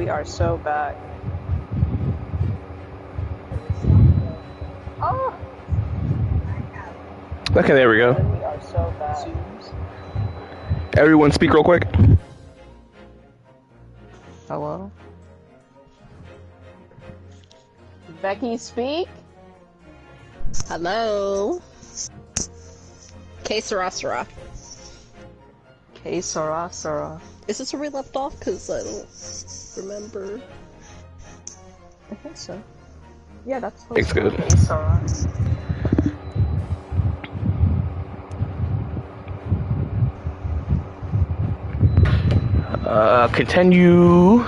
We are so back. Oh! Okay, there we go. We are so back. Everyone speak real quick. Hello? Becky, speak? Hello? Que sera, sera. Que sera, sera. Is this where we left off? Because I don't remember. I think so. Yeah, that's It's good. Que sera. Continue.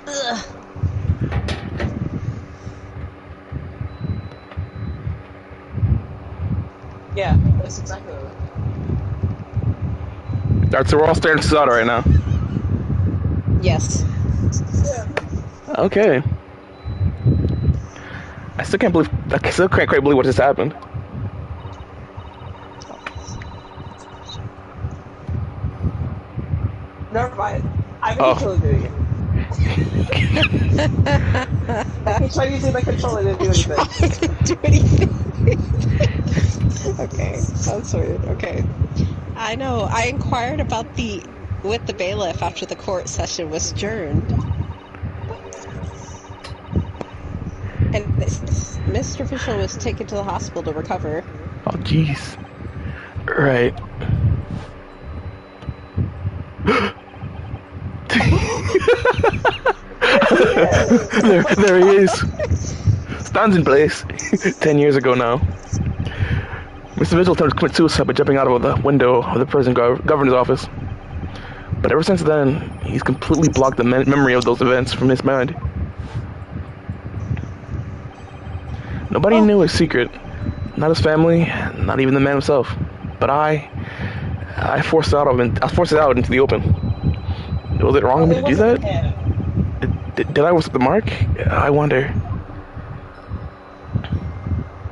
Ugh. Yeah, that's exactly what. Alright, so we're all staring at Susanna right now. Yes. Okay. I still can't quite believe what just happened. Never mind. I can control it again. I can try using my controller and do anything. I didn't do anything. Okay, that's weird. Okay. I know. I inquired about with the bailiff after the court session was adjourned. And Mr. Fischel was taken to the hospital to recover. Oh, jeez. Right. there he is. Stands in place. 10 years ago now. Mr. Vigil attempted to commit suicide by jumping out of the window of the prison governor's office. But ever since then, he's completely blocked the memory of those events from his mind. Nobody knew his secret. Not his family, not even the man himself. But I forced it out into the open. Was it wrong of me to do that? Did I was the mark? I wonder.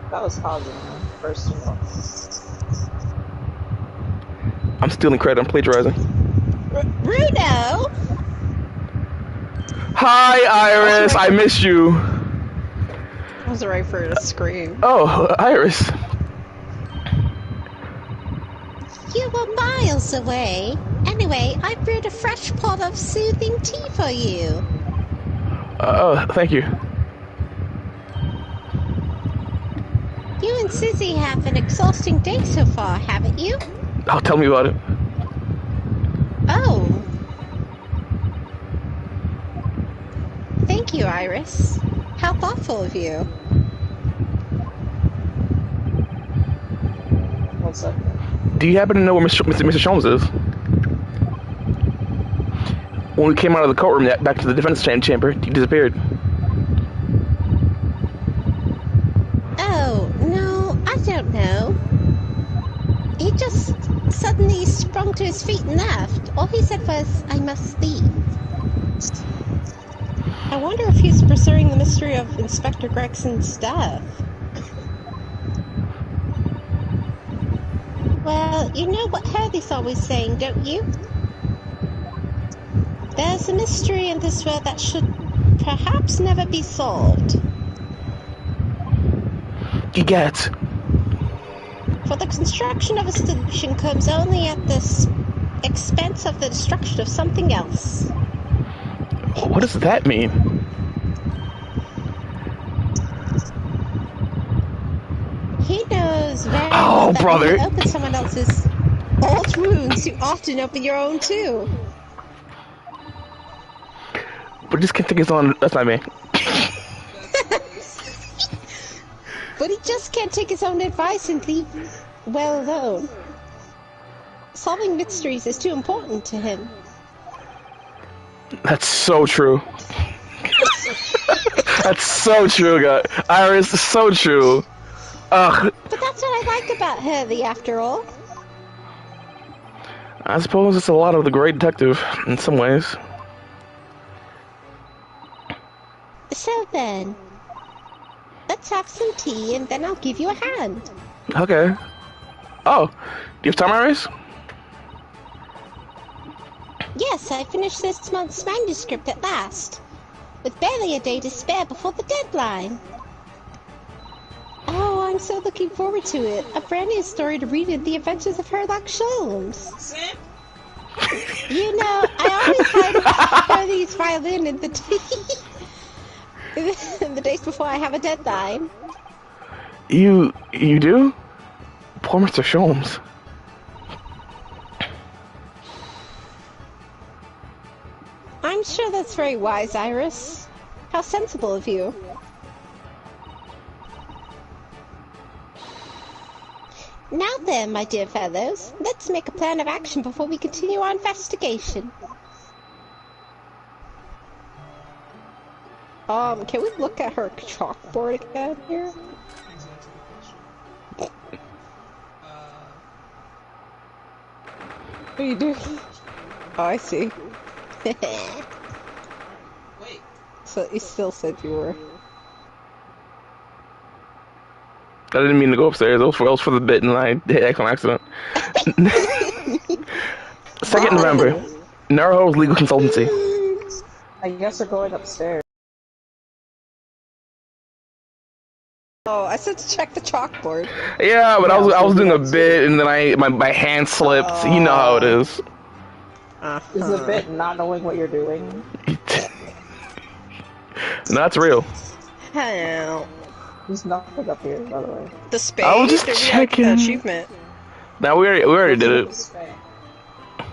That was positive, first of all. I'm stealing credit. I'm plagiarizing. Bruno! Hi, Iris. I missed you. I was right for her to scream. Oh, Iris. You were miles away. Anyway, I brewed a fresh pot of soothing tea for you. Oh, thank you. You and Susie have an exhausting day so far, haven't you? Oh, tell me about it. Oh. Thank you, Iris. How thoughtful of you. 1 second. Do you happen to know where Mr. Sholmes is? When we came out of the courtroom back to the defense chamber, he disappeared. Oh, no, I don't know. He just suddenly sprung to his feet and left. All he said was, I must leave. I wonder if he's pursuing the mystery of Inspector Gregson's death. Well, you know what Hurley's always saying, don't you? There's a mystery in this world that should perhaps never be solved. You get. For the construction of a solution comes only at the expense of the destruction of something else. What does that mean? He knows very well that brother. when you open someone else's old wounds, you often open your own too. But just can't think his own. That's not me. But he just can't take his own advice and leave well alone. Solving mysteries is too important to him. That's so true. That's so true, guy. Iris, so true. Ugh. But that's what I like about Hurley, after all. I suppose it's a lot of the great detective, in some ways. So then, let's have some tea and then I'll give you a hand. Okay. Oh, do you have time, Iris? Yes, I finished this month's manuscript at last, with barely a day to spare before the deadline. Oh, I'm so looking forward to it. A brand new story to read in the adventures of Herlock Sholmes. You know, I always hide Freddy's violin in the in the days before I have a deadline. You do? Poor Mr. Sholmes. I'm sure that's very wise, Iris. How sensible of you. Now then, my dear fellows, let's make a plan of action before we continue our investigation. Can we look at her chalkboard again here? What are you doing? Oh, I see. Wait. So you still said you were. I didn't mean to go upstairs. That was for the bit, and I hit X on accident. 2nd November. Naruho's Legal Consultancy. I guess we're going upstairs. Oh, I said to check the chalkboard. Yeah, but I was doing a bit, and then my hand slipped. You know how it is. Is a bit not knowing what you're doing? No, that's real. Hello. There's nothing up here, by the way. The space. I was just there's checking. Like, the achievement. Now we already did it.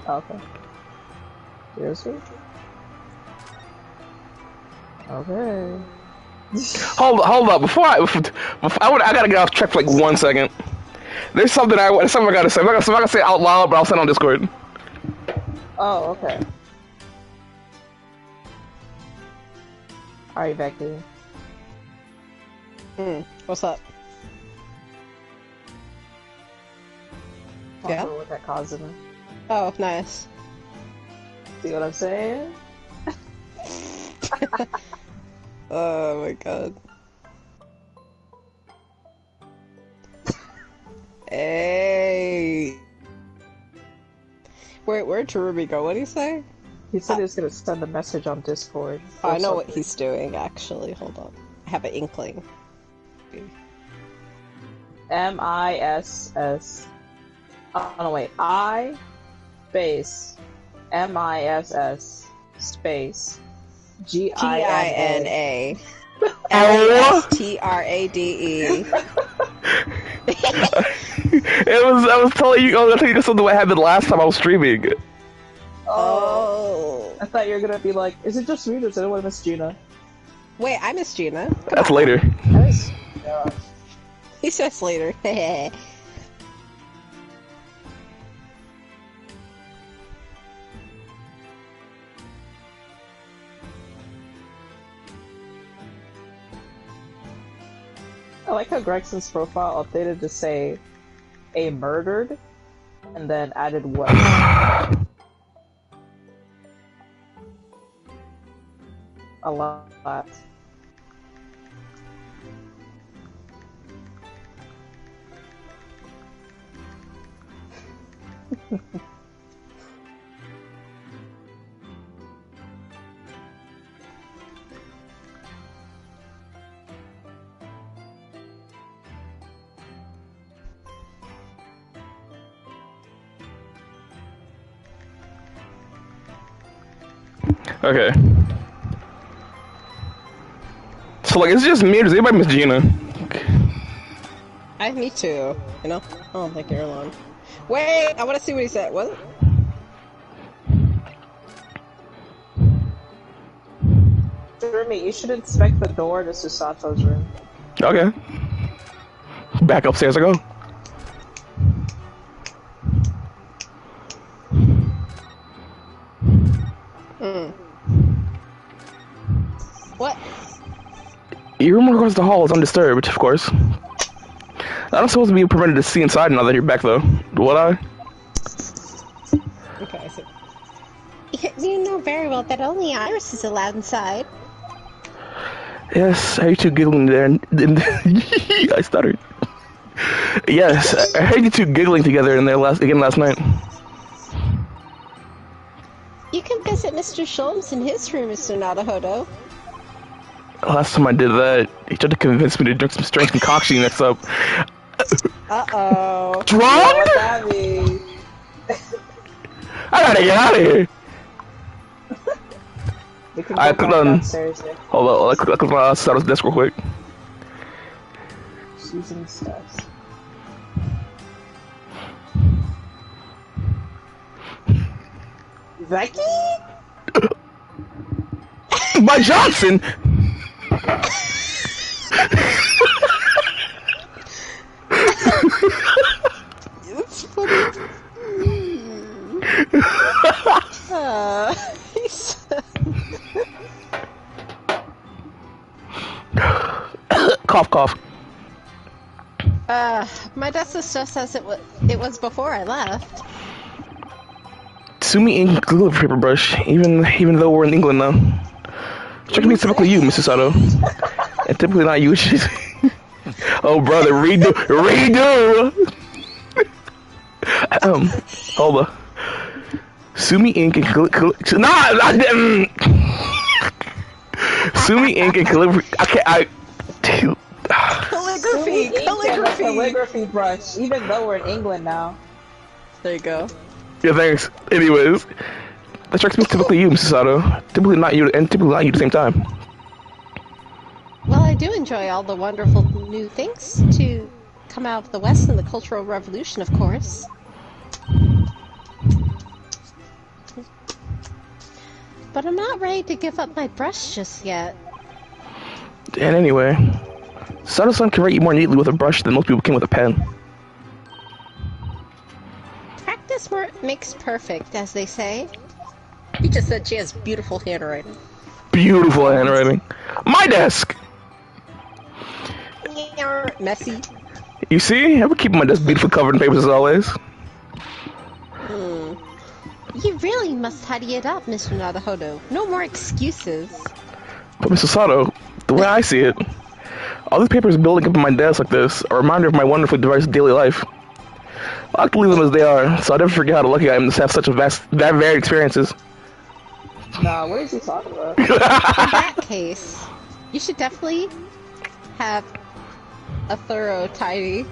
Oh, okay. Seriously? Okay. Hold up! I gotta get off track for like 1 second. There's something I gotta say. I'm not gonna say it out loud, but I'll send on Discord. Oh, okay. Alright, Becky. What's up? I Yeah? don't know what that caused me. Oh, nice. See what I'm saying? Oh my god. Hey. Where'd Ruby go? What did he say? He said he was gonna send a message on Discord. Oh, I know what something. he's doing, actually. Hold on. I have an inkling. M-I-S-S. Oh, no, wait. I space M-I-S-S space G-I-N-A Oh. L-S-T-R-A-D-E. I was telling you something that happened last time I was streaming. Oh. I thought you were gonna be like, is it just me or does anyone miss Gina? Wait, I miss Gina. That's later. Yeah. He says later. I like how Gregson's profile updated to say a murdered and then added what? A lot. Okay. So like, it's just me or does anybody miss Gina? Me too. You know? I don't think you're alone. Wait, I want to see what he said. What? Jeremy, you should inspect the door to Susato's room. Okay. Back upstairs I go. What? Your room across the hall is undisturbed, of course. I'm supposed to be permitted to see inside now that you're back, though. Would I? Okay, I see. You know very well that only Iris is allowed inside. Yes, I heard you giggling there, and I stuttered. Yes, I heard you two giggling together in there last night. You Mr. Sholmes in his room, Mr. Nadahodo? Last time I did that, he tried to convince me to drink some strange concoction next up. Uh-oh. What Drugged? that mean? I gotta get out of here. We can I go clicked back on. downstairs there. Hold on, I clicked on Sato's desk real quick. Susan steps. Becky? By Johnson! It's funny. Cough, cough. My desk just says it was before I left. Sumi ink glue paper brush, even though we're in England now. Check me typically you, Mrs. Sato. And typically not you, she's... Oh, brother, redo! Hold on. Sumi ink and Sumi ink and calligraphy. Calligraphy brush, even though we're in England now. There you go. Yeah, thanks. Anyways, that strikes me as typically you, Mrs. Sato. Typically not you, and typically not you at the same time. Well, I do enjoy all the wonderful new things to come out of the West and the Cultural Revolution, of course. But I'm not ready to give up my brush just yet. And anyway, Sato-san can write you more neatly with a brush than most people can with a pen. Practice makes perfect, as they say. You just said she has beautiful handwriting. Beautiful handwriting. My desk! Messy. You see? I would keep my desk beautifully covered in papers as always. You really must tidy it up, Mr. Nadahodo. No more excuses. But Mr. Sato, the way I see it, all these papers building up on my desk like this are a reminder of my wonderfully diverse daily life. I like to leave them as they are, so I never forget how lucky I am to have such varied experiences. Nah, what is he talking about? In that case, you should definitely have a thorough tidy.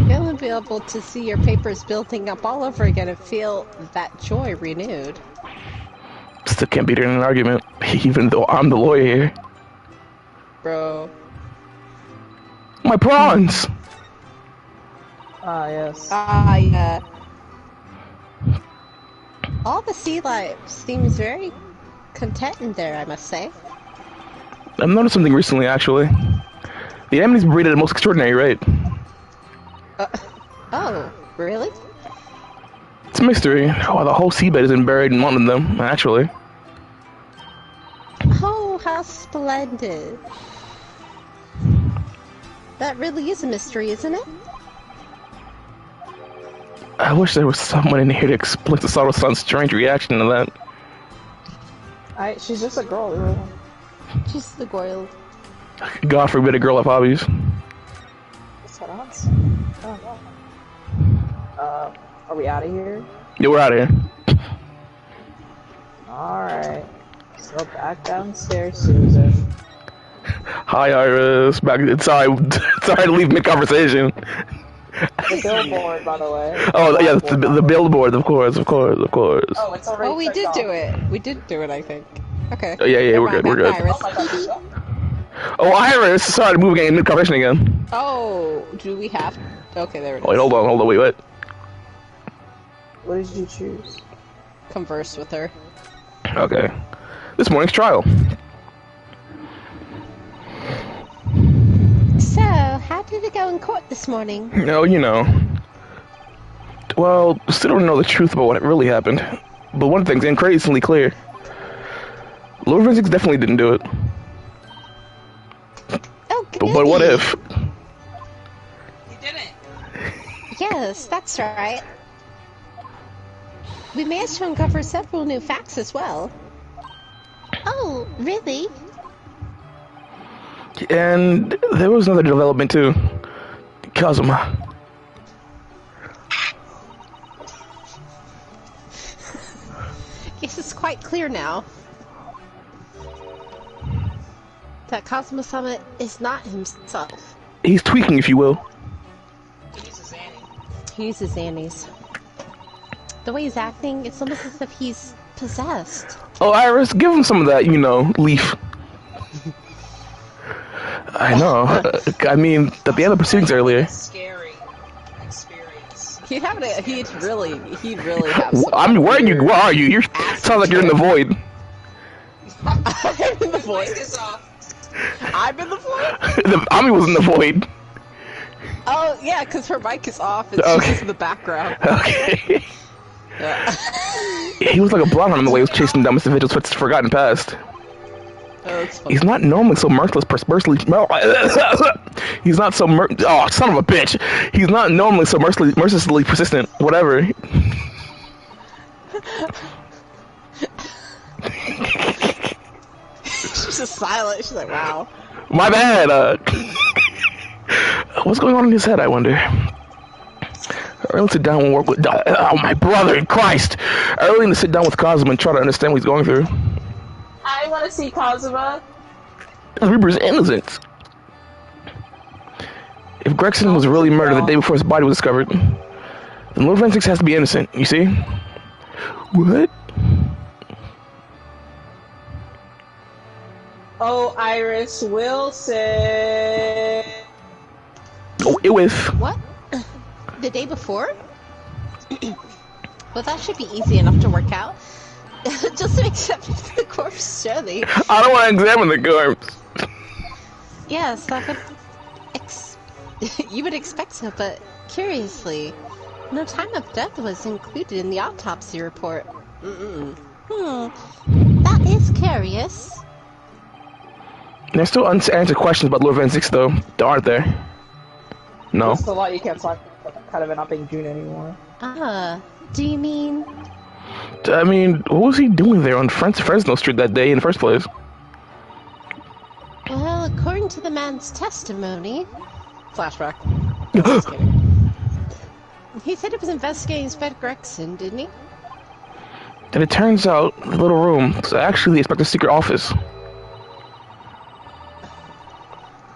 You'll be able to see your papers building up all over again and feel that joy renewed. Still can't beat it in an argument, even though I'm the lawyer here. Bro. My prawns! Ah, yes. Yeah. All the sea life seems very content in there, I must say. I've noticed something recently, actually. The anemones breed at a most extraordinary rate. Oh, really? It's a mystery. Oh, the whole seabed isn't buried in one of them, actually. Oh, how splendid. That really is a mystery, isn't it? I wish there was someone in here to explain to Sato-san's strange reaction to that. She's just a girl, really. She's the girl. God forbid a girl have hobbies. What's that on? Oh, no. Are we out of here? Yeah, we're out of here. Alright. Let's go back downstairs, Susan. Hi, Iris. Sorry to leave mid-conversation. The billboard, by the way. Oh, yeah, the billboard, of course. Oh, it's already we turned did off. do it. We did do it, I think. Okay. Oh, yeah, Never we're good, mind, we're back good. to Iris. Oh, Iris! Sorry to move again, mid-conversation again. Oh, do we have... Okay, there it is. Wait, hold on, wait. What did you choose? Converse with her. Okay. This morning's trial. So, how did it go in court this morning? No, you know. Well, still don't know the truth about what really happened. But one thing's increasingly clear. Lord Physics definitely didn't do it. Oh, But what if? Yes, that's right. We managed to uncover several new facts as well. Oh, really? And there was another development too. Kazuma. Guess it's quite clear now that Kazuma-sama is not himself. He's tweaking, if you will. He uses Xannies. The way he's acting, it's almost as if he's possessed. Oh, Iris, give him some of that, leaf. I know. I mean, at the end of the proceedings earlier. Scary experience. He'd really have some. I mean, where are you? You sound like you're in the void. I'm in the void. Mic is off. I'm in the void? Ami was in the void. Oh, yeah, because her mic is off and Okay. she's just in the background. Okay. Yeah. He was like a blonde on the way he was chasing down Mr. Vigil's forgotten past. Oh, that's funny. He's not normally so mercilessly. He's not so oh, son of a bitch! He's not normally so mercilessly persistent. Whatever. She's just silent. She's like, wow. My bad. What's going on in his head? I wonder. Early to sit down and work with. Oh my brother in Christ! Early to sit down with Kazuma and try to understand what he's going through. I want to see Kazuma. Reaper's innocent. If Gregson was really murdered the day before his body was discovered, then Lord Ventix has to be innocent, you see? What? Oh, Iris Wilson. Oh, it was. What? The day before? Well, that should be easy enough to work out. Just accept the corpse, surely. I don't want to examine the corpse. Yes, that would you would expect so, but curiously, no time of death was included in the autopsy report. That is curious. There's still unanswered questions about Lord Ventix, though, aren't there? No. That's a lot you can't talk about kind of not being June anymore. Do you mean? I mean, what was he doing there on Fresno Street that day in the first place? Well, according to the man's testimony... Flashback. Just kidding. He said he was investigating Inspector Gregson, didn't he? And it turns out the little room is actually the Inspector's secret office.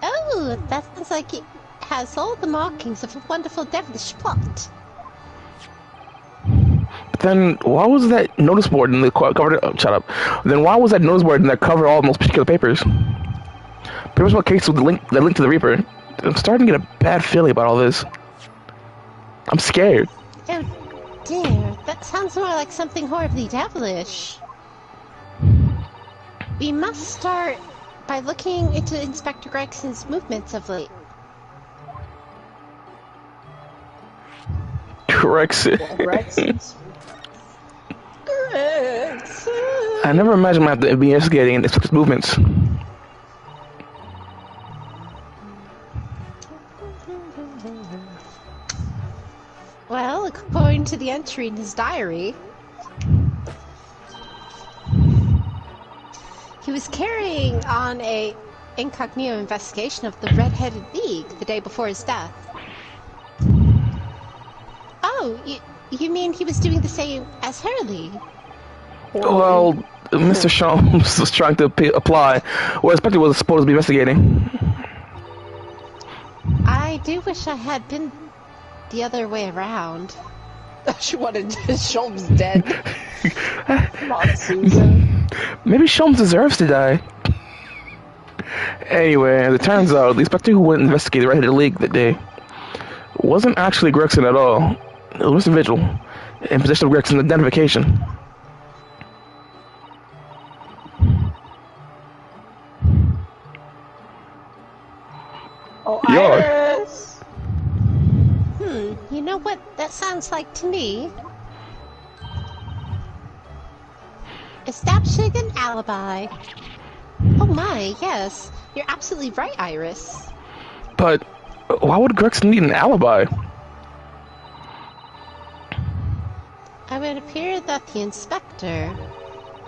Oh, that sounds like it has all the markings of a wonderful devilish plot. But then, why was that notice board in the cover? Oh, shut up. Then why was that notice board in that cover all those particular papers? Papers about cases with the link to the Reaper. I'm starting to get a bad feeling about all this. I'm scared. Oh dear, that sounds more like something horribly devilish. We must start by looking into Inspector Gregson's movements of late. Gregson. Gregson. I never imagined I have to be investigating Inspector's movements. Well, according to the entry in his diary, he was carrying on a incognito investigation of the Red-Headed League the day before his death. Oh, you mean he was doing the same as Hurley? Well, Mr. Sholmes was trying to apply what Inspector was supposed to be investigating. I do wish I had been the other way around. She wanted Sholmes dead. Come on, Susan. Maybe Sholmes deserves to die. Anyway, as it turns out, the Inspector who went and investigated the Red-Headed League that day wasn't actually Gregson at all. It was Mr. Vigil, in possession of Gregson's identification. Oh, You're- Iris! You know what that sounds like to me? Establishing an alibi. Oh my, yes. You're absolutely right, Iris. But why would Gregson need an alibi? I would appear that the inspector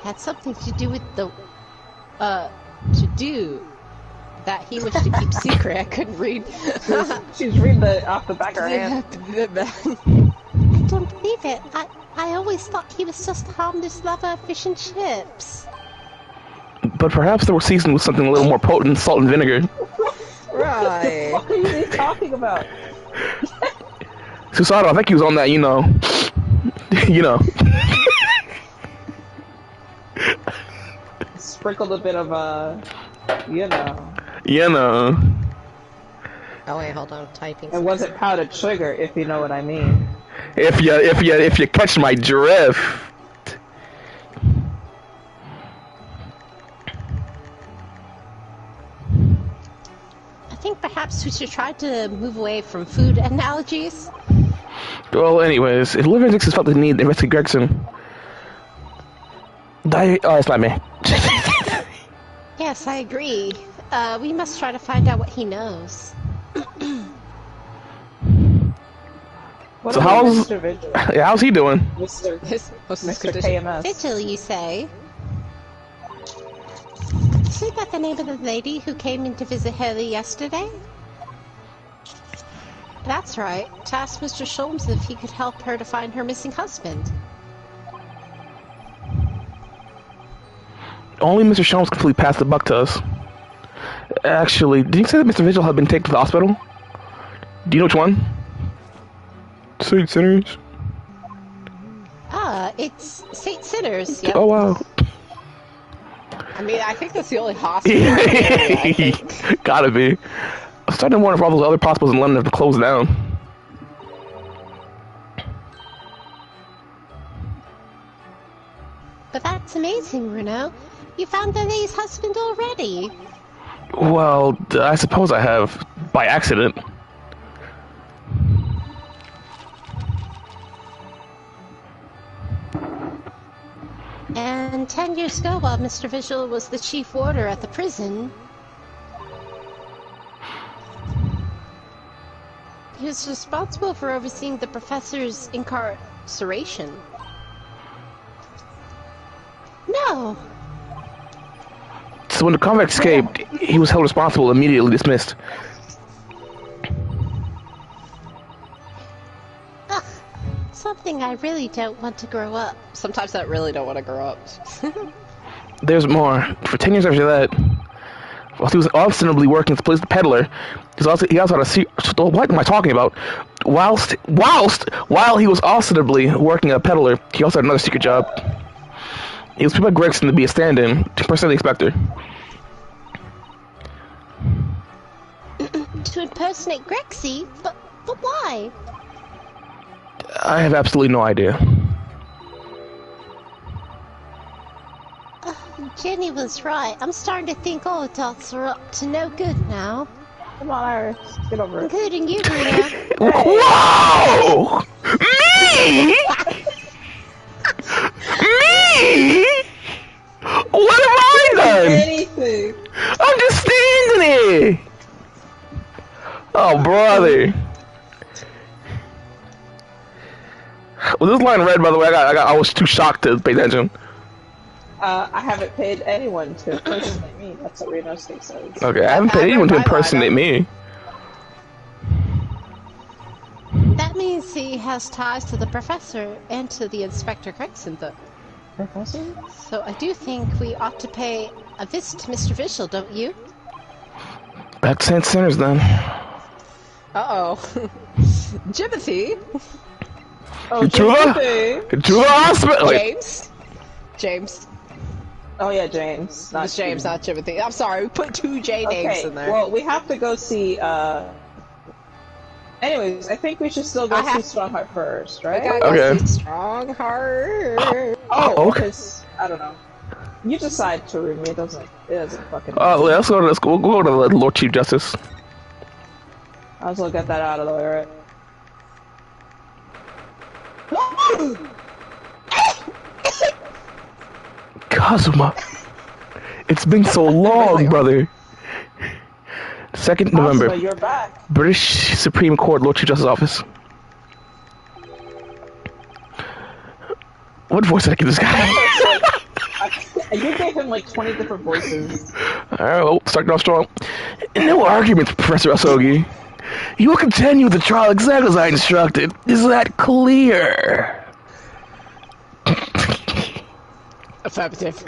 had something to do with the, that he wished to keep secret. I couldn't read. She's reading off the back of her hand. I don't believe it. I always thought he was just a harmless lover of fish and chips. But perhaps they were seasoned with something a little more potent, salt and vinegar. Right. What are you talking about? Susato, I think he was on that, you know. Sprinkled a bit of you know. Oh wait, hold on, I'm typing. It wasn't powdered sugar, if you know what I mean. If you catch my drift. I think perhaps we should try to move away from food analogies. Well, anyways, if Liver Index has felt the need to investigate Gregson, it's not me. Yes, I agree. We must try to find out what he knows. What So about how's- Mr. Vigil? Yeah, how's he doing? Mr. What's his Mr. condition? KMS. Vigil, you say? Isn't that the name of the lady who came in to visit Hurley yesterday? That's right. To ask Mr. Sholmes if he could help her to find her missing husband. Only Mr. Sholmes completely passed the buck to us. Actually, did you say that Mr. Vigil had been taken to the hospital? Do you know which one? St. Sinners. Ah, it's St. Sinners. Yep. Oh wow. I mean, I think that's the only hospital. I think. Gotta be. I'm starting to wonder if all those other hospitals in London have been closed down. But that's amazing, Bruno. You found the lady's husband already. Well, I suppose I have, by accident. And 10 years ago, while Mr. Vigil was the chief warder at the prison, he was responsible for overseeing the professor's incarceration. No! So when the convict escaped, he was held responsible and immediately dismissed. Ugh, something I really don't want to grow up. Sometimes I really don't want to grow up. There's more. For 10 years after that, while he was ostensibly working as a police peddler, he also had a secret. What am I talking about? While he was ostensibly working as a peddler, he also had another secret job. He was picked by Gregson to be a stand-in to impersonate the Inspector. To impersonate Grexy? But why? I have absolutely no idea. Jenny was right. I'm starting to think all adults are up to no good now. Come on, Iris. Get over it. Including you, Bruno. Whoa! Me? Me? What have I done? Anything. I'm just standing here. Oh, brother. Was this line read, by the way? I was too shocked to pay attention. I haven't paid anyone to impersonate me. That's what Reno State says. Okay, I haven't paid anyone to impersonate me. That means he has ties to the professor and to the Inspector Gregson, though. Professor? So I do think we ought to pay a visit to Mr. Vigil, don't you? Back to St. Sinners, then. Uh-oh. Jimothy. Oh, To the hospital! Wait, James. Oh yeah, James. Not It's James, not Jimothy. I'm sorry, we put two J names Okay, in there. well, we have to go see, anyways, I think we should still go see Strongheart first, We right? gotta go Okay. see Strongheart. Oh, okay. because, I don't know. You decide, Tarumi, it doesn't fucking let's go to the school. We'll go to the Lord Chief Justice. I'll as well get that out of the way, right? Kazuma. It's been so long, brother. 2nd November. Kazuma, you're back. British Supreme Court, Lord Chief Justice Office. What voice did I give this guy? You gave him like 20 different voices. Alright, well, starting off strong. No arguments, Professor Asogi. You will continue the trial exactly as I instructed. Is that clear? Affirmative.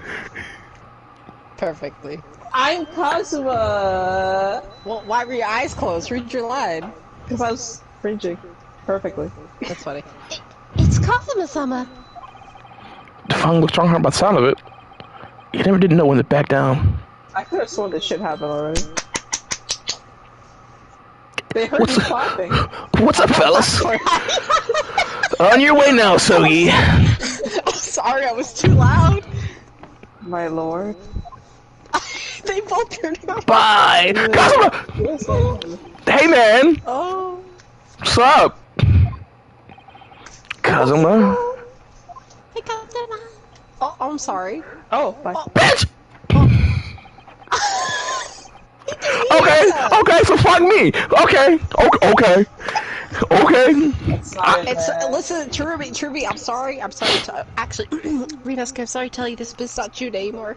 Perfectly. I'm Kazuma! Well, why were your eyes closed? Read your line. Because I was cringing. Perfectly. That's funny. It's Kazuma-sama. Fung looked strong by the sound of it. You never did know when to back down. I could have sworn this shit happened already. They heard me clapping. What's up, fellas? On your way now, Sogi. I'm sorry, I was too loud. My lord. They both turned it off. Bye! Kazuma! Yes, lord. Hey, man! Oh. What's up? Kazuma? Hey, Kazuma. Oh, I'm sorry. Oh, bye. Bitch! Okay, so fuck me. Okay. It's not It's bad. listen, Truby. I'm sorry. To, actually, Renosuke, I'm sorry to tell you this, but it's not you anymore.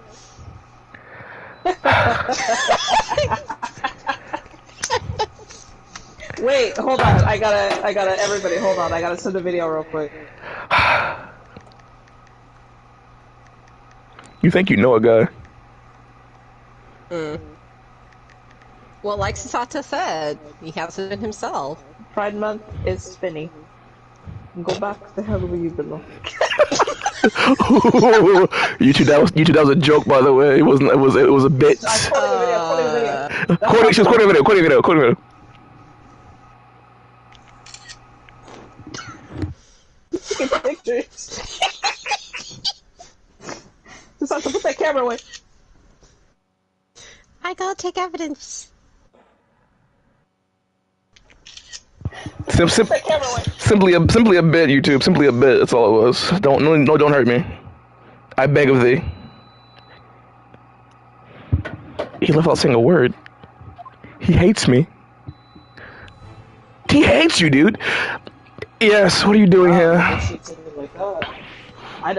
Wait, hold on. I gotta, everybody, hold on. I gotta send a video real quick. You think you know a guy? Well, like Sasata said, he hasn't been himself. Pride Month is spinny. Go back to the hell where you belong. you two, that was a joke, by the way. It wasn't. It was a bit. I caught the video. She was quoting a video. Taking pictures. Just have to put that camera away. I gotta take evidence. Put that camera away. Simply a bit, YouTube. Simply a bit. That's all it was. Don't hurt me. I beg of thee. He left without saying a word. He hates me. He hates you, dude. Yes. What are you doing here? I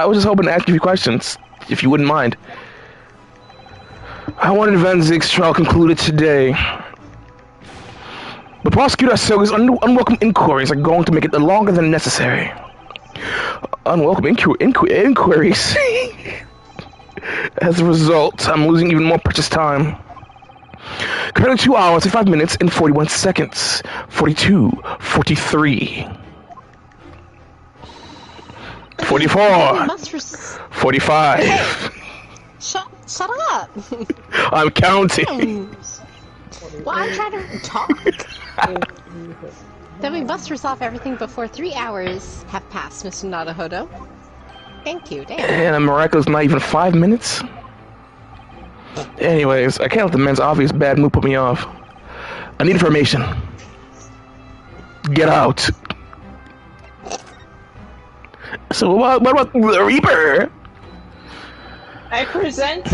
was just hoping to ask you a few questions, if you wouldn't mind. I wanted Van Zieg's trial concluded today. But Prosecutor Soga's unwelcome inquiries are going to make it longer than necessary. Unwelcome inquiries? As a result, I'm losing even more precious time. Currently 2 hours, 5 minutes, and 41 seconds. 42, 43. 44. 45. Shut up. I'm counting. Well, I'm trying to talk. Then we must resolve everything before 3 hours have passed, Mr. Naruhodo. Thank you, damn. And a miracle's not even 5 minutes? Anyways, I can't let the man's obvious bad mood put me off. I need information. Get out. So what about the Reaper? I presented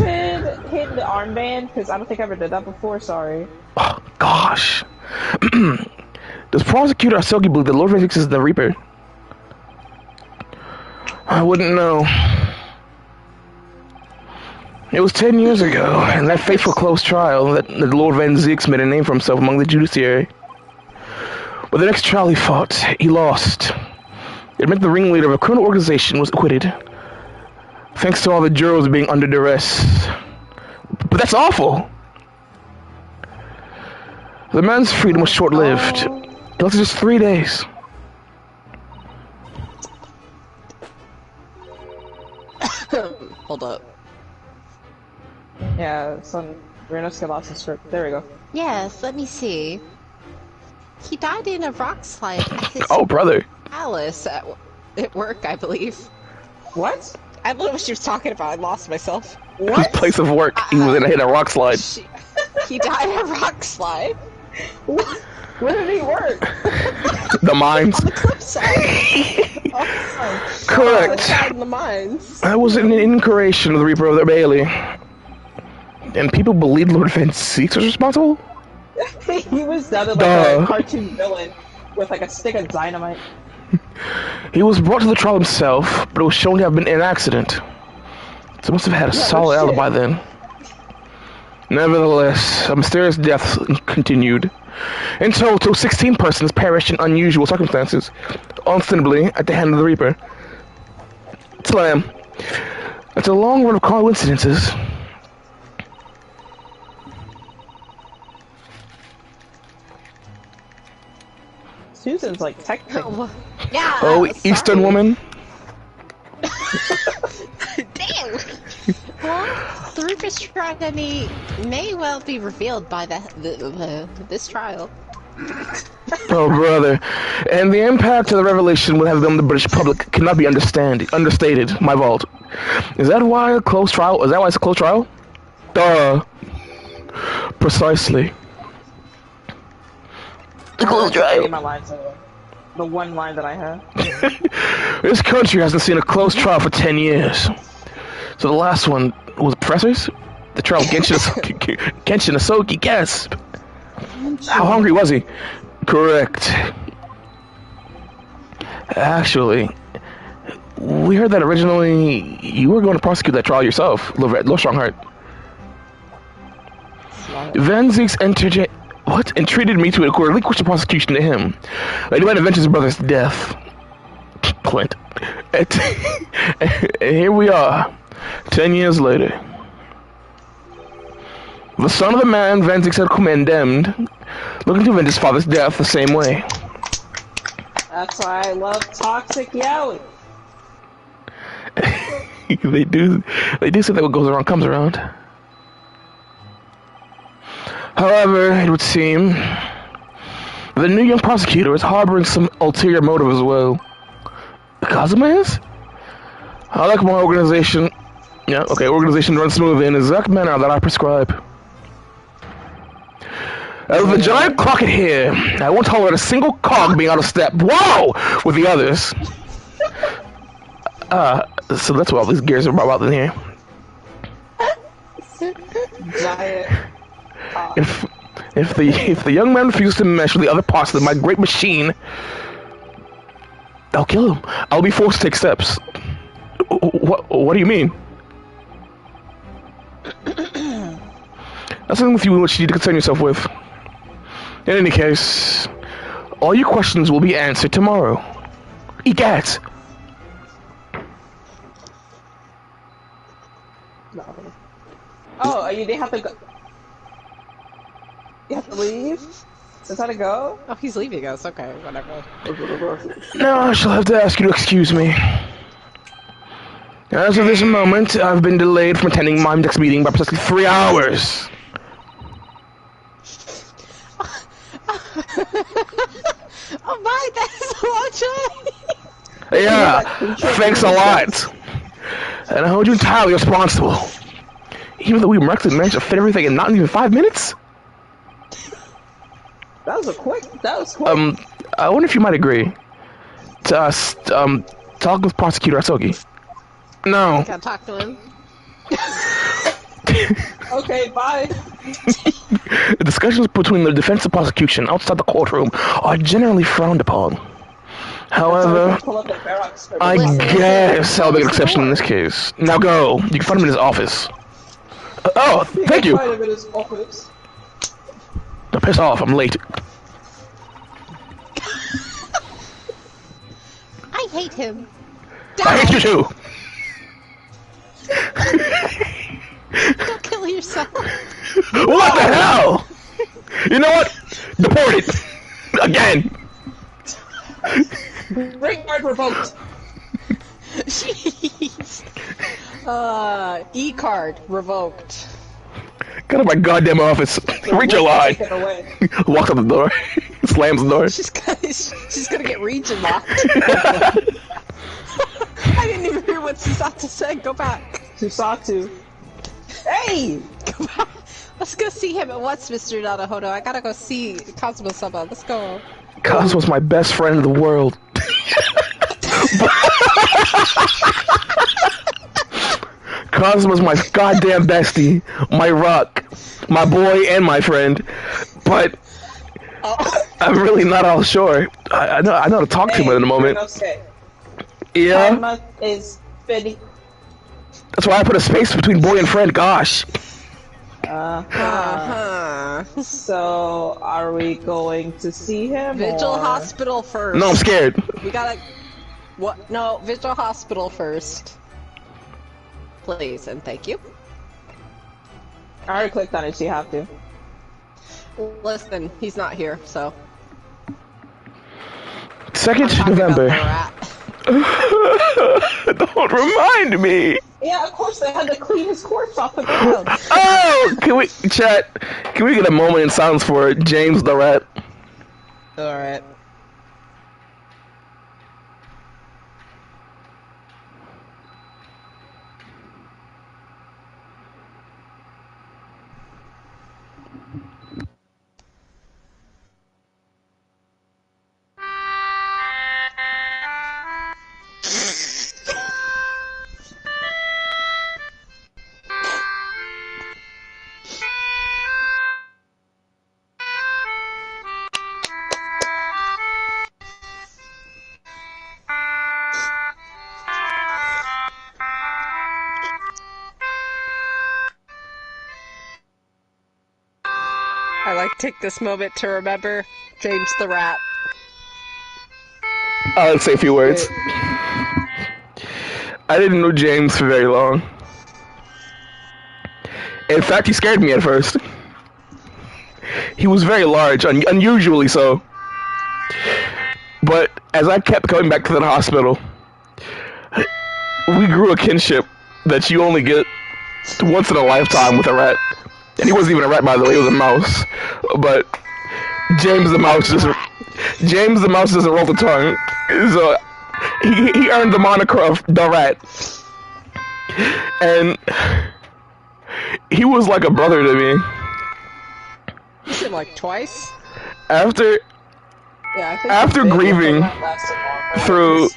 him the armband because I don't think I ever did that before. Sorry. Oh, gosh. Does Prosecutor Asogi believe that Lord Vazix is the Reaper? I wouldn't know. It was 10 years ago, in that fateful close trial, that Lord Van Zieks made a name for himself among the judiciary. But the next trial he fought, he lost. It meant the ringleader of a criminal organization was acquitted, thanks to all the jurors being under duress. But that's awful! The man's freedom was short-lived. It lasted just 3 days. Hold up. Yeah, son. Renosuke lost his script. There we go. Yes, let me see. He died in a rock slide at his Oh, brother. Alice at work, I believe. What? I don't know what she was talking about. I lost myself. His place of work, he was in a rock slide. He died in a rock slide. Where did he work? The mines. On the cliffside. Correct. Outside in the mines. That was an incarnation of the Reaper of the Bailey. And people believed Lord Van Zieks was responsible? He was down like a cartoon villain with like a stick of dynamite. He was brought to the trial himself, but it was shown to have been an accident. So he must have had a solid alibi then. Nevertheless, a mysterious death continued. In total, 16 persons perished in unusual circumstances, ostensibly at the hand of the Reaper. Slam. It's a long run of coincidences. Susan's like technical. Yeah. Oh, sorry. Eastern woman. Damn. Well, the Reaper's tragedy may well be revealed by this trial. Oh, brother. And the impact of the revelation will have been on the British public cannot be understated. My vault. Is that why a close trial? Is that why it's a close trial? Duh. Precisely. A close trial. My lines are the one line that I have. This country hasn't seen a close trial for 10 years. So the last one was Professors? The trial of Genshin Asogi, gasp. How hungry was he? Correct. Actually, we heard that originally you were going to prosecute that trial yourself, Lo Strongheart. Van Zeeks entreated me to relinquish the prosecution to him. I might avenge his brother's death. Clint. And here we are, 10 years later. The son of the man Van Zeeks had condemned, looking to avenge his father's death the same way. That's why I love Toxic Yowie. They do say that what goes around comes around. However, it would seem the new young prosecutor is harboring some ulterior motive as well. Cosmos? I like my organization. Yeah, okay, organization runs smoothly in the exact manner that I prescribe. As the giant clocket here, I won't tolerate a single cog being out of step. Whoa! With the others. So that's what all these gears are about in here. Giant. If the young man refuses to mesh with the other parts of my great machine, I'll kill him. I'll be forced to take steps. What do you mean? That's something with you which you need to concern yourself with. In any case, all your questions will be answered tomorrow. Egad! No. Oh, you didn't have to go. You have to leave? Since I had to go? Oh, he's leaving us. Okay, whatever. Now I shall have to ask you to excuse me. As of this moment, I've been delayed from attending my next meeting by precisely 3 hours. Oh my, that's a long time. Yeah, thanks a lot. And I hold you entirely responsible. Even though we miraculously managed to fit everything in not even 5 minutes? That was quick. I wonder if you might agree to us, talk with Prosecutor Asogi. No. Gotta talk to him. Okay, bye. The discussions between the defense and prosecution outside the courtroom are generally frowned upon. However, I guess I'll make an exception in this case. Now go. You can find him in his office. Oh, thank you. Now piss off, I'm late. I hate him. I hate you too. Don't kill yourself. What the hell? You know what? Deported. Again. Ring card revoked. Jeez. E-card revoked. Get out of my goddamn office. Read your line. Take it away. Walks out the door. Slams the door. She's gonna get region locked. I didn't even hear what Susato said. Go back. Susatu. Hey! Go back. Let's go see him at once, Mr. Nanahodo. I gotta go see Cosmo-sama. Let's go. Cosmo's my best friend in the world. Cosmo's my goddamn bestie, my rock, my boy, and my friend. But I'm really not all sure. I know how to talk to him in a moment. Yeah. Karma is fitting. That's why I put a space between boy and friend. Gosh. So, are we going to see him? Vigil or... Hospital first. No, I'm scared. We gotta. What? No, Vigil Hospital first. Please and thank you. I already clicked on it, so you have to. Listen, he's not here, so. 2nd November. Don't remind me. Yeah, of course they had to clean his corpse off the ground. Oh, can we get a moment in silence for James the Rat? Alright. I like to take this moment to remember James the Rat. I'll say a few words. I didn't know James for very long. In fact, he scared me at first. He was very large, unusually so. But as I kept coming back to the hospital, we grew a kinship that you only get once in a lifetime with a rat. And he wasn't even a rat, by the way, he was a mouse. But James the mouse doesn't roll the tongue. So he earned the moniker of the Rat. And he was like a brother to me. You said like twice? After grieving through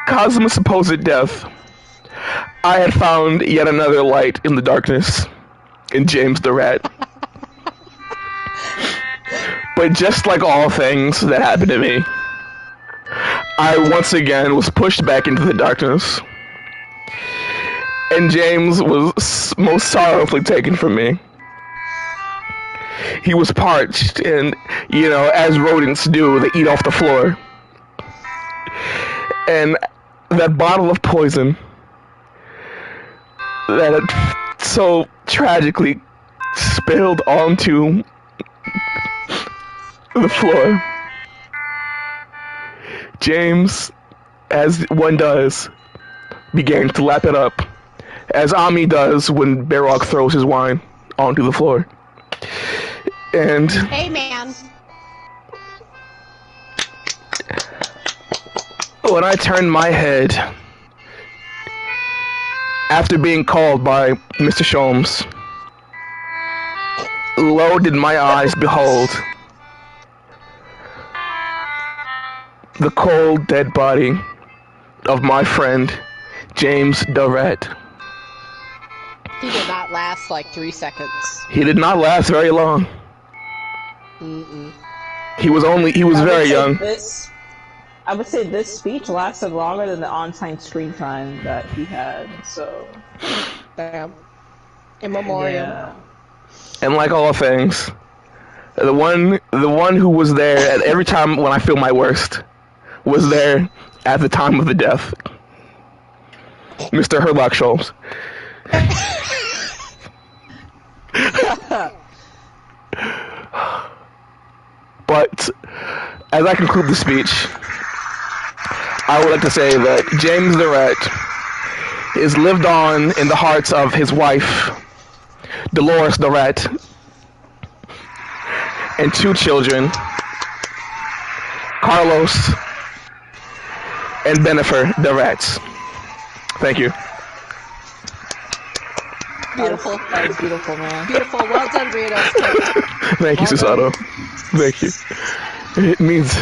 Cosmo's supposed death, I had found yet another light in the darkness in James the Rat. But just like all things that happened to me, I once again was pushed back into the darkness. And James was most sorrowfully taken from me. He was parched, and, you know, as rodents do, they eat off the floor. And that bottle of poison that had so tragically spilled onto the floor. James, as one does, began to lap it up, as Ami does when Barrock throws his wine onto the floor. And Hey, man. when I turned my head, after being called by Mr. Sholmes, lo did my eyes behold the cold, dead body of my friend, James the Rat. He did not last like 3 seconds. He did not last very long. Mm-mm. He was very young. I would say this speech lasted longer than the on-time screen time that he had, so... Damn. In memoriam. Yeah. And like all things, the one who was there at every time when I feel my worst was there at the time of the death. Mr. Herlock Sholmes. But as I conclude the speech, I would like to say that James the Rat is lived on in the hearts of his wife, Dolores the Rat, and 2 children, Carlos and Benifer the Rats. Thank you. Beautiful. That was beautiful, man. Beautiful. Well done, Rita. Thank you, Susato. Thank you. It means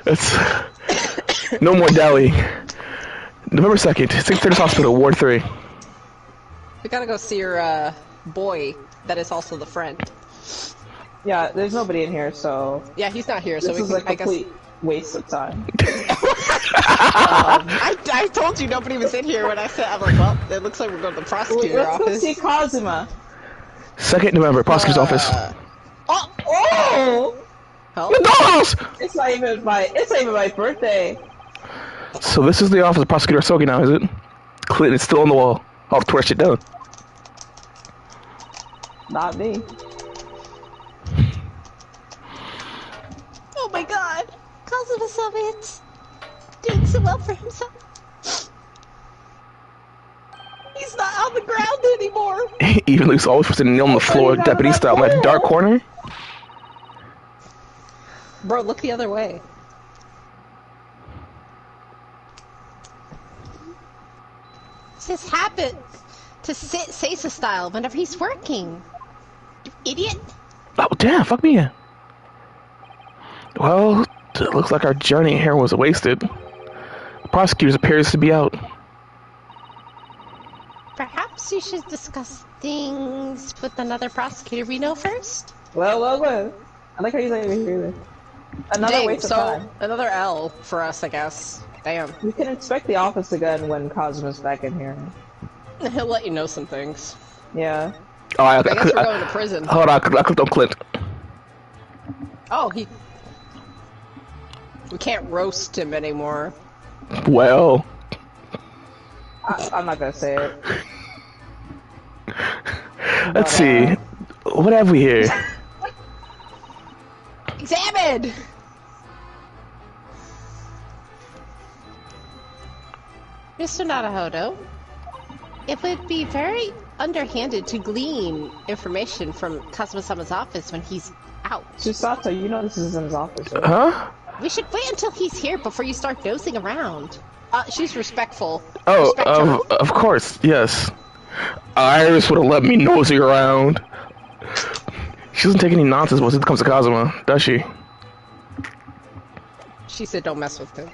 that's no more dallying. November 2nd, St. Clair's Hospital, Ward 3. We gotta go see your boy that is also the friend. Yeah, there's nobody in here, so... Yeah, he's not here, so This we is can, a I guess... complete waste of time. I told you nobody was in here when I said, I'm like, well, it looks like we're going to the prosecutor Let's go office. see Kazuma. 2nd November, prosecutor's office. Oh! Help. The dollhouse! It's not even my birthday. So this is the office of Prosecutor Sogi now, is it? Clinton is still on the wall. I'll tear shit down. Not me. Oh my god! Cosmo Summit! Doing so well for himself. He's not on the ground anymore! Even Luke's always sitting on the floor, deputy style, in that dark corner. Bro, look the other way. This happens to Sesa style whenever he's working. You idiot! Oh, damn, fuck me. Well, it looks like our journey here was wasted. The prosecutor appears to be out. Perhaps you should discuss things with another prosecutor we know first? Well. I like how you say it. Another Dang, waste of so time. another L for us, I guess. Damn. We can inspect the office again when Cosmo's back in here. He'll let you know some things. Yeah. Oh, I guess we're going to prison. hold on, I clicked on Clint. Oh, we can't roast him anymore. Well, I'm not gonna say it. let's see. What have we here? Examine! Mr. Naruhodo, it would be very underhanded to glean information from Kazuma-sama's office when he's out. Chisato, you know this is in his office, right? Huh? We should wait until he's here before you start nosing around. She's respectful. Oh, Respect her. of course, yes. Iris would have let me nosy around. She doesn't take any nonsense once it comes to Kazuma, does she? She said don't mess with him.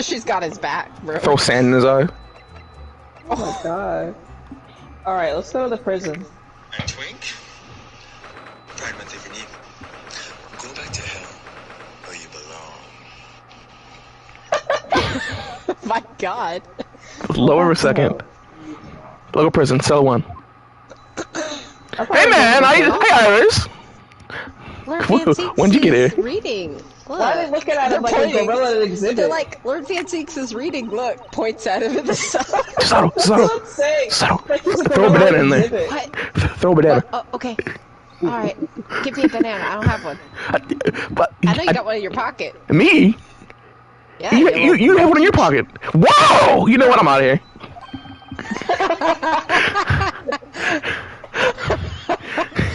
She's got his back, bro. Throw sand in his eye. Oh my god. Alright, let's go to the prison. I'm Twink. Pride Month every need. Go back to hell where you belong. My god. Lower a second. Local prison, cell 1. Hey man, hey Iris! Lord Van When'd you get here? Zeke's reading. Look. Why are they looking at They're him like a pointing. gorilla in an They're exhibit? like, Lord Van Zeeks is reading, look, points at him in the sun. Settle. That's what I'm saying. Settle. Like he's a Throw a gorilla banana in there. exhibit. What? Throw a banana. Oh, okay. Alright. Give me a banana. I don't have one. But I know you got one in your pocket. me? Yeah, You have one in your pocket. Whoa! You know what? I'm out of here.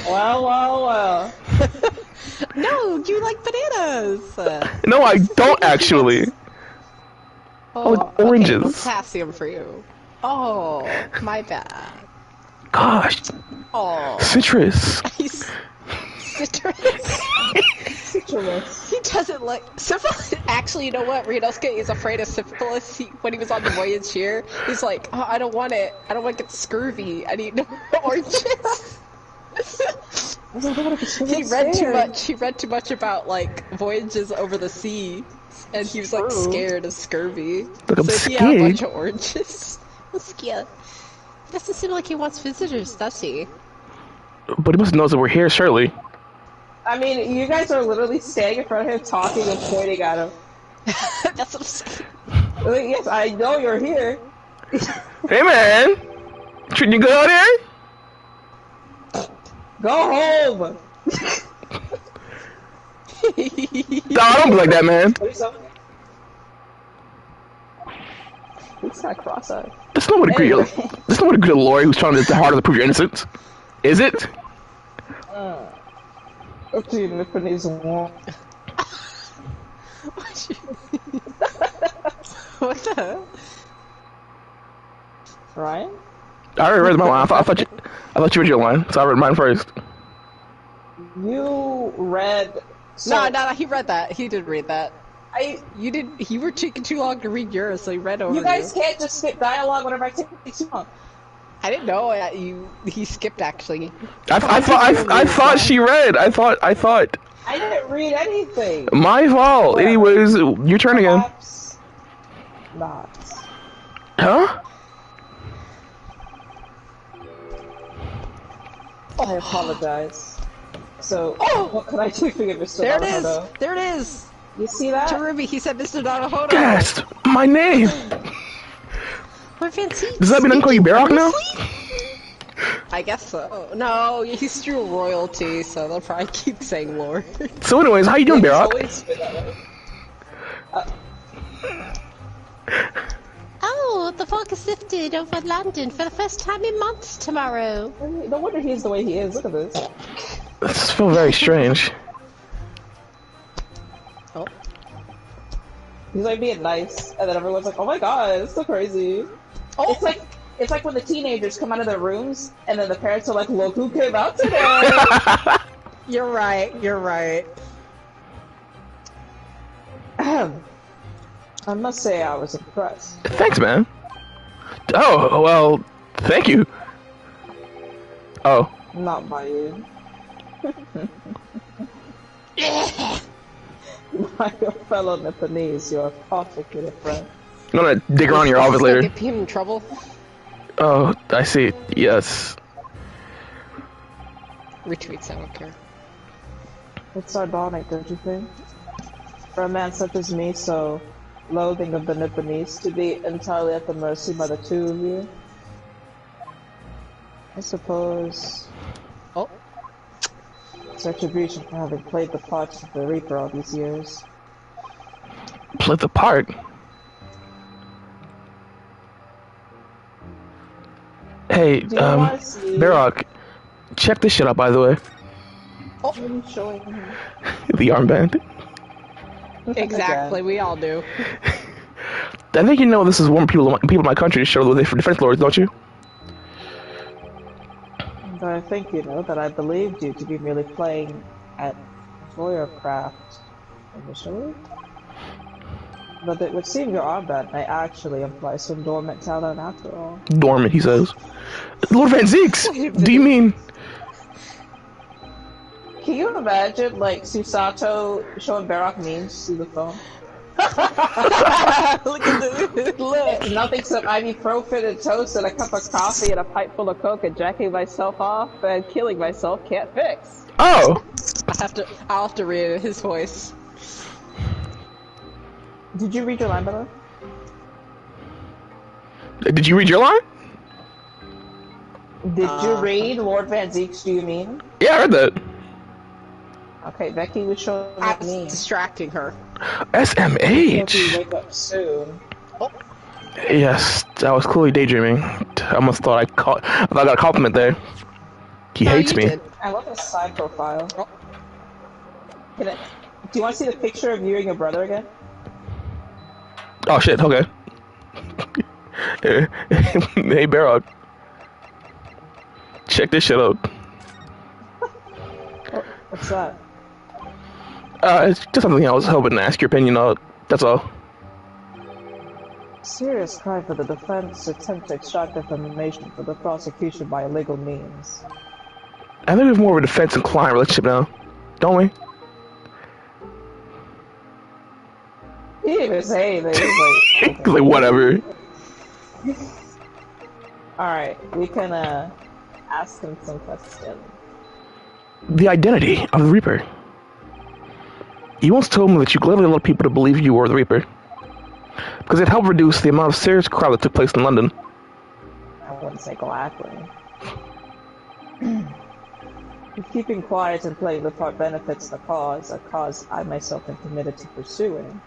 Well. No, you like bananas. No, I don't actually. Oh, oranges. Okay, potassium for you. Oh, my bad. Gosh, Oh, citrus. he's citrus. Citrus. He doesn't like syphilis. Actually, you know what? Rinosuke is afraid of syphilis. When he was on the voyage here, he's like, "Oh, I don't want it. I don't want to get scurvy. I need oranges." He read too much. He read too much about like voyages over the sea, and he was like True. scared of scurvy. Look, I'm so he had a scared. bunch of oranges. Skia. Doesn't seem like he wants visitors, does he? But he must know that we're here, surely. I mean, you guys are literally standing in front of him, talking and pointing at him. That's what I'm saying. Like, yes, I know you're here. Hey man, treating you good out here? Go home. Nah, don't be like that, man. He's not cross-eyed. That's not what agree. Anyway. That's not what agree to Lori who's trying to hard to prove your innocence. Is it? Okay, Nipponi's warm. What the hell? Ryan? I already read my line. I thought you read your line, so I read mine first. You read. No, he read that. He did read that. You did. You were taking too long to read yours, so he read over. You guys can't just skip dialogue whenever I take too long. I didn't know he skipped actually. I thought she read. I thought. I didn't read anything. My fault. Anyways, your turn again. Perhaps not. Huh? I apologize. So, what can I do for you, Mr. There it Naruto? is! There it is! You see that? To Ruby, he said Mr. Naruto. Yes! My name! We're fancy. Does that mean I can call you Barrock now? I guess so. No, he's still royalty, so they'll probably keep saying Lord. So anyways, how you doing, It's Barrock? always been that way. Oh, the fog is lifted over London for the first time in months tomorrow. No wonder he's the way he is. Look at this. This feels very strange. Oh. He's like being nice, and then everyone's like, "Oh my god, it's so crazy." Oh. It's like when the teenagers come out of their rooms, and then the parents are like, "Look who came out today." You're right, you're right. I must say, I was impressed. Thanks, man. Oh, well, thank you. Oh. Not by you. My fellow Nepalese, you're a particular friend. I'm gonna dig around your office later. Get him in trouble. Oh, I see. Yes. Retweets, I don't care. It's sardonic, don't you think? For a man such as me, so loathing of the Nipponese, to be entirely at the mercy by the two of you. I suppose Oh. it's retribution for having played the part of the Reaper all these years. Play the part. Hey, Do you wanna see? Barrock, check this shit out, by the way. I'm showing him. The armband. Exactly, we all do. I think you know this is one people in my country to show with for defense lords, don't you? But I think you know that I believed you to be merely playing at Voyercraft initially. But it would seem your armband may actually imply some dormant talent after all. Dormant, he says. Lord Van Zeeks! Do you mean... Can you imagine, like, Susato showing Barrock memes through the phone? Look at this. Look. It's nothing except ibuprofen and toast and a cup of coffee and a pipe full of coke and jacking myself off and killing myself can't fix. Oh! I'll have to read his voice. Did you read your line, by the way? Did you read your line? Did you read Lord Van Zeeks, do you mean? Yeah, I read that. Okay, Becky was showing I me. was distracting her. Hope you SMH! wake up soon. Yes, I was clearly daydreaming. I almost thought I got a compliment there. He No, hates you me. did. I love his side profile. Oh. Do you want to see the picture of you and your brother again? Oh shit, okay. Hey, Barrock. Check this shit out. What's that? It's just something I was hoping to ask your opinion on. That's all. Serious cry for the defense to attempt to extract information for the prosecution by illegal means. I think we have more of a defense and client relationship now, don't we? He didn't even say anything. He was like, Like, whatever. alright, we can ask him some questions. The identity of the Reaper. You once told me that you gladly allowed people to believe you were the Reaper, because it helped reduce the amount of serious crime that took place in London. I wouldn't say gladly. If keeping quiet and playing the part benefits the cause, a cause I myself am committed to pursuing,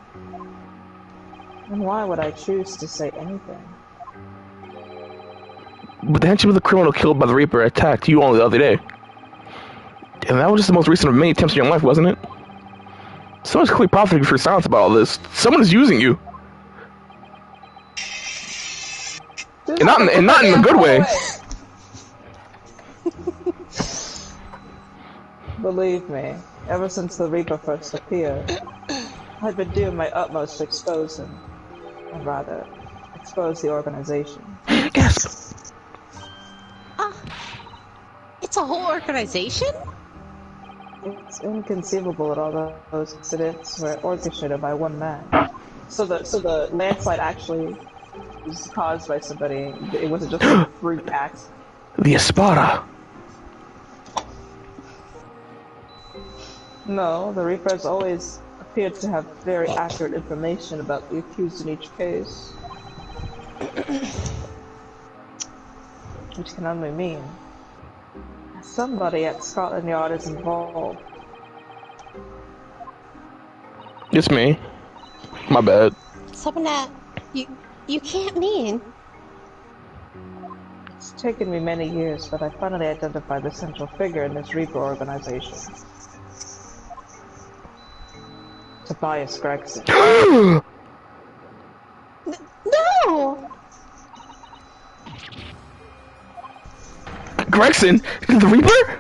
then why would I choose to say anything? But the henchman of the criminal killed by the Reaper attacked you only the other day. And that was just the most recent of many attempts in your life, wasn't it? Someone's clearly profiting for your silence about all this. Someone is using you. And not in a good way. Believe me, ever since the Reaper first appeared, I've been doing my utmost to expose him. Or rather, expose the organization. Yes. It's a whole organization? It's inconceivable that all those incidents were orchestrated by one man. So the landslide actually was caused by somebody. It wasn't just a freak act. The Espada. No, the Reapers always appeared to have very accurate information about the accused in each case. Which can only mean somebody at Scotland Yard is involved. It's me. My bad. Someone that you can't mean. It's taken me many years, but I finally identified the central figure in this Reaper organization. Tobias Gregson. No! Gregson? The Reaper?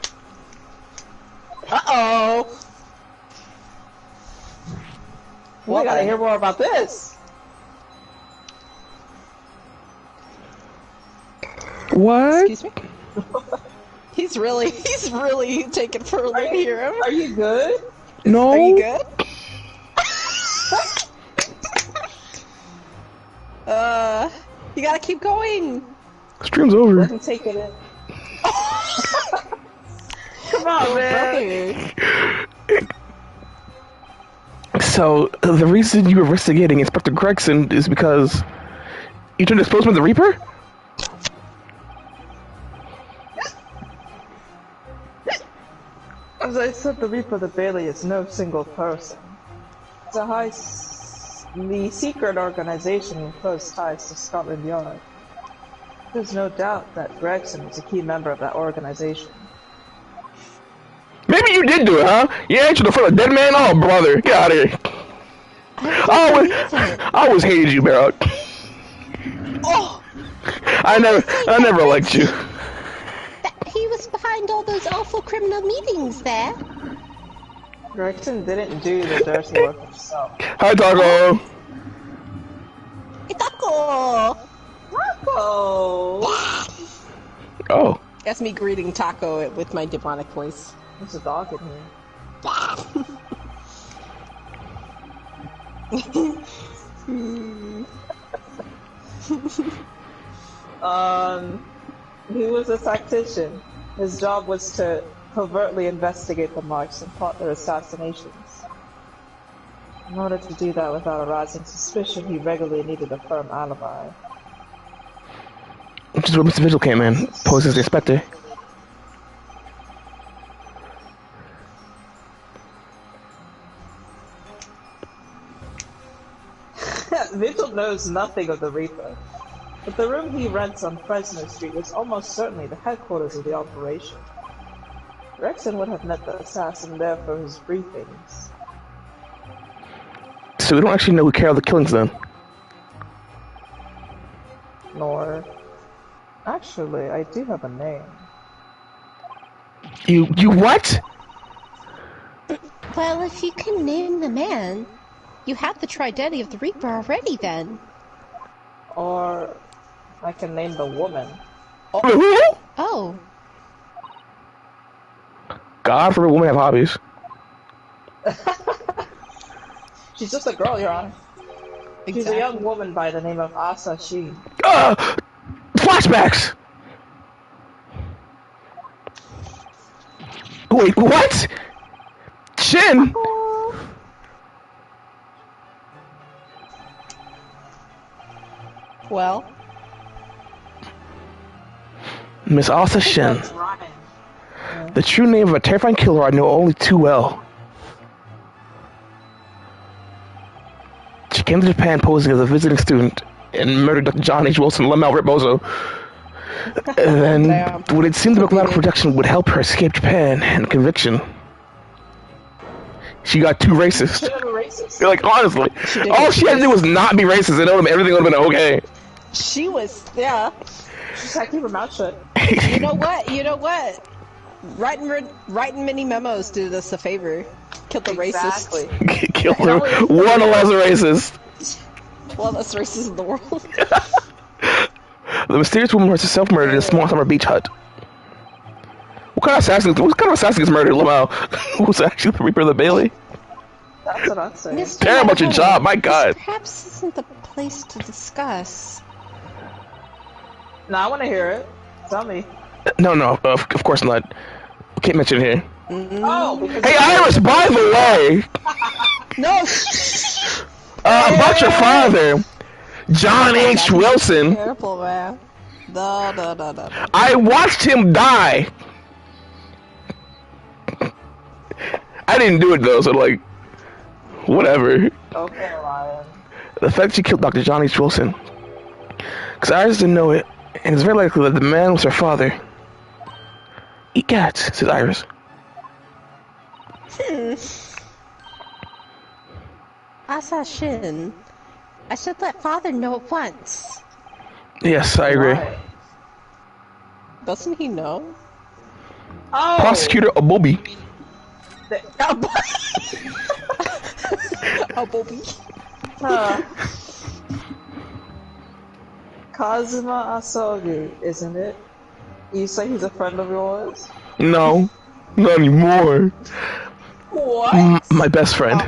Uh-oh! We gotta hear more about this! What? Excuse me? He's really taking for a look here. Are you good? No. Are you good? You gotta keep going. Stream's over. Let him take it in. Come on, man! So, the reason you were investigating Inspector Gregson is because you turned to spokesman of the Reaper? As I said, the Reaper of the Bailey is no single person. It's a the secret organization with close ties to Scotland Yard. There's no doubt that Gregson is a key member of that organization. Maybe you did do it, huh? You answered the front of a dead man? Oh, brother, get out of here. I always hated you, Barrock. Oh! I never liked you. He was behind all those awful criminal meetings there. Gregson didn't do the dirty work himself. Hi, Taco. Taco! Taco! Oh. That's me greeting Taco with my demonic voice. There's a dog in here. He was a tactician. His job was to covertly investigate the marks and plot their assassinations. In order to do that without arousing suspicion, he regularly needed a firm alibi. Which is where Mr. Vigil came in, posed as the inspector. Vigil knows nothing of the Reaper, but the room he rents on Fresno Street was almost certainly the headquarters of the operation. Gregson would have met the assassin there for his briefings. So we don't actually know who carried out the killings then? Nor... Actually, I do have a name. You what? Well, if you can name the man, you have the true identity of the Reaper already then. Or... I can name the woman. Oh. God forbid women have hobbies. She's just a girl, Your Honor. Exactly. She's a young woman by the name of Asa Sheen. Flashbacks! Wait, what? Shin? Well, Miss Asa Shin. That's Ryan. The true name of a terrifying killer I know only too well. She came to Japan posing as a visiting student and murdered Dr. John H. Wilson, Lemel Rebozo. And then, when it seemed the McLeod production would help her escape Japan and conviction, she got too racist. You're like, honestly, all she had to do was not be racist and everything would have been okay. she was, yeah. Just had to keep her mouth shut. You know what? Writing many memos did us a favor. Killed the Exactly. racist. Kill her. One of us racist. One less racist in the world. The mysterious woman was self-murdered in a small summer beach hut. What kind of assassin gets murdered, Lamau? Who's actually the Reaper of the Bailey? That's what I'm saying. Mr. Care about your Malone, job, my God. This perhaps isn't the place to discuss. Now I want to hear it. Tell me. No, of course not. Can't mention it here. Oh, because Hey, Iris, by the way, No. about your father, John H. Wilson, Careful, man. No. I watched him die. I didn't do it though, so like, whatever. Okay, Ryan. The fact she killed Dr. John H. Wilson, because Iris didn't know it, and it's very likely that the man was her father. Eat cats, says Iris. Assassin. I should let father know at once. Yes, I agree. Why? Doesn't he know? Oh! Prosecutor Abobi. Oh, Bobby. Kazuma Asogi, isn't it? You say he's a friend of yours? No, not anymore. What? My best friend.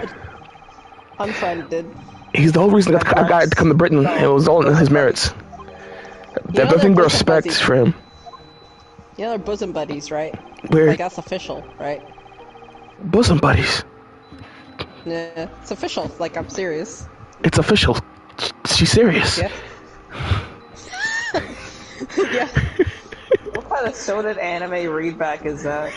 Unfriended. He's the whole reason I got to come to Britain. It was all in his merits. They have nothing but respect for him. Yeah, they're bosom buddies, right? We're Like, that's official, right? bosom buddies. Yeah, it's official. Like, I'm serious. It's official. She's serious. Yeah. Yeah. What kind of shonen anime readback is that?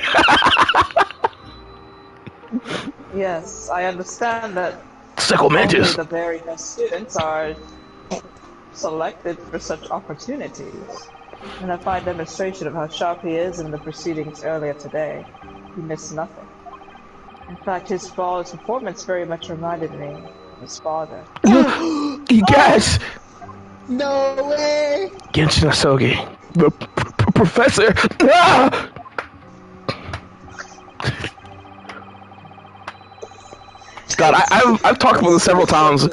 Yes, I understand that Sickle only Mantis. the very best students are selected for such opportunities. And a fine demonstration of how sharp he is in the proceedings earlier today. He missed nothing. In fact, his flawless performance very much reminded me of his father. Yes! No way! Genshin Asogi. Professor! Ah! God, I've talked about this several times.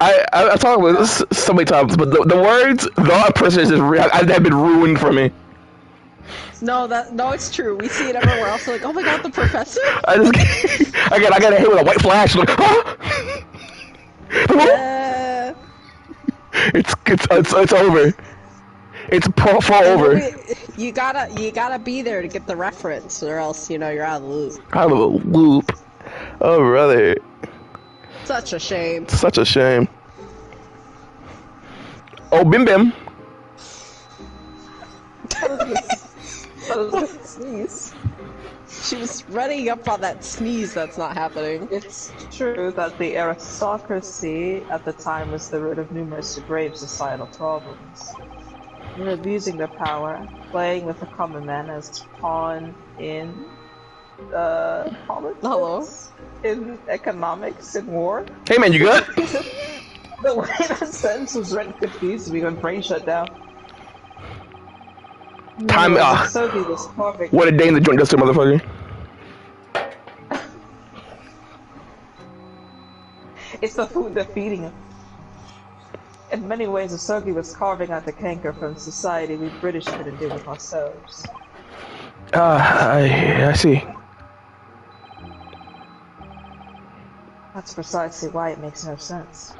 I've talked about this so many times, but the words, the person have been ruined for me. No, it's true. We see it everywhere else. Like, oh my god, the professor? I got hit with a white flash. Like, ah! It's over. It's far over. You gotta be there to get the reference, or else you're out of the loop. Out of a loop. Oh, brother. Such a shame. Such a shame. Oh, Bim Bim. Sneeze. She was running up on that sneeze that's not happening. It's true that the aristocracy at the time was the root of numerous grave societal problems. They're abusing their power, playing with the common man as pawn in politics, Hello? in economics, in war. Hey, man, you good? The way that sentence was written confused me when brain shut down. Time. Sophie was perfect. What a day in the joint does to a motherfucker. It's the food they're feeding him. In many ways, Asogi was carving out the canker from society we British couldn't do with ourselves. I see. That's precisely why it makes no sense.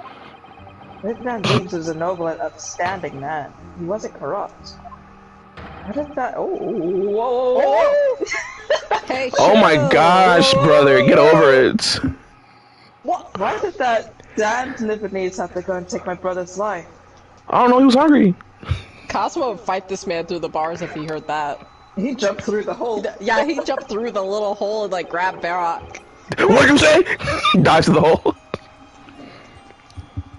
Lieutenant James was a noble and upstanding man. He wasn't corrupt. How did that? Oh, whoa! Hey, Oh my gosh, brother, get over it. What? Why did that damned Lebanese have to go and take my brother's life? I don't know, he was hungry. Cosmo would fight this man through the bars if he heard that. He jumped through the hole. Yeah, he jumped through the little hole and like grabbed Barak. What did you say? Dives to the hole.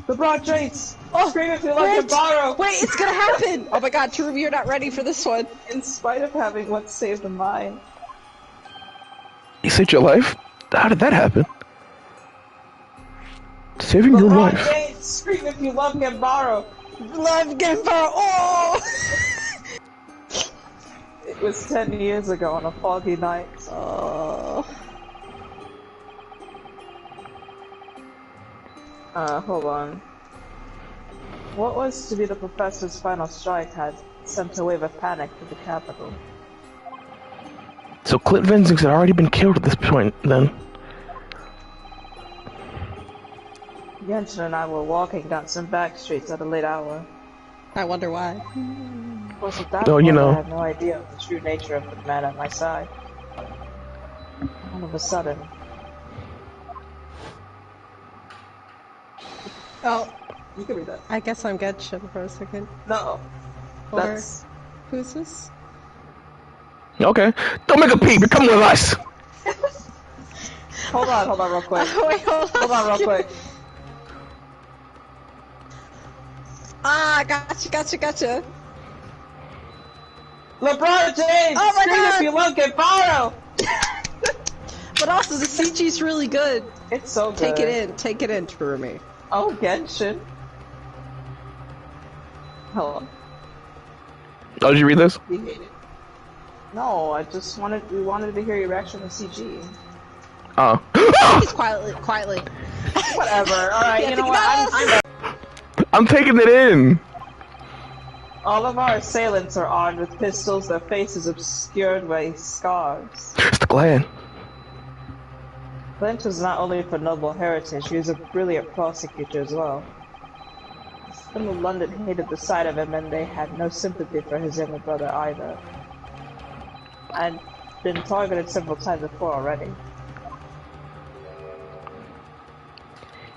The broad traits! Oh, scream if you like to borrow! Wait, it's gonna happen! Oh my god, Truby, you're not ready for this one. In spite of having once saved a mine. You saved your life? How did that happen? Saving The your broad life. traits! Scream if you love Gambaro! Love Gambaro! Oh! It was 10 years ago on a foggy night. Oh. Hold on. What was to be the professor's final strike had sent a wave of panic to the capital. So Clint Venzings had already been killed at this point, then. Genshin and I were walking down some back streets at a late hour. I wonder why. Of course, at that Oh, point, you know. I had no idea of the true nature of the man at my side. All of a sudden. Oh, You can read that. I guess I'm Genshin for a second. No. Or That's... who's this? Okay. Don't make a peep. You're coming with us. Hold on real quick. Wait, hold Hold on real quick. Ah, gotcha. LeBron James! Oh my Scream God! if you look at Borrow! But also, the CG's really good. It's so good. Take it in, Terumi. Oh, Genshin. Hello. Oh, did you read this? You hate it. No, we wanted to hear your reaction to CG. Oh. He's quietly. Whatever. Alright, Yeah, you know take what? it I'm taking it in. All of our assailants are armed with pistols, their faces obscured by scarves. It's the Glen. Clint was not only for noble heritage, he was a brilliant prosecutor as well. Some of London hated the sight of him, and they had no sympathy for his younger brother either. I'd been targeted several times before already.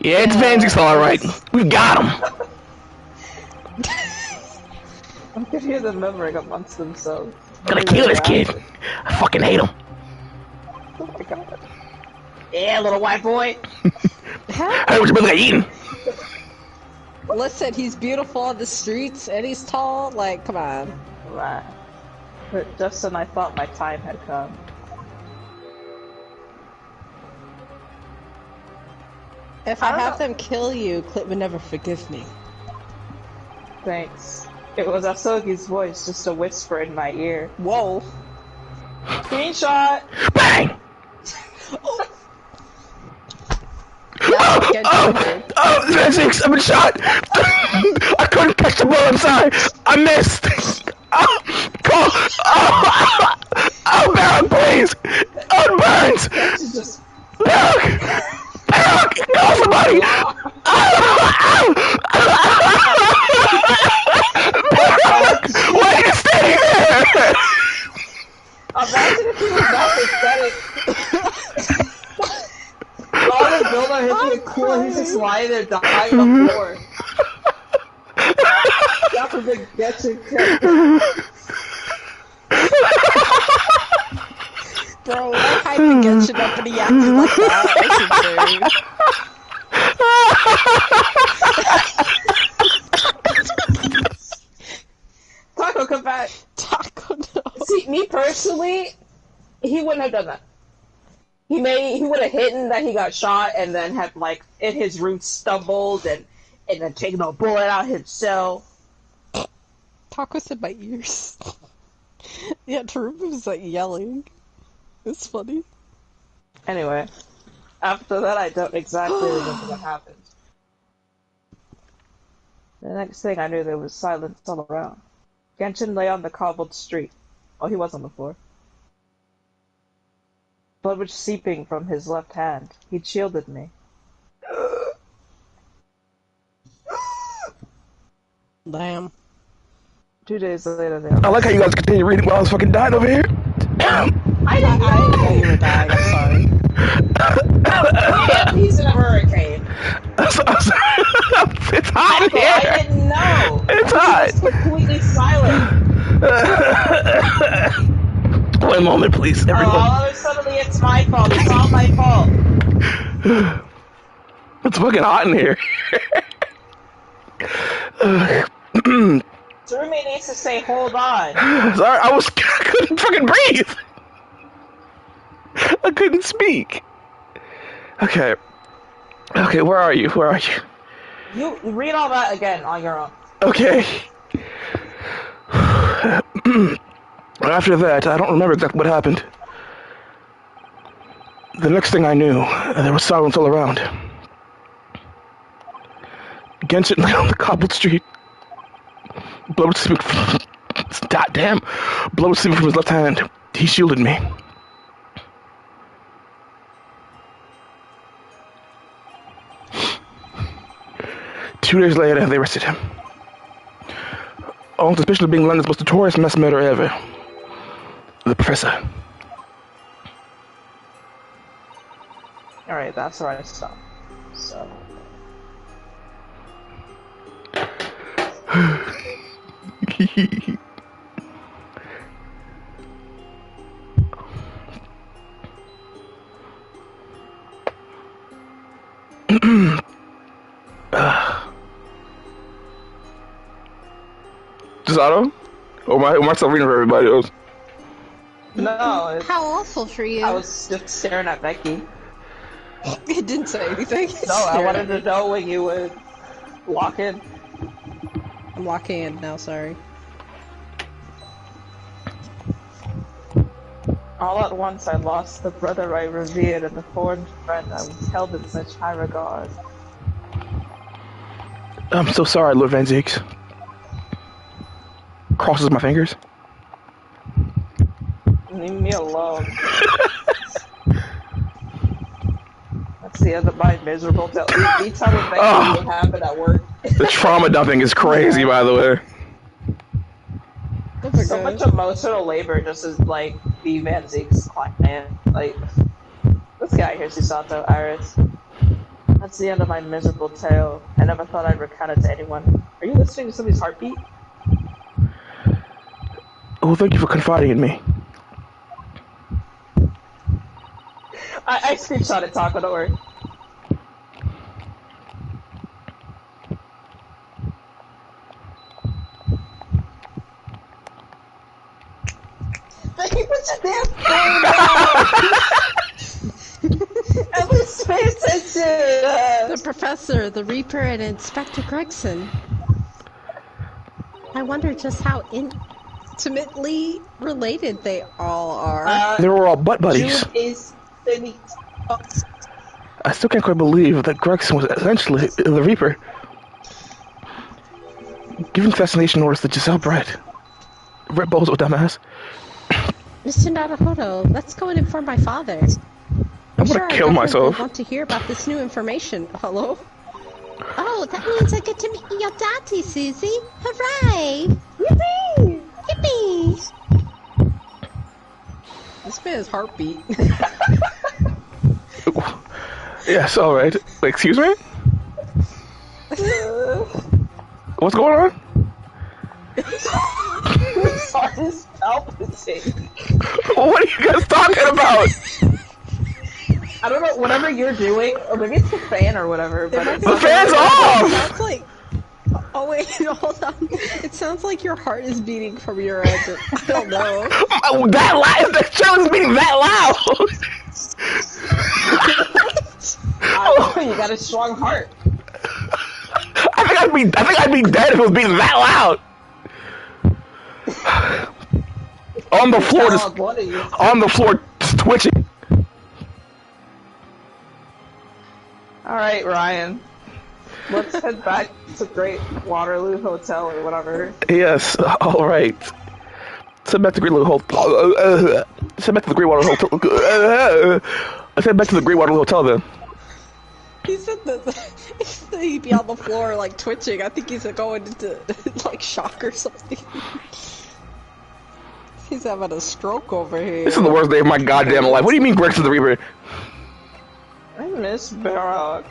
Yeah, it's Vanzix alright. We got him. I could hear them murmuring amongst themselves. Gonna kill this kid. I fucking hate him. Oh my god. Yeah, little white boy! Hey, what your brother got eaten? Listen, he's beautiful on the streets, and he's tall. Like, come on. Right. But just when I thought my time had come. If I have them kill you, Clint would never forgive me. Thanks. It was Asogi's voice, just a whisper in my ear. Whoa. Screenshot! Bang! Oh, Vanzix, I've been shot! I couldn't catch the ball, I'm sorry! I missed! Oh, Baron, please! Oh, Burns! Baron! Baron! Call somebody! Baron! Why are you standing there? Imagine if he was that pathetic. All the builder hits me cool, he's just lying there dying on the floor. God forbid, get your kid. Bro, I hyping Genshin up and he acted like that. That's insane. Taco, come back. Taco, no. See, me personally, he wouldn't have done that. He would have hidden that he got shot and then had, like, in his roots stumbled and then taken a bullet out himself. Taco's in my ears. Yeah, Terumi was like yelling. It's funny. Anyway, after that I don't exactly remember what happened. The next thing I knew, there was silence all around. Genshin lay on the cobbled street. Oh, he was on the floor. Blood was seeping from his left hand. He'd shielded me. Damn. 2 days later, they I like how you guys continue reading while I was fucking dying over here. I didn't know you were dying, I'm sorry. Yeah, he's in a hurricane. I'm sorry. It's hot in here. I didn't know. It's hot. He's completely silent. One moment, please, everyone. Oh, suddenly it's my fault. It's all my fault. It's fucking hot in here. Terumi needs to say, hold on. Sorry, I couldn't fucking breathe. I couldn't speak. Okay. Okay, where are you? Where are you? You read all that again on your own. Okay. After that, I don't remember exactly what happened. The next thing I knew, there was silence all around. Genshin lay on the cobbled street. Blood was seeping from... Damn! Blood was seeping from his left hand. He shielded me. Two days later, they arrested him. On suspicion of being London's most notorious mass murderer ever. The Professor. Alright, that's where I stopped. So. Just Otto? Or am I still reading for everybody else? No, it's, How awful for you. I was just staring at Becky. It didn't say anything. No, I wanted to know when you would walk in. I'm locking in now, sorry. All at once I lost the brother I revered and the foreign friend I was held in such high regard. I'm so sorry, Lord Van Zieks. Crosses my fingers. Leave me alone. That's the end of my miserable tale. Me telling Becky what happened at work. The trauma dumping is crazy, by the way. So much emotional labor just as like be Van Ziek's client. Like, let's get out of here, Susato, Iris. That's the end of my miserable tale. I never thought I'd recount it to anyone. Are you listening to somebody's heartbeat? Well, thank you for confiding in me. I screenshot it, Taco, don't worry. Becky, put your damn phone down! At least pay attention! The Professor, the Reaper, and Inspector Gregson. I wonder just how intimately related they all are. They were all butt buddies. Jude is finito. I still can't quite believe that Gregson was essentially the Reaper. Giving fascination orders to Giselle Bright. Red Bozo, dumbass. Mr. Naruhodo, let's go and inform my father. I'm gonna kill myself. I want to hear about this new information. Hello? Oh, that means I get to meet your daddy, Susie. Hooray! Yippee! Yippee! This man's heartbeat. Yes, alright. Excuse me? What's going on? His heart is palpitating. What are you guys talking about? I don't know, whatever you're doing, or maybe it's the fan or whatever, but it's The fan's off! It sounds like... Oh wait, hold on. It sounds like your heart is beating from your end. I don't know. That loud? The show is beating that loud! You got a strong heart. I think I'd be dead if it was beating that loud! On the floor, just twitching. Alright, Ryan. Let's head back to Great Waterloo Hotel or whatever. Yes, alright. Send back to Great Waterloo Hotel. Send back to the Great Waterloo Hotel. I send back to the Great Waterloo Hotel then. He said that he'd be on the floor like twitching. I think he's going into like shock or something. He's having a stroke over here. This is the worst day of my goddamn life. What do you mean Gregson the Reaper? I miss Barrock.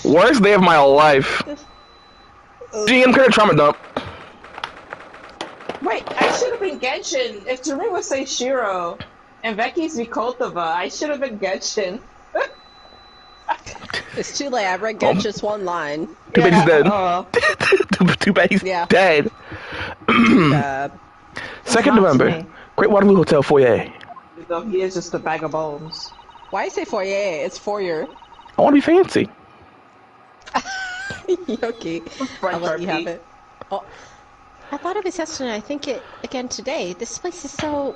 Worst day of my life. GM kind of trauma dump. Wait, I should have been Genshin. If Jimmy would say Shiro and Becky's Vikotova, I should have been Genshin. It's too late. I read just one line. Too bad he's dead. Too bad he's dead. 2nd November. Great Waterloo Hotel foyer. Though he is just a bag of bones. Why you say foyer? It's foyer. I want to be fancy. Okay, I'll let you have it. Oh. I thought it was yesterday. I think it again today. This place is so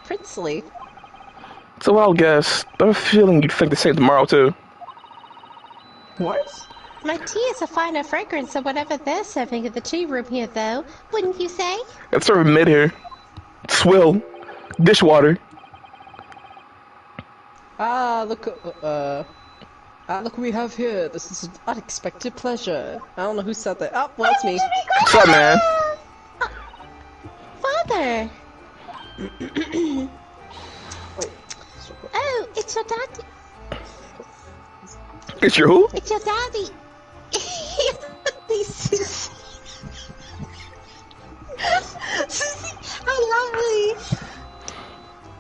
princely. So I'll guess. I have a feeling you'd think the same tomorrow too. What? My tea is a finer fragrance than whatever they're serving in the tea room here, though. Wouldn't you say? It's sort of mid here. Swill. Dishwater. Look what we have here. This is an unexpected pleasure. I don't know who said that. Oh, well, it's me. What's up, man? Father! Oh, it's your daddy. It's your who? It's your daddy. Susie. Susie, how lovely.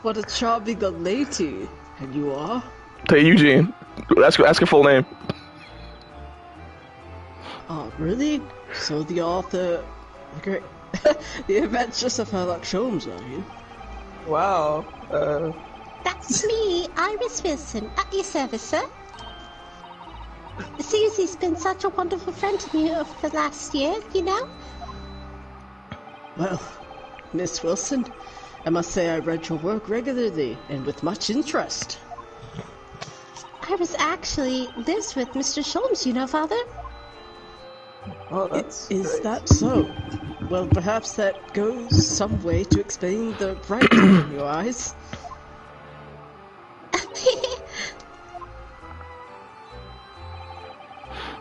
What a charming young lady. And you are? Hey, Eugene. Ask her full name. Oh, really? So the author... Great. The Adventures of Sherlock Holmes, are you? Wow. That's me, Iris Wilson, at your service, sir. Susie's been such a wonderful friend to me over the last year, you know? Well, Miss Wilson, I must say I read your work regularly and with much interest. I was actually lives with Mr. Sholmes, you know, Father? Oh, that's Is great. that so? Well, perhaps that goes some way to explain the bright in your eyes.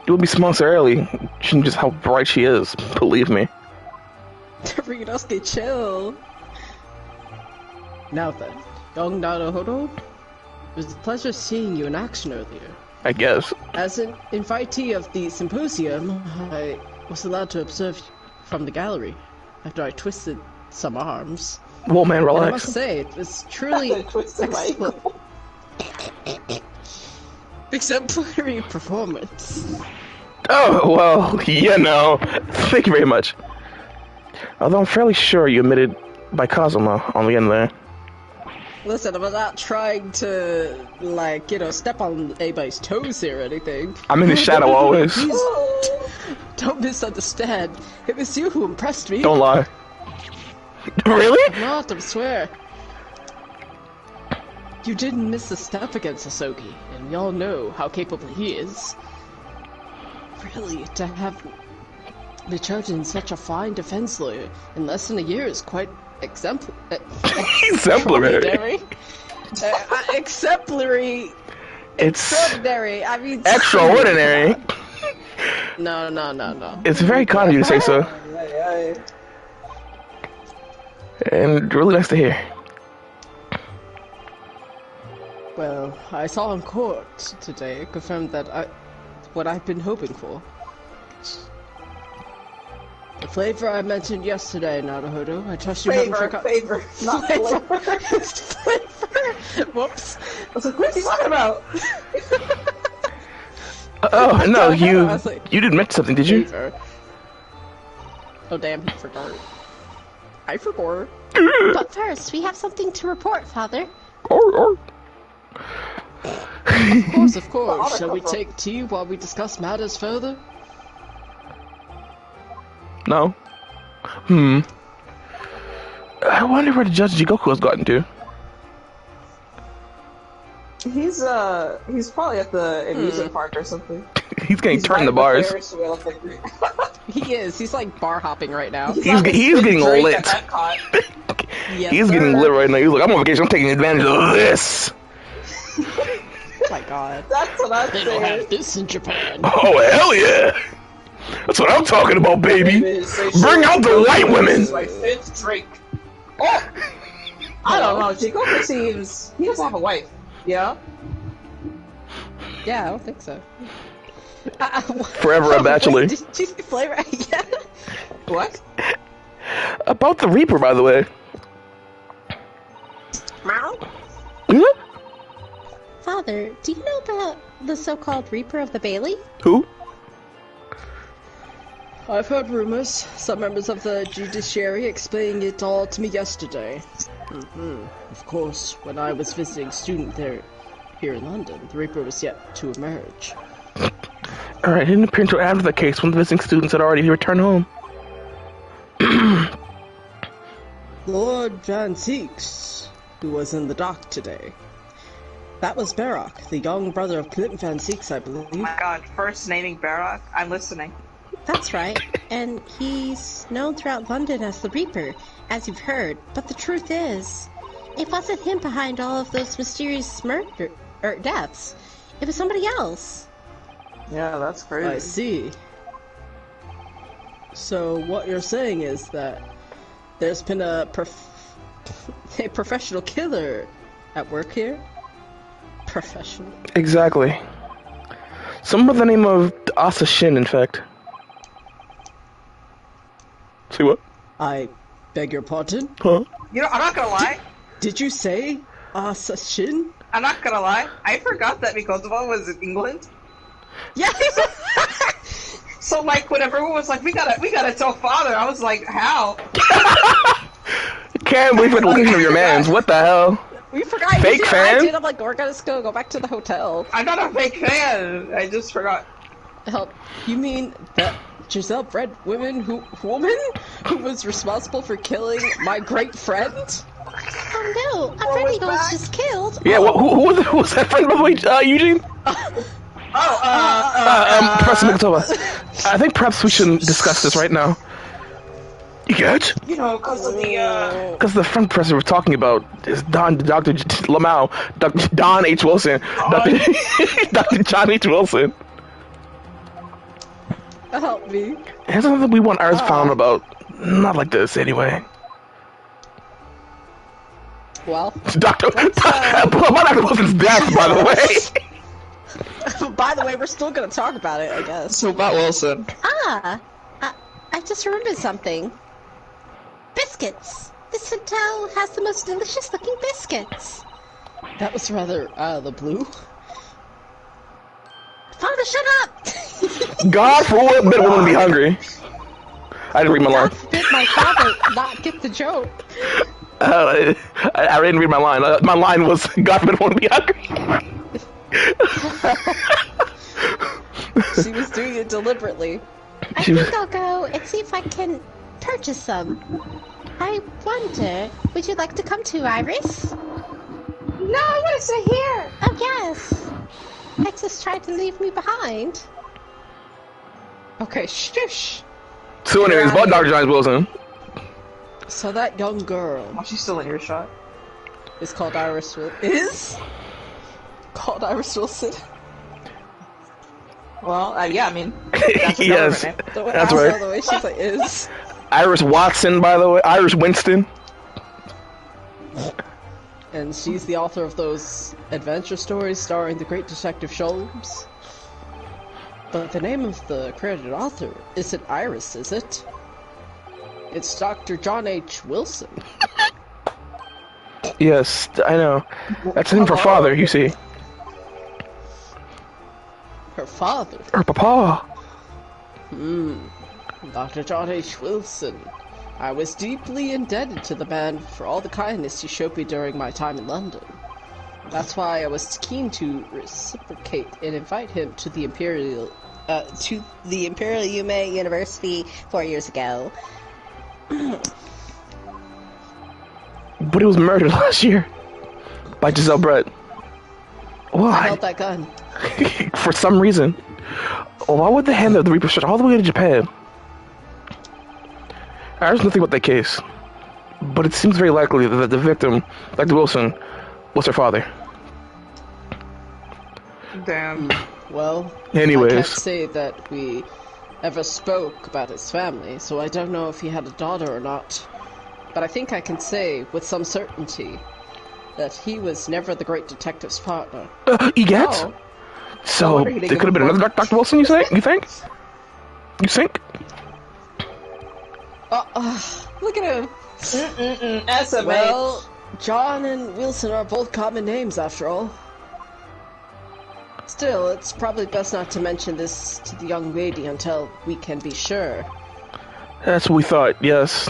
It would be small so early. Just how bright she is. Believe me. Ryunosuke, chill. Now then, young Naruhodo, it was a pleasure seeing you in action earlier. I guess. As an invitee of the symposium, I was allowed to observe from the gallery after I twisted some arms. Whoa, man, And I relax. must say, it was truly Twisted my excellent. Exemplary performance. Oh, well, yeah, no. Thank you very much. Although I'm fairly sure you admitted by Kazuma on the end there. Listen, I'm not trying to, like, you know, step on anybody's toes here or anything. I'm in the shadow always. Please, don't misunderstand. It was you who impressed me. Don't lie. Really? Not, I swear. You didn't miss a step against Asogi, and we all know how capable he is. Really, to have been chosen such a fine defense lawyer in less than a year is quite exemplary. Exemplary. Exemplary. It's Extraordinary. I mean, extraordinary. No. It's very kind of you to say so. Aye, And really nice to hear. Well, I saw in court today confirmed that what I've been hoping for. The flavor I mentioned yesterday, Naruhodo. I trust you haven't forgotten. favor, not flavor. Flavor. Whoops. I was like, what's he talking about? Oh, no, I was like, you didn't mention something, did you? Flavor. Oh damn, he forgot. I forgot. But first, we have something to report, Father. Of course. Shall we take tea while we discuss matters further? No. I wonder where the Judge Jigoku has gotten to. He's probably at the amusement park or something. He's getting turned in the riding bars. Ferris wheel, I think. He is. He's like bar hopping right now. He's on his getting big drink lit. at Epcot. Yes, He's getting sir. lit right now. He's like, I'm on vacation. I'm taking advantage of this. Oh my god. That's what I'm They don't have saying. this in Japan. Oh, hell yeah. That's what I'm talking about, baby. Bring out the white women. This is my 5th drink. Oh! I don't know. Jigoku seems... He doesn't have a wife. Yeah? Yeah, I don't think so. Forever a bachelor. Wait, did you see flavor? Yeah. What? About the Reaper, by the way. Meow. Hmm? Father, do you know about the so-called Reaper of the Bailey? Who? I've heard rumors. Some members of the judiciary explained it all to me yesterday. Of course, when I was visiting student there here in London, the Reaper was yet to emerge. Alright, it didn't appear until after the case when the visiting students had already returned home. Lord Van Seeks, who was in the dock today. That was Barak, the young brother of Clint Van Seeks, I believe. Oh my god, first naming Barak? I'm listening. That's right, and he's known throughout London as the Reaper, as you've heard. But the truth is, it wasn't him behind all of those mysterious deaths. It was somebody else. Yeah, that's crazy. I see. So what you're saying is that there's been a professional killer at work here? Professional. Exactly. Someone by the name of Asa Shin, in fact. See what? I beg your pardon? Huh? You know, I'm not gonna lie. Did you say Assassin? I'm not gonna lie. I forgot that Mikotoba was in England. Yeah. So like when everyone was like, we gotta tell father, I was like, how? Can't believe the location of your man's. What the hell? We forgot. Fake you did, fan? I did. I'm like, we're gonna go back to the hotel. I'm not a fake fan. I just forgot. Help. You mean that Giselle bred woman who was responsible for killing my great friend? Oh no, a friend of yours just killed. Yeah, who was that friend, by the way, Eugene? Professor Mikotoba. I think perhaps we shouldn't discuss this right now. You get? You know, because of the Because the friend professor we're talking about is Dr. Lamau, Dr. Don H. Wilson, Dr. John H. Wilson. Help me. That's something we want ours found about. Not like this, anyway. Well, Dr. Wilson's death, by the way. by the way, we're still gonna talk about it, I guess. So about Wilson. Ah, I just remembered something. Biscuits. This hotel has the most delicious looking biscuits. That was rather out of the blue. Father, shut up! God forbid woman to be hungry. I didn't read my line. God forbid my father not get the joke. I didn't read my line. My line was, God forbid woman to be hungry. She was doing it deliberately. I think I'll go and see if I can purchase some. I wonder, would you like to come to Iris? No, I want to stay here. Oh yes. Texas tried to leave me behind. Okay, shush. So anyways, about Dr. John Wilson. So that young girl Oh, she's still in earshot. is called Iris Wilson. Is? Called Iris Wilson? Well, yeah, I mean, that's a Yes, government name. The way, that's I don't know right. the way she's like, is. Iris Watson, by the way. Iris Winston. And she's the author of those adventure stories starring the great Detective Sholmes. But the name of the credited author isn't Iris, is it? It's Dr. John H. Wilson. Yes, I know. That's him for father, you see. Her father. Or papa. Dr. John H. Wilson. I was deeply indebted to the man for all the kindness he showed me during my time in London. That's why I was keen to reciprocate and invite him to the Imperial Yume University 4 years ago. But he was murdered last year. By Giselle Brett. I Why? held that gun. For some reason. Why would they hand the Reaper shot all the way to Japan? I was nothing about that case. But it seems very likely that the victim, Dr. Wilson, was her father. Damn. Well, I Anyways. can't say that we ever spoke about his family, so I don't know if he had a daughter or not. But I think I can say with some certainty that he was never the great detective's partner. Egat? Oh. So, wonder he didn't there could have been give a another Dr. Wilson, you think? You think? You think? Look at him! SMH. Well, John and Wilson are both common names after all. Still, it's probably best not to mention this to the young lady until we can be sure. That's what we thought, yes.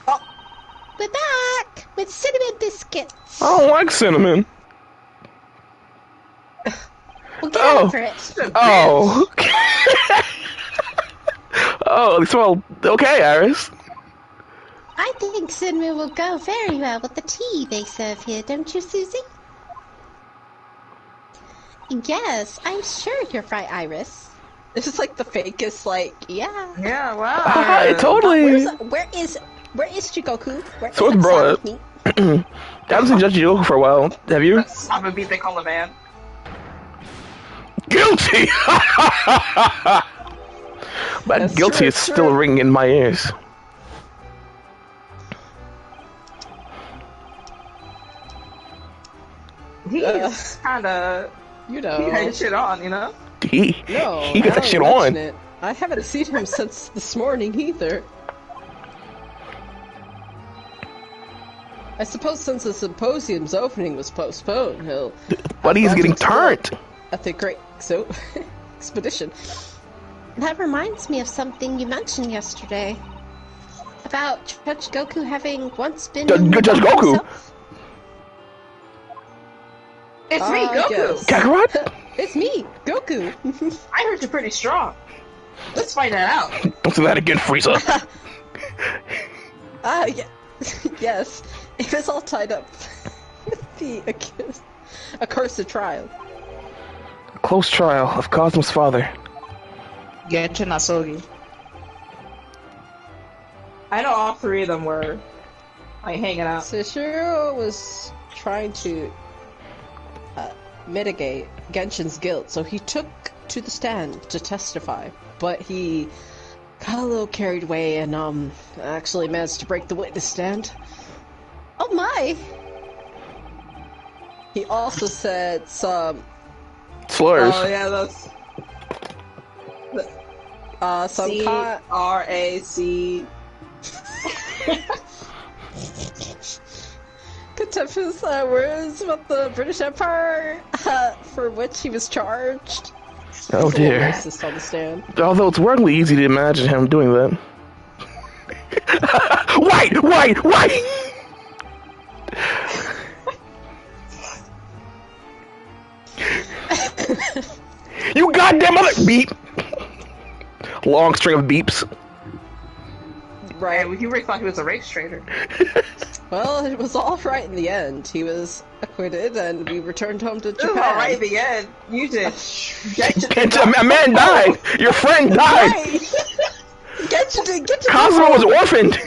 We're back with cinnamon biscuits. I don't like cinnamon. We'll get Oh. over it. Oh. Oh, they smell okay, Iris. I think cinnamon will go very well with the tea they serve here, don't you, Susie? Yes, I'm sure you're right, Iris. This is like the fakest, like, Yeah. Yeah, wow. Hi, totally. Where is Chikoku? Where So is it's bro. Sonic Meat? I haven't seen Judge Yoko for a while. Have you? I'm a beat they call a man. Guilty! But That's guilty true, is it's still true. ringing in my ears. He's kinda You he had know. shit on, you know? He No, he got now that shit you mention on. it, I haven't seen him since this morning either. I suppose since the symposium's opening was postponed, he'll But he's have getting lots of work turned. at the Great Expedition. That reminds me of something you mentioned yesterday. About Judge Goku having once been Judge- in the Judge dark Goku? himself. It's me, Goku! Yes. Kakarot? It's me, Goku. I heard you're pretty strong. Let's find that out. Don't do that again, Frieza. Yeah. Yes, it was all tied up with the accursed trial. Close trial of Cosmo's father. Genshin Asogi. I know all three of them were like hanging out. Sashiro was trying to mitigate Genshin's guilt, so he took to the stand to testify, but he got a little carried away and actually managed to break the witness stand. Oh my! He also said some Slurs. Oh yeah, that's some C-R-A-C. contemptuous words about the British Empire for which he was charged. Oh He's a little dear. racist on the stand. Although it's weirdly easy to imagine him doing that. White! You goddamn mother beep! Long string of beeps. Right, he really thought he was a race traitor. Well, it was all right in the end. He was acquitted, and we returned home to This is Japan. all right in the end. You did. A man died! Your friend died! Get to Cosmo was orphaned!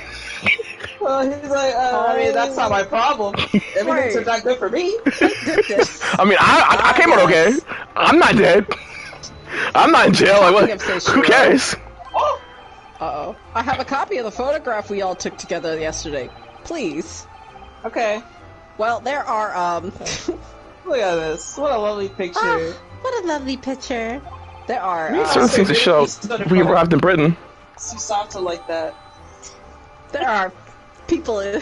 Well, he's like, I mean, that's not my problem. Everything Right. turned out good for me. goodness. I mean, I came out okay. I'm not dead. I'm not in jail. Like, what? Speaking of Seishiro. Who cares? Oh, Uh-oh. I have a copy of the photograph we all took together yesterday. Please. okay. Well, there are, Look at this. What a lovely picture. Ah, what a lovely picture. there are, Certainly seems to show we arrived in Britain. Susato like that. there are people in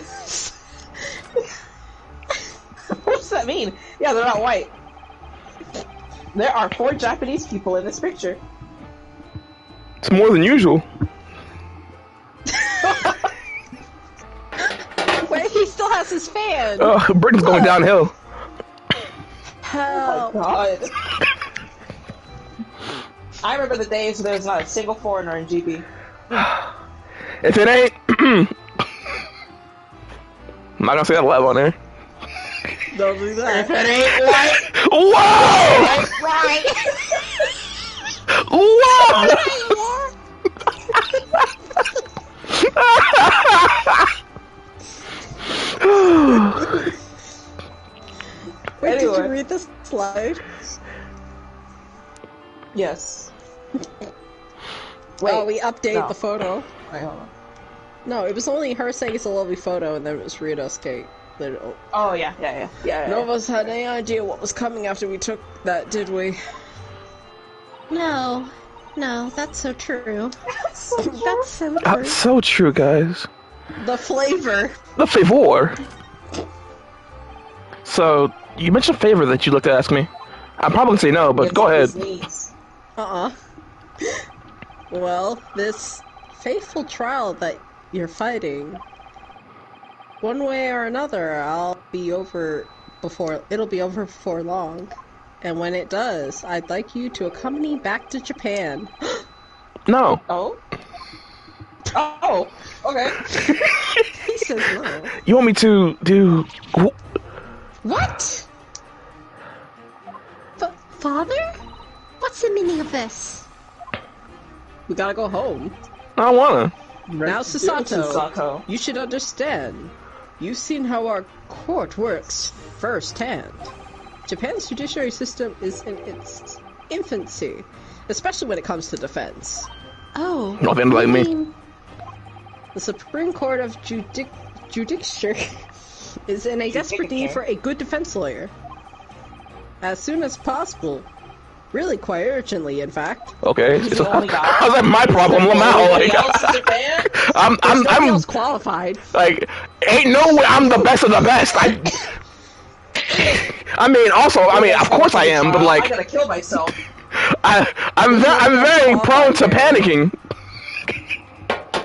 What does that mean? Yeah, they're not white. There are 4 Japanese people in this picture. It's more than usual. Wait, he still has his fan! Britain's going downhill. Help. God. I remember the days when there was not a single foreigner in GB. If it ain't, I'm not gonna say that live on there. Don't do that. If it ain't white, Whoa! ain't right. Whoa! Wait, did Anyway. you read this slide? Yes. Oh, we updated no. the photo. Wait, hold on. No, it was only her saying it's a lovely photo, and then it was Rita's Kate. Oh yeah. None of us had any idea what was coming after we took that, did we? No, that's so true. That's so true. That's so true, guys. The flavor. The favor. So, you mentioned favor that you looked to ask me. I'm probably gonna say no, but go ahead. Well, this faithful trial that you're fighting, one way or another, it'll be over before long. And when it does, I'd like you to accompany back to Japan. No. Oh. Oh. Okay. He says no. You want me to do... What? Father? What's the meaning of this? We gotta go home. I don't wanna. Now, Susato, Susato. you should understand. You've seen how our court works firsthand. Japan's judiciary system is in its infancy, especially when it comes to defense. Oh. Nothing like you me. mean- The Supreme Court of Judicature is in a desperate need for a good defense lawyer. as soon as possible. Really, quite urgently, in fact. Okay. He's the only guy. How's that my problem? Lamau, Nobody like, else is a fan? Nobody I'm else qualified. like, ain't no way I'm the best of the best. I mean, also, I mean, of course I am, but I like, gotta kill myself. I'm very prone to panicking.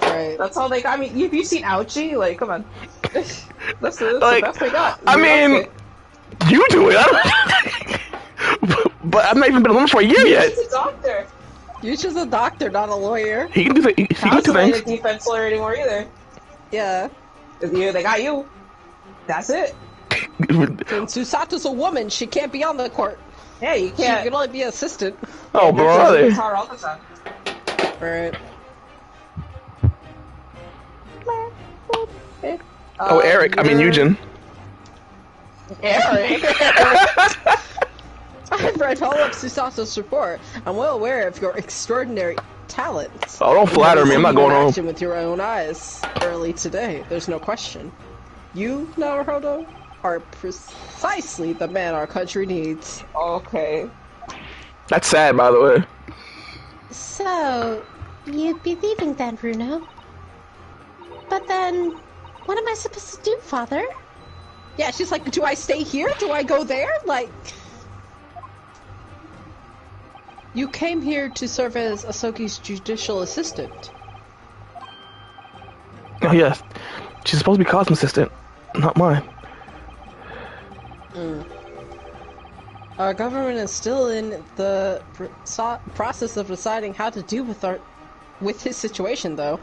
Right. That's all they got. I mean, have you seen Ouchie? Like, come on. That's the Like, best they got. I mean, you do it. But I've not even been alone for a year yet. He's a doctor. You're just a doctor, not a lawyer. He can do he can do Not a things. defense lawyer anymore either. Yeah. They got you. That's it. Since Susato's a woman, she can't be on the court. Yeah, you She can't. can only be assistant. Oh, It's brother. hard all the time. Right. Oh, Eric. I mean, Eugen. Eric. I've read all of Susato's report. I'm well aware of your extraordinary talents. Oh, don't flatter me. I'm not going home. Action with your own eyes early today. There's no question. You, Naruhodo, are precisely the man our country needs. Okay. That's sad, by the way. So, you'd be leaving then, Bruno? But then, what am I supposed to do, Father? Yeah, she's like, do I stay here? Do I go there? Like, you came here to serve as Asoki's judicial assistant. Oh, yes. She's supposed to be Cosmo's assistant, not mine. Our government is still in the process of deciding how to deal with his situation, though.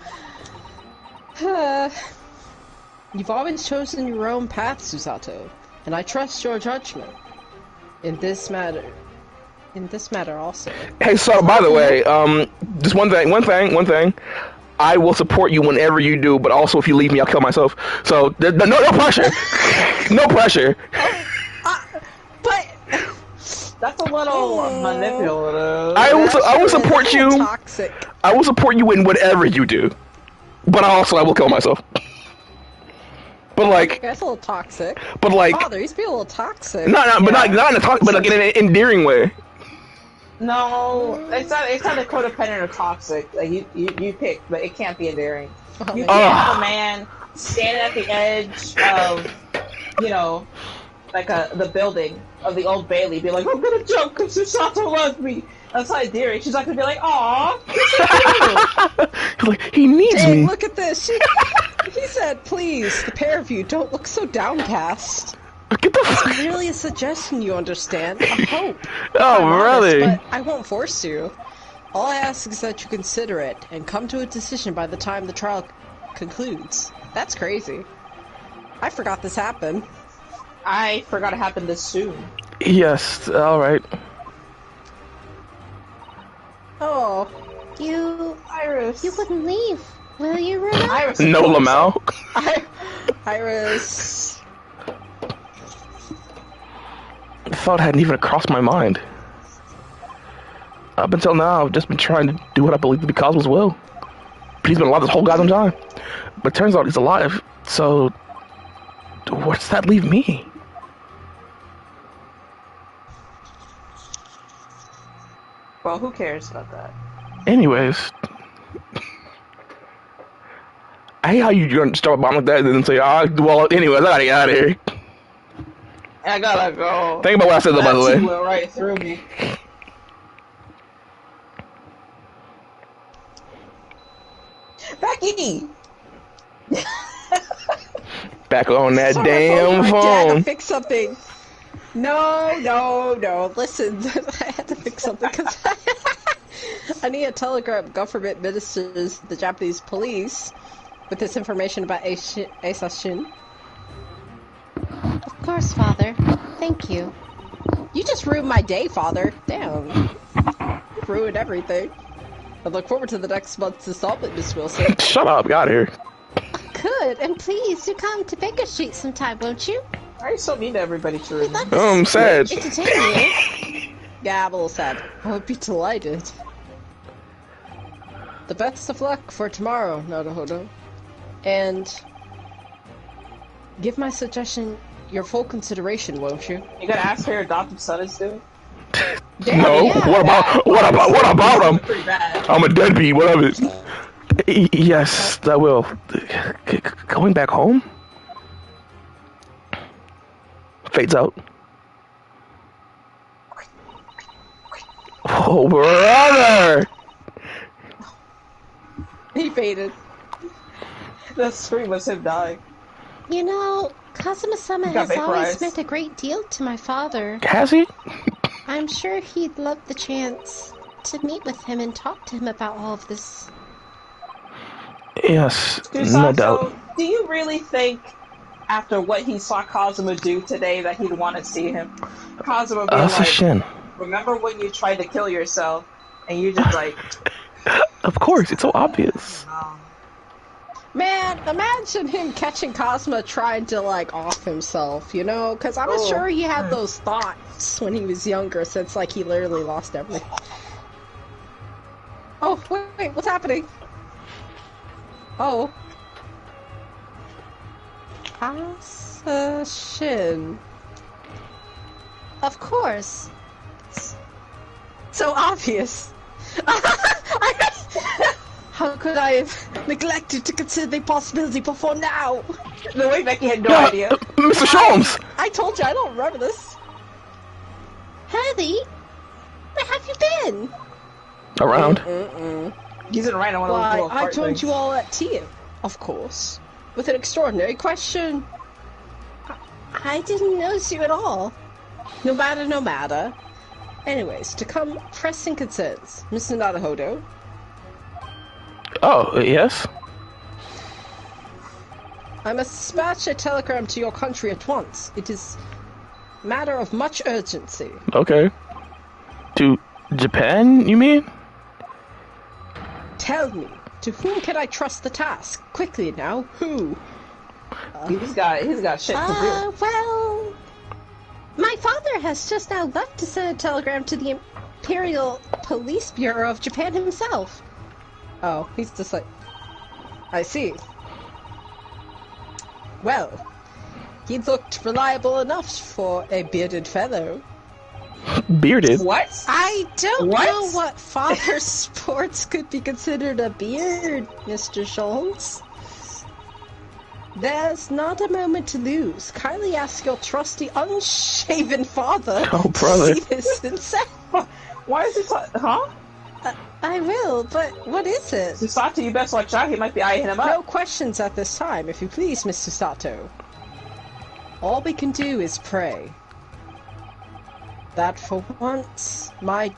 You've always chosen your own path, Susato, and I trust your judgment in this matter. In this matter, also. Hey, so by the way, just one thing. I will support you whenever you do, but also if you leave me, I'll kill myself. So no pressure, no pressure. But That's a little manipulative. I will support you. Toxic. I will support you in whatever you do, but also I will kill myself. But like, That's a little toxic. but like, Father, he's being a little toxic. not in a but like in an endearing way. No, it's not a codependent or toxic. Like you pick, but it can't be endearing. Oh, You man. can't have a man standing at the edge of, like the building of the Old Bailey, be like, I'm gonna jump because Susato loves me. That's not endearing. She's not gonna be like, aw, He's like, he needs Dang, me. look at this. He said, please, the pair of you, don't look so downcast. Get the fuck. It's merely a suggestion, you understand. A hope. Oh, I'm honest, really? but I won't force you. All I ask is that you consider it and come to a decision by the time the trial concludes. That's crazy. I forgot this happened. I forgot it happened this soon. Yes. All right. Oh, Iris. You wouldn't leave, will you, Bruno? Iris. No, Lamau. Iris. The thought hadn't even crossed my mind. Up until now, I've just been trying to do what I believe to be Cosmo's will. But he's been alive this whole goddamn time. But it turns out he's alive, so where does that leave me? Well, who cares about that? Anyways. I hate how you start a bomb like that and then say, well, anyways, I gotta get out of here. I gotta go. Think about what I said, though, by the That way. went right through me. Becky! Back on that Sorry, damn I had to phone. fix something. No. Listen, I had to fix something because I need to telegram government ministers, the Japanese police, with this information about Aisha-shin. Of course, Father. Thank you. You just ruined my day, Father. Damn. You ruined everything. I look forward to the next month's installment, Miss Wilson. Shut up, get out of here. Good, and please do come to Baker Street sometime, won't you? Why are you so mean to everybody, Tarun? I'm sad. Entertain you. Yeah, I'm a little sad. I would be delighted. The best of luck for tomorrow, Naruhodo. And give my suggestion your full consideration, won't you? You gotta ask how your adopted son is doing. No. yeah. What about him? Pretty bad. I'm a deadbeat. What of it? Yes, I will. Going back home? Fades out. Oh, brother! He faded. The scream was him dying. You know, Kazuma-sama Got has always vaporized. meant a great deal to my father. Has he? I'm sure he'd love the chance to meet with him and talk to him about all of this. Yes, no Dusato, doubt. do you really think, after what he saw Kazuma do today, that he'd want to see him? Kazuma being That's a like, shin. remember when you tried to kill yourself, and you just like, Of course, it's so obvious. Man, imagine him catching Cosmo trying to, like, off himself, you know? Because I'm Oh. sure he had those thoughts when he was younger, since, like, he literally lost everything. Oh, wait, what's happening? Oh. Assassin. Of course. So obvious. How could I have neglected to consider the possibility before now? the way Becky had no Yeah, idea. Mr. Sholmes! I told you I don't remember this. Harley, where have you been? Around. He's in right on one of those Why, little I heart joined things. you all at tea, of course, with an extraordinary question. I didn't notice you at all. No matter. Anyways, to come pressing concerns, Mr. Naruhodo. Oh, yes? I must dispatch a telegram to your country at once. It is matter of much urgency. Okay. To Japan, you mean? Tell me, to whom can I trust the task? Quickly now, who? He's got shit to do. Well, my father has just now left to send a telegram to the Imperial Police Bureau of Japan himself. Oh, he's just like... I see. Well, he looked reliable enough for a bearded fellow. Bearded? What? I don't What? know what father sports could be considered a beard, Mr. Schultz. There's not a moment to lose. Kindly ask your trusty unshaven father Oh, brother. to see this insect. Why is he huh? I will, but what is it? Susato, you best watch out. He might be eyeing him No up. questions at this time, if you please, Mr. Sato. All we can do is pray. That for once, my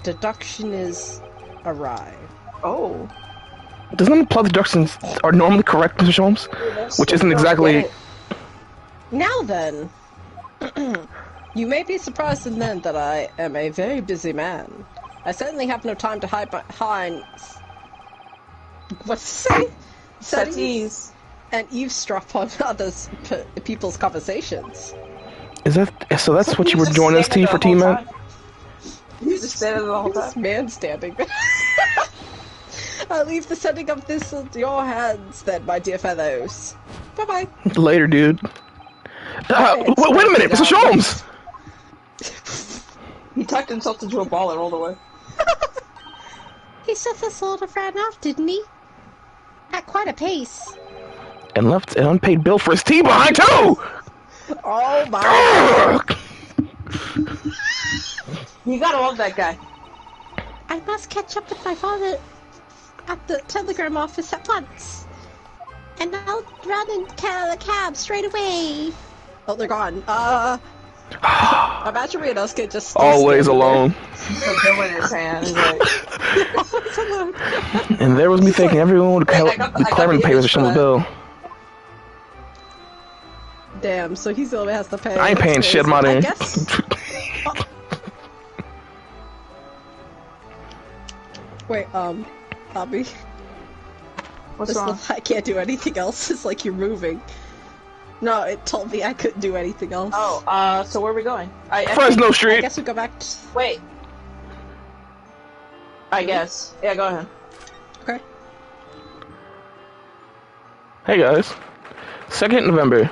deduction is awry. Oh. Doesn't that imply the deductions are normally correct, Mr. Sholmes? Which isn't exactly... Now then, you may be surprised to learn that I am a very busy man. I certainly have no time to hide behind... What's it say? Settings. And eavesdrop on others' people's conversations. Is that... So that's what you were He was joining us, standing T, for the whole T-Man? time. He was just standing there the whole This time. man standing. I'll leave the setting of this in your hands then, my dear fellows. Bye-bye. Later, dude. Wait a minute, Mr. Sholmes! He tucked himself into a ball and rolled away. He set this sort of ran off, didn't he? At quite a pace. And left an unpaid bill for his tea behind, too! Oh my. You gotta love that guy. I must catch up with my father at the telegram office at once. And I'll run and call a cab straight away. Oh, they're gone. Imagine Ryunosuke just still Always standing there. alone. The bill in his hand. He's like, Always alone. And there was me thinking everyone would I got the claim to pay Mr. image for Sholmes' that. bill. Damn, so he still has to pay. I ain't paying That's shit, crazy. money. I guess. Wait, Bobby. what's This wrong? one, I can't do anything else. It's like you're moving. No, it told me I couldn't do anything else. Oh, so where are we going? I Fresno I Street. guess we go back to... Wait. I guess. Yeah, go ahead. Okay. Hey guys. 2nd November.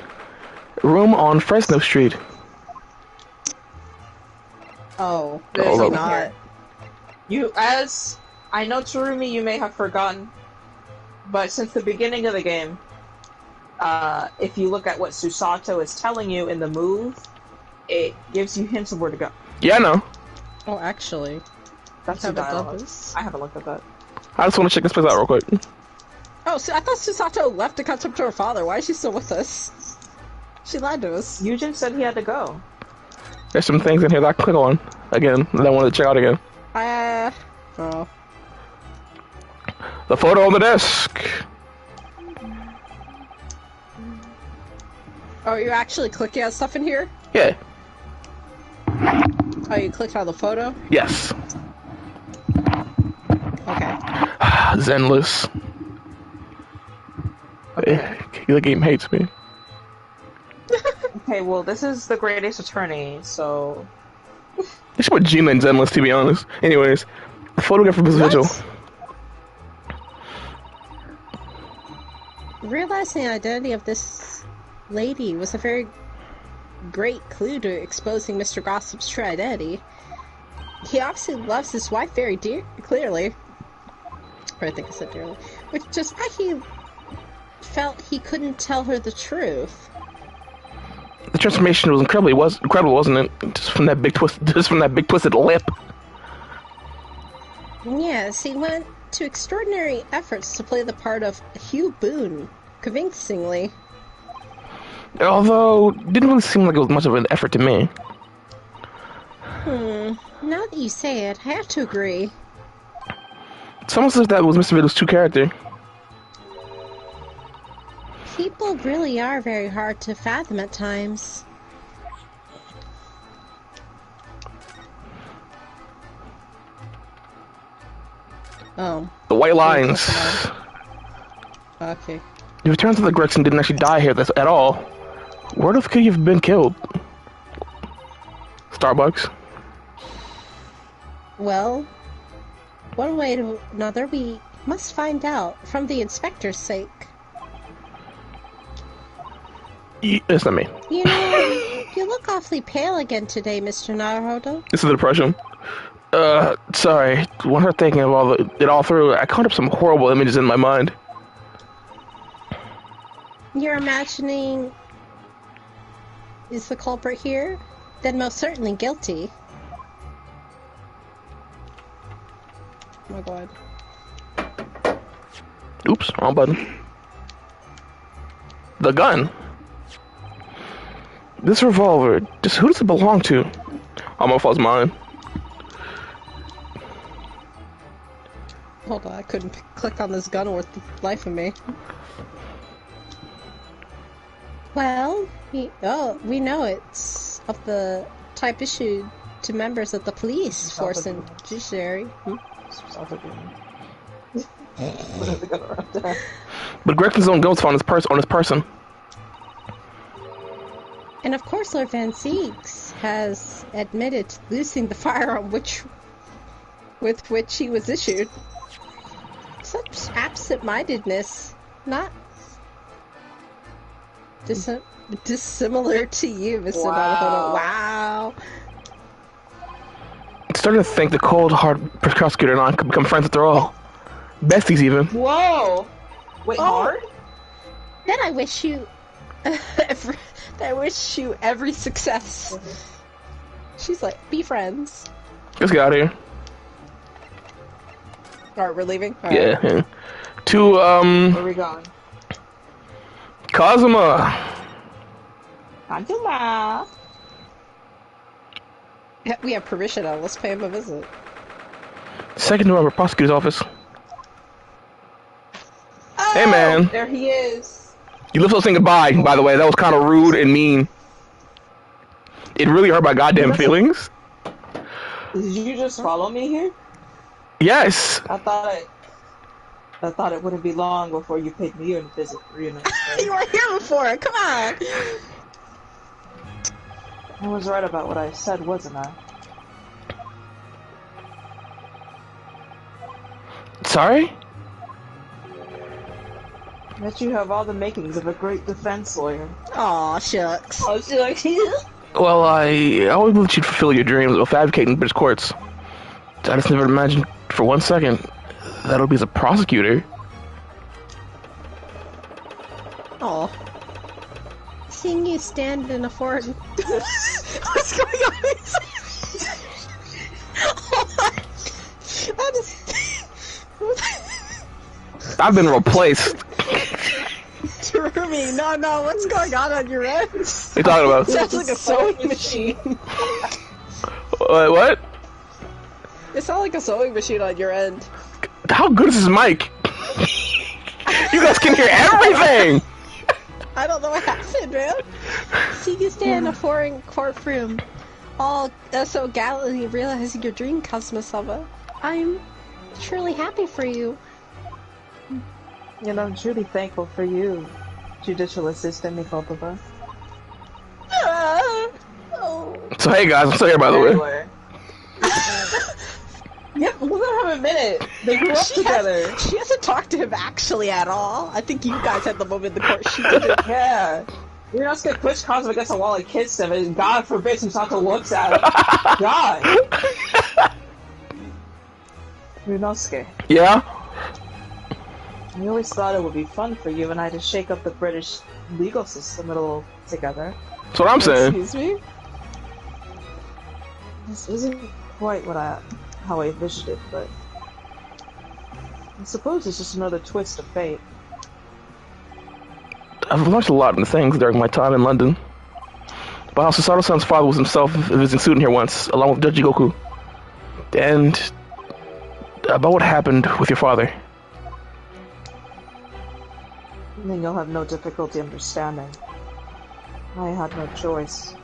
Room on Fresno Street. Oh, There's Oh, something not. here. You, as I know, Tsurumi, you may have forgotten, but since the beginning of the game, if you look at what Susato is telling you in the move, it gives you hints of where to go. Yeah, I know. Oh, actually, That's the haven't done dialogue. this. I haven't looked at that. I just want to check this place out real quick. Oh, so I thought Susato left to catch up to her father. Why is she still with us? She lied to us. Yujin said he had to go. There's some things in here that I can click on again that I want to check out again. Oh. The photo on the desk. Oh, you're actually clicking on stuff in here? Yeah. Oh, you clicked on the photo? Yes. Okay. Zenless. The game hates me. Okay, well, this is the Great Ace Attorney, so... They should put Gina and Zenless, to be honest. Anyways, photograph for Miss Vigil. Realizing the identity of this lady was a very great clue to exposing Mr. Gossip's true identity. He obviously loves his wife very clearly. Or I think I said dearly. Which is why he felt he couldn't tell her the truth. The transformation was incredible, wasn't it? Just from that big twisted lip. Yes, he went to extraordinary efforts to play the part of Hugh Boone, convincingly. Although, it didn't really seem like it was much of an effort to me. Now that you say it, I have to agree. It's almost as if that was Mr. Vigil's true character. People really are very hard to fathom at times. Oh. The white lines. Okay. If it turns out that Gregson didn't actually die here at all, where the fuck could he have been killed? Starbucks. Well, one way to another, we must find out, from the inspector's sake. It's not me. You know, you look awfully pale again today, Mr. Naruhodo. This is the depression. Sorry. When I thinking of it all through, I caught up some horrible images in my mind. You're imagining is the culprit here? Then most certainly guilty. Oh my god. Oops, wrong button. The gun. This revolver, just who does it belong to? Almost was mine. Hold on, I couldn't click on this gun worth the life of me. Well, we know it's of the type issued to members of the police force and judiciary. But Gregson's own gun was found on his person. And of course, Lord Van Siegs has admitted to losing the firearm with which he was issued. Such absent-mindedness, not dissimilar to you, Mr. Naruhodo. Wow. I'm starting to think the cold, hard prosecutor and I could become friends after all. Besties, even. Whoa! Wait, hard? Then I wish you every success. She's like, be friends. Let's get out of here. Alright, we're leaving? Yeah. To, Where are we going? Kazuma. Kazuma! Yeah, we have permission now, let's pay him a visit. Second November prosecutor's office. Oh, Hey, man. There he is. You left us saying goodbye, by the way. That was kind of rude and mean. It really hurt my goddamn feelings. Did you just follow me here? Yes. I thought it wouldn't be long before you paid me a visit for your next day. You were here before, come on! I was right about what I said, wasn't I? Sorry? That you have all the makings of a great defense lawyer. Aw, shucks. Oh, she like, Well, I always believed you'd fulfill your dreams of advocating British courts. I just never imagined for 1 second that it'll be as a prosecutor. Aw. Seeing you stand in a foreign... What's going on? That is... I've been replaced. Jeremy, no, what's going on your end? What are you talking about? Sounds like a sewing machine. What? It sounds like a sewing machine on your end. How good is this mic? You guys can hear everything! I don't know what happened, man. See you stand in a foreign courtroom, all so gallantly realizing your dream, Kazuma-sama. I'm truly happy for you. and I'm truly thankful for you, Judicial Assistant Nikolova. So hey guys, I'm still here by the way. Anyway. Yep, we'll let have a minute. They grew up together. She hasn't talked to him actually at all. I think you guys had the moment in the court she did. Yeah. You're not gonna push Cosmo against the wall and kiss him, and God forbids him not to look at him. God. Ryunosuke, Yeah? I always thought it would be fun for you and I to shake up the British legal system a little together. That's what I'm saying. Excuse me? This isn't quite how I envisioned it, but I suppose it's just another twist of fate. I've learned a lot of things during my time in London. But how Susato-san's father was himself visiting student here once, along with Judge Goku. And about what happened with your father. Then you'll have no difficulty understanding. I had no choice.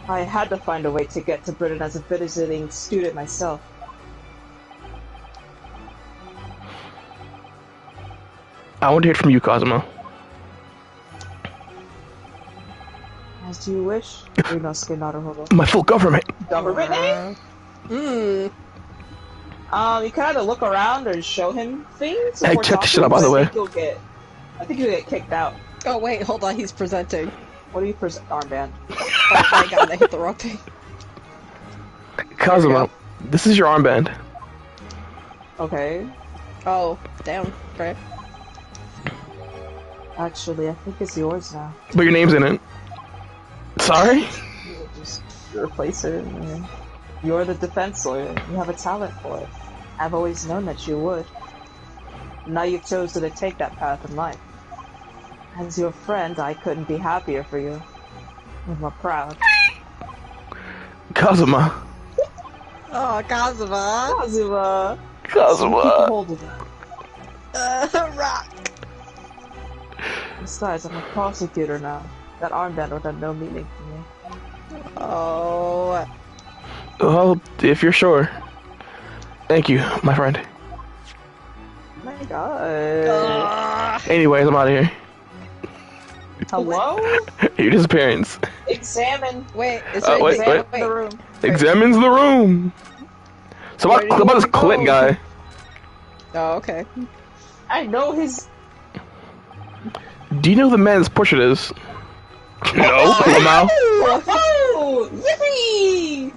I had to find a way to get to Britain as a visiting student myself. I want to hear it from you, Kazuma. As you wish, Ryunosuke Naruhodo. My full government! Government name? Hmm. You can either look around or show him things. Hey, or check talk this to shit out, him, by the but way. I think you'll get kicked out. Oh wait, hold on, he's presenting. What do you present? Armband. Oh my god, I hit the wrong thing. Kazuma, this is your armband. Okay. Oh, damn. Right. Actually, I think it's yours now. But your name's in it. Sorry? You just replace it. You're the defense lawyer. You have a talent for it. I've always known that you would. Now you've chosen to take that path in life. As your friend, I couldn't be happier for you. I'm more proud. Kazuma. Oh, Kazuma. Kazuma! Keep Kazuma. hold of it. Rock. Besides, I'm a prosecutor now. That armband would have no meaning to me. Oh. Well, if you're sure. Thank you, my friend. My god. Anyways, I'm out of here. Hello? Your disappearance. Examine. Wait, is Wait, there wait. Examine wait. the room. Examines the room. So Where do you about this wanna go? Clint guy. Oh, okay. I know his. Do you know who the man's portrait is? No, Lamau. Oh! Yippee!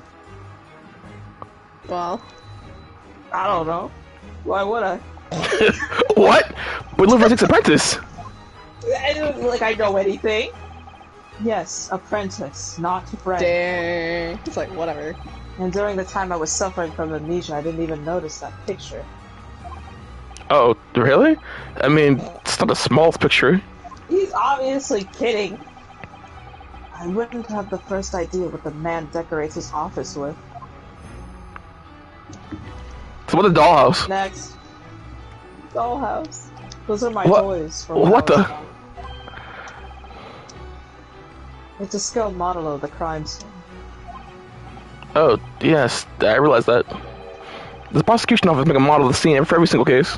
Well, I don't know. Why would I? What? But Little Six Apprentice. I don't like I know anything. Yes, apprentice, not friend. dang. It's like, whatever. And during the time I was suffering from amnesia, I didn't even notice that picture. Oh, really? I mean, it's not the smallest picture. He's obviously kidding. I wouldn't have the first idea what the man decorates his office with. So what the dollhouse? Next. Dollhouse. Those are my What? toys. From when What I was the? young. It's a skilled model of the crime scene. Oh, yes, I realized that. The prosecution office make a model of the scene for every single case.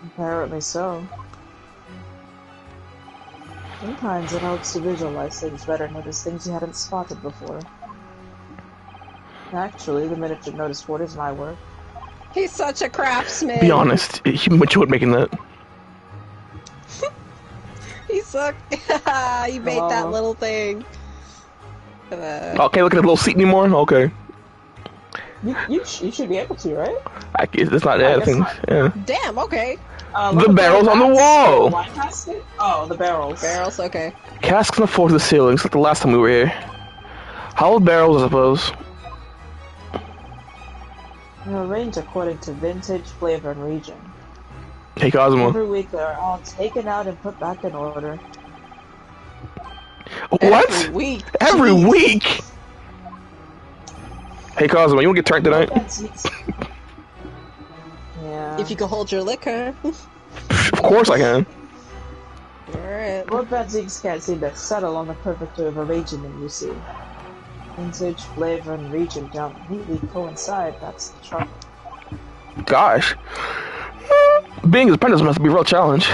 Apparently so. Sometimes it helps to visualize things better and notice things you hadn't spotted before. Actually, the miniature notice board is my work. He's such a craftsman. Be honest, you would making that. He sucked. He made that little thing. Okay, look at the little seat anymore. Okay, You should be able to, right? I guess that's not that. I guess think, not. yeah. Damn, okay. Look The at barrels on the vats. wall. The wine casket? Oh, the barrels. Barrels, okay. Casks on the floor to the ceiling. It's like the last time we were here. Hollowed barrels, I suppose. They're arranged according to vintage, flavor, and region. Hey, Cosmo. Every week they're all taken out and put back in order. What? Every week. Every Jeez. week? Hey, Cosmo, you wanna get turned tonight? Yeah. If you can hold your liquor. Of course I can. Alright. Lord Banzigs can't seem to settle on the perfect way of arranging them, you see. Vintage, flavor, and region don't neatly coincide, that's the trouble. Gosh. Being his apprentice must be a real challenge.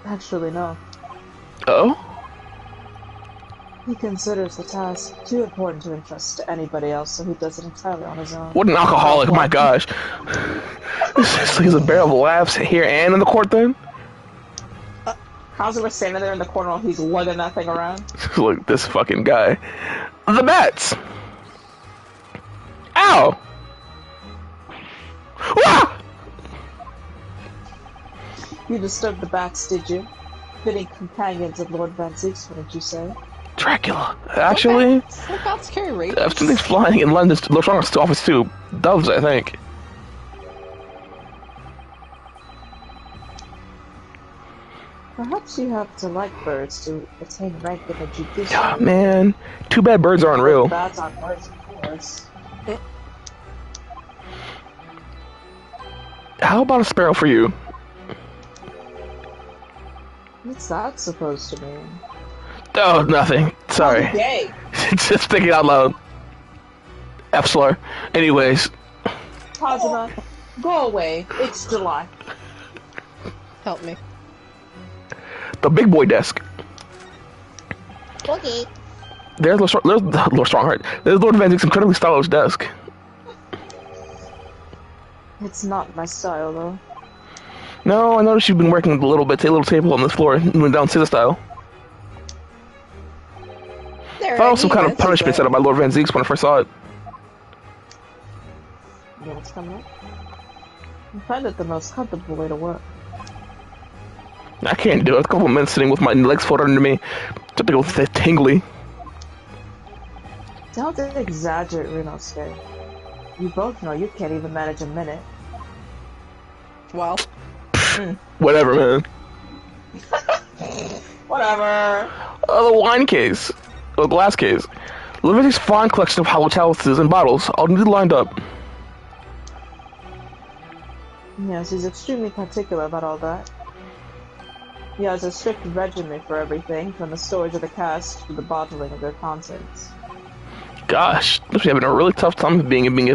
Actually, no. Oh? He considers the task too important to entrust to anybody else, so he does it entirely on his own. What an alcoholic, my gosh. He's a barrel of laughs here and in the court then? Hauser was standing there in the corner while he's lugging that thing around. Look, this fucking guy. The bats! Ow! Ah! You disturbed the bats, did you? Fitting companions of Lord Banzigs, what did you say? Dracula. Actually, Some bats carry rabies. I've seen things flying in London's Lord's office too. Doves, I think. Perhaps you have to like birds to attain rank in the judiciary. Ah, man. Too bad birds aren't real. Bats aren't birds, of course. How about a sparrow for you? What's that supposed to mean? Oh, nothing. Sorry. Yay! Just thinking out loud. F-slur. Anyways. Kazuma, go away. It's July. Help me. The big boy desk. Okay. There's Lord Strongheart. There's Lord Van Zieg's incredibly stylish desk. It's not my style, though. No, I noticed you've been working a little bit, a little table on the floor, and went down Scissor style. There, I thought it was some he kind of mentioned punishment that. set up by Lord Van Zieg's when I first saw it. You know what's coming up? I find it the most comfortable way to work. I can't do it. A couple of minutes sitting with my legs folded under me. Just to go tingly. Don't exaggerate, Renosuke. You both know you can't even manage a minute. Well, Whatever, man. Whatever. The wine case. The glass case. Lord Van Zieg's fine collection of hollow chalices and bottles, all neatly lined up. Yes, he's extremely particular about all that. He has a strict regimen for everything, from the storage of the cask to the bottling of their contents. Gosh, must be having a really tough time being a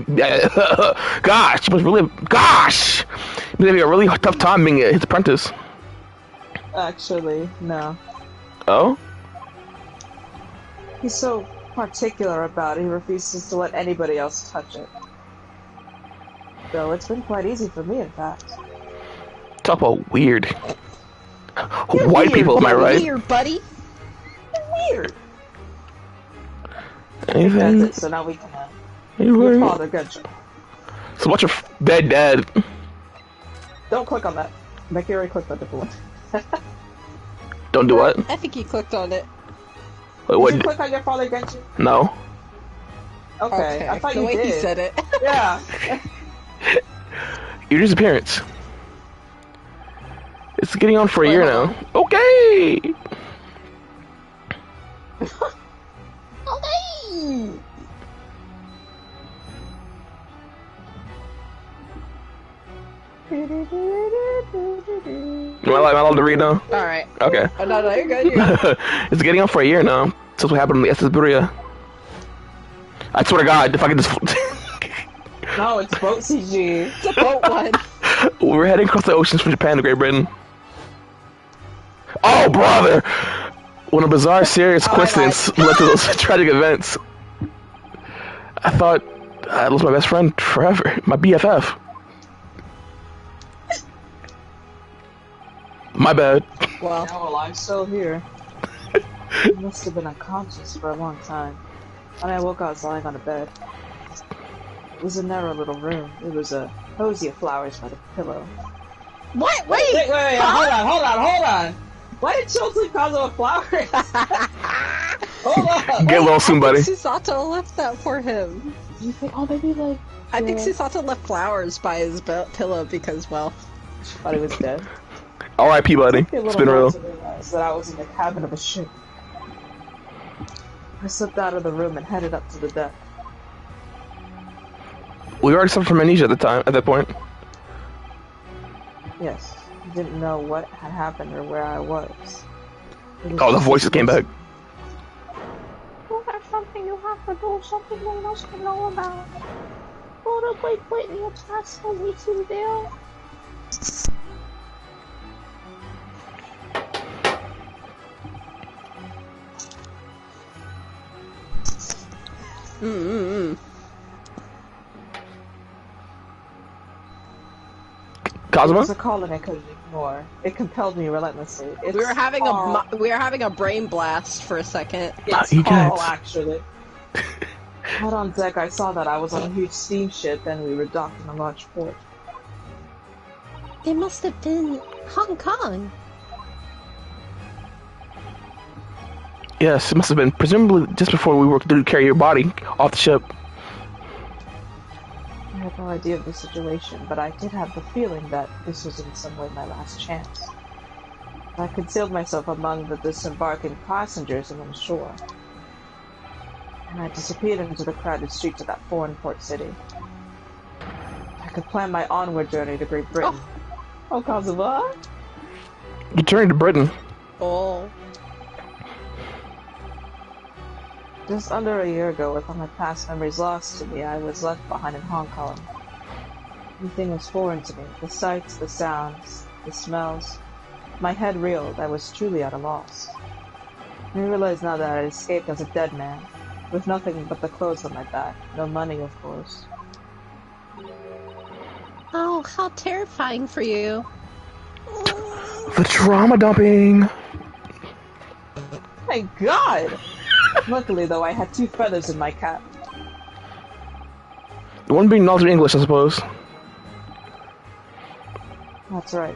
gosh, must really gosh, must be having a really tough time being his apprentice. Actually, no. Oh, He's so particular about it, he refuses to let anybody else touch it. So it's been quite easy for me, in fact. talk about weird. White people, am I right? Weird, buddy. Weird. Anything? That's it, so now we can your Anything? father get you. So what's your dead dad? Don't click on that. Becky already clicked on the one. Don't do what? I think he clicked on it. Wait, Did what? you click on your father Genshin? No. Okay, I thought the you way did. he said it. Yeah. Your disappearance. It's getting on for a year now. Okay. Okay. Am I allowed to read now? All right. Okay. Oh, no, you're good. You're good. It's getting on for a year now since what happened in the SS Buria. I swear to God, if I could just. No, it's boat CG. It's a boat one. We're heading across the oceans from Japan to Great Britain. Oh, brother! When a bizarre, serious coincidence led to those tragic events, I thought I lost my best friend forever. My BFF. My bad. Well, Yeah, well, I'm still here. I must have been unconscious for a long time. When I woke, I was lying on a bed. It was a narrow little room. It was a posy of flowers by the pillow. what? Wait, Wait! hold on. Why did Chelsea cause him a flower? Hold on. Get well soon, buddy. I think Susato left that for him. Do you think? Oh, maybe like. I think yeah. Susato left flowers by his pillow because, well, She thought he was dead. R.I.P. buddy. Took me a It's little been while real. to realize that I was in the cabin of a ship. I slipped out of the room and headed up to the deck. We already suffered from amnesia at that point. Yes, I didn't know what had happened or where I was. It was Oh, the just voices came back. Oh, there's something you have to do, something no one else can know about. Oh, the great Whitney, it's not so easy there. It Cosmo? was a calling I couldn't ignore. It compelled me relentlessly. It's we were having Carl. we were having a brain blast for a second. It's You Carl, guys. actually. Out on deck, I saw that I was on a huge steamship and we were docked in a large port. It must have been Hong Kong. Yes, it must have been presumably just before we were to carry your body off the ship. I had no idea of the situation, but I did have the feeling that this was in some way my last chance. I concealed myself among the disembarking passengers and on shore. And I disappeared into the crowded streets of that foreign port city. I could plan my onward journey to Great Britain. Oh, Kosovo? You turned to Britain. Oh, Just under a year ago, with all my past memories lost to me, I was left behind in Hong Kong. Everything was foreign to me. The sights, the sounds, the smells. My head reeled. I was truly at a loss. I realized now that I had escaped as a dead man, with nothing but the clothes on my back. No money, of course. Oh, how terrifying for you. The trauma dumping. Thank God! Luckily, though, I had 2 feathers in my cap. The one being knowledge of English, I suppose. That's right.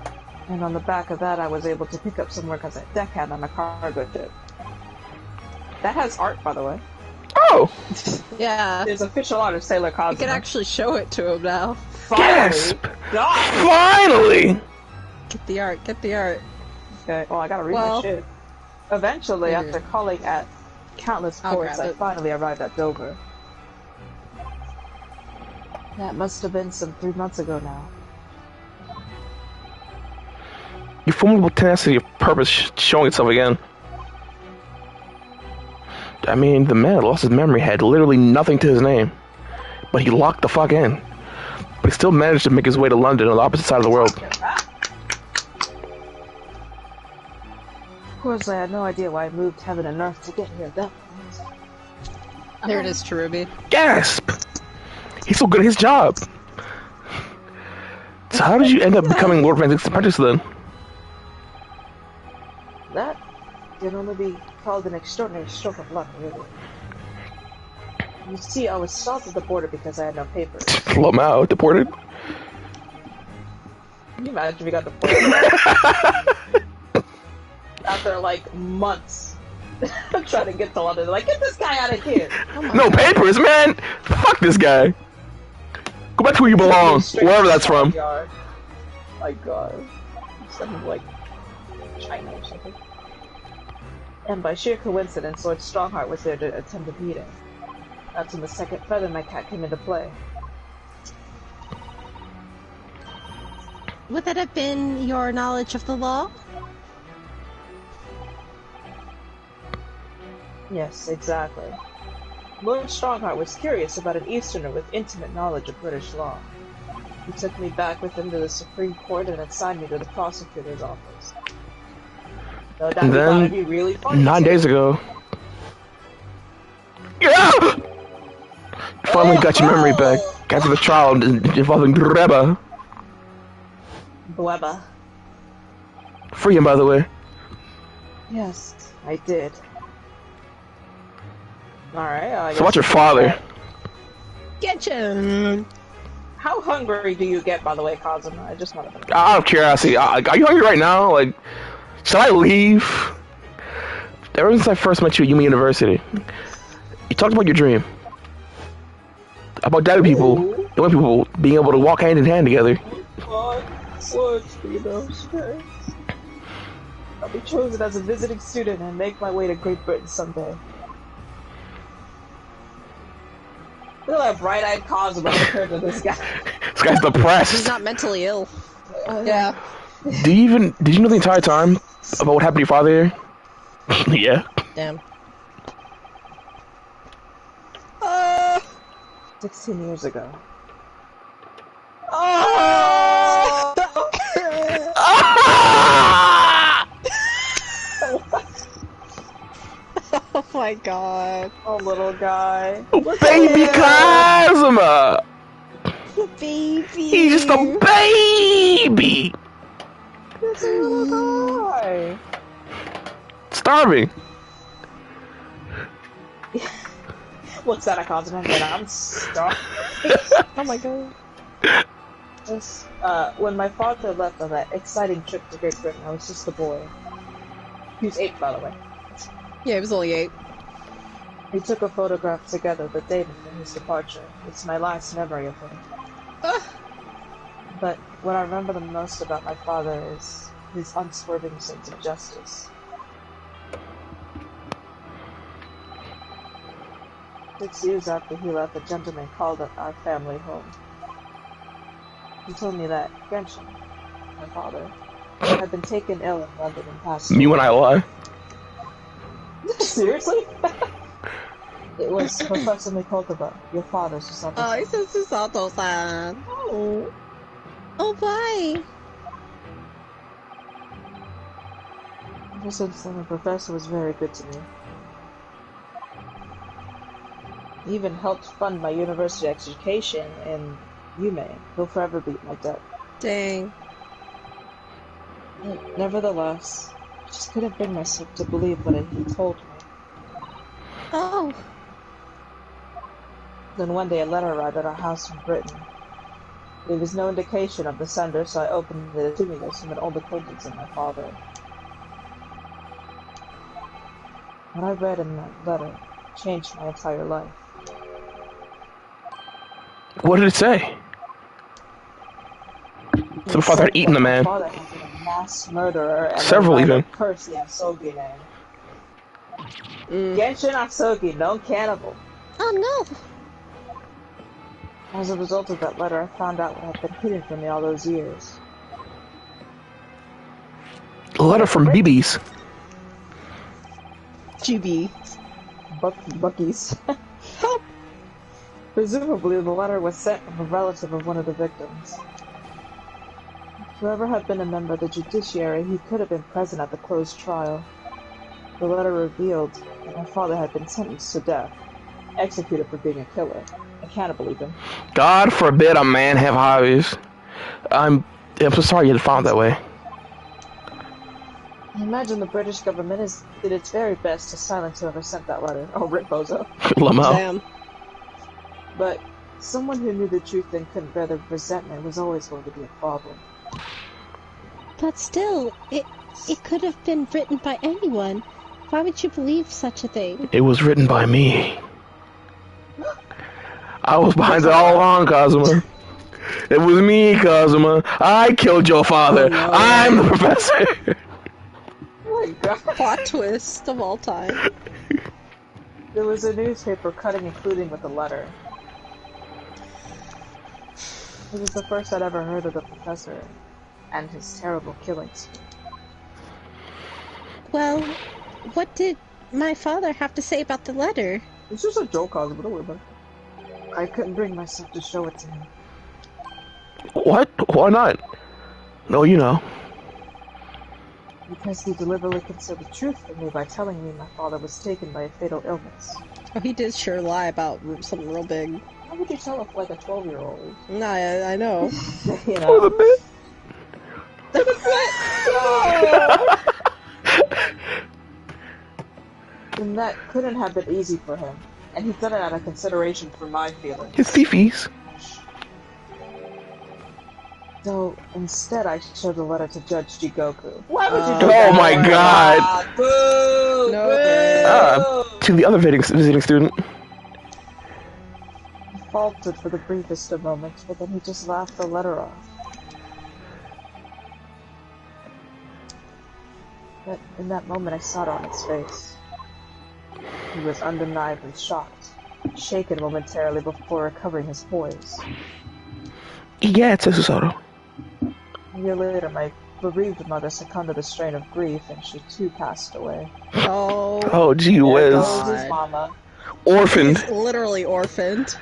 And on the back of that, I was able to pick up some work as a deckhand on a cargo ship. That has art, by the way. Oh! yeah. There's official art of Sailor Cosmo. You can actually show it to him now. Finally! Gasp! God! Finally! Get the art. Get the art. Okay, well, I gotta read Well- my shit. Eventually, Here. after calling at countless I'll ports, grab I it. finally arrived at Dover. That must have been some 3 months ago now. Your formidable tenacity of purpose showing itself again. I mean, the man that lost his memory had literally nothing to his name. But he locked the fuck in. But he still managed to make his way to London on the opposite side of the world. Of course, I had no idea why I moved heaven and earth to get here at that point. There it is, Cherubi. Gasp! He's so good at his job! So how did you end up becoming Lord Van Dyke's apprentice then? That can only be called an extraordinary stroke of luck, really. You see, I was stopped at the border because I had no papers. Lamau, deported? Can you imagine if we got deported? After, like, months trying to get to London. They're like, get this guy out of here! No papers, man! Fuck this guy! Go back to where you belong, wherever that's from. My god. Something like China or something. And by sheer coincidence, Lord Strongheart was there to attend the meeting. That's when the second feather in my cap came into play. Would that have been your knowledge of the law? Yes, exactly. Lord Strongheart was curious about an Easterner with intimate knowledge of British law. He took me back with him to the Supreme Court and assigned me to the prosecutor's office. No doubt And he thought then, it'd be really funny 9 too. days ago... Yeah! finally got your memory back after the trial involving Greba. Bleba. Free him, by the way. Yes, I did. Alright, So what's your father? Genshin! How hungry do you get, by the way, Kazuma? I just want to know. Out of curiosity, are you hungry right now? Like, shall I leave? Ever since I first met you at Yumi University, you talked about your dream. About dead people, young people being able to walk hand in hand together. I'll be chosen as a visiting student and make my way to Great Britain someday. Look at that bright-eyed Kazuma compared to this guy. This guy's depressed. He's not mentally ill. Yeah. Did you know the entire time about what happened to your father? Yeah. Damn. 16 years ago. Oh! Oh my god. Oh, little guy. Baby Kazuma! Baby! He's just a baby! It's a little guy. Starving. What's that, a compliment? And I'm starving. Oh my god. Yes. When my father left on that exciting trip to Great Britain, I was just a boy. He was 8, by the way. Yeah, he was only 8. We took a photograph together the day before his departure. It's my last memory of him. But what I remember the most about my father is his unswerving sense of justice. 6 years after he left, a gentleman called at our family home. He told me that Genshin, my father, had been taken ill in London and passed away. Me when I lie. Seriously? It was Professor Mikotoba, your father, Susato. Oh, he says Susato-san. Oh. Oh, bye. Ever since then, the professor was very good to me. He even helped fund my university education in Yume. He'll forever be my debt. Dang. Nevertheless, I just couldn't bring myself to believe what he told me. Oh. Then one day a letter arrived at our house from Britain. There was no indication of the sender, so I opened it, assuming it was from an old acquaintance of my father. What I read in that letter changed my entire life. What did it say? So my father had eaten the man. My father had been a mass murderer and Several even. Curse the Asogi name. Genshin Asogi, known cannibal. Oh no. As a result of that letter, I found out what had been hidden from me all those years. A letter from BB's. GB. Bucky's. Presumably, the letter was sent from a relative of one of the victims. Whoever had been a member of the judiciary, he could have been present at the closed trial. The letter revealed that my father had been sentenced to death, executed for being a killer. I can't believe him. God forbid a man have hobbies. I'm so sorry you found that way. I imagine the British government did its very best to silence whoever sent that letter. Oh, Rick Bozo. Lamau. Damn. But someone who knew the truth and couldn't bear the resentment was always going to be a problem. But still, it could have been written by anyone. Why would you believe such a thing? It was written by me. I was behind it all along, Kazuma. It was me, Kazuma. I killed your father. Oh, no. I'm the professor. Oh my god. Plot twist of all time. There was a newspaper cutting including with the letter. It was the first I'd ever heard of the professor and his terrible killings. Well, what did my father have to say about the letter? It's just a joke, Cosmo, don't worry about it. I couldn't bring myself to show it to him. What? Why not? No, you know. Because he deliberately concealed the truth from me by telling me my father was taken by a fatal illness. Oh, he did sure lie about something real big. I How would you tell if like a 12-year-old? Nah, I know. You For know. the bit. No! And that couldn't have been easy for him. And he's done it out of consideration for my feelings. His thiefies. So instead, I showed the letter to Judge Jigoku. Why would you do Oh that? my god. Ah, boo! No. Boo! To the other visiting student. He faltered for the briefest of moments, but then he just laughed the letter off. But in that moment, I saw it on his face. He was undeniably shocked, shaken momentarily before recovering his poise. Yeah, it's Susato. A year later, my bereaved mother succumbed to the strain of grief, and she too passed away. Oh, Oh, gee There whiz. goes his mama. Orphaned. he's literally orphaned.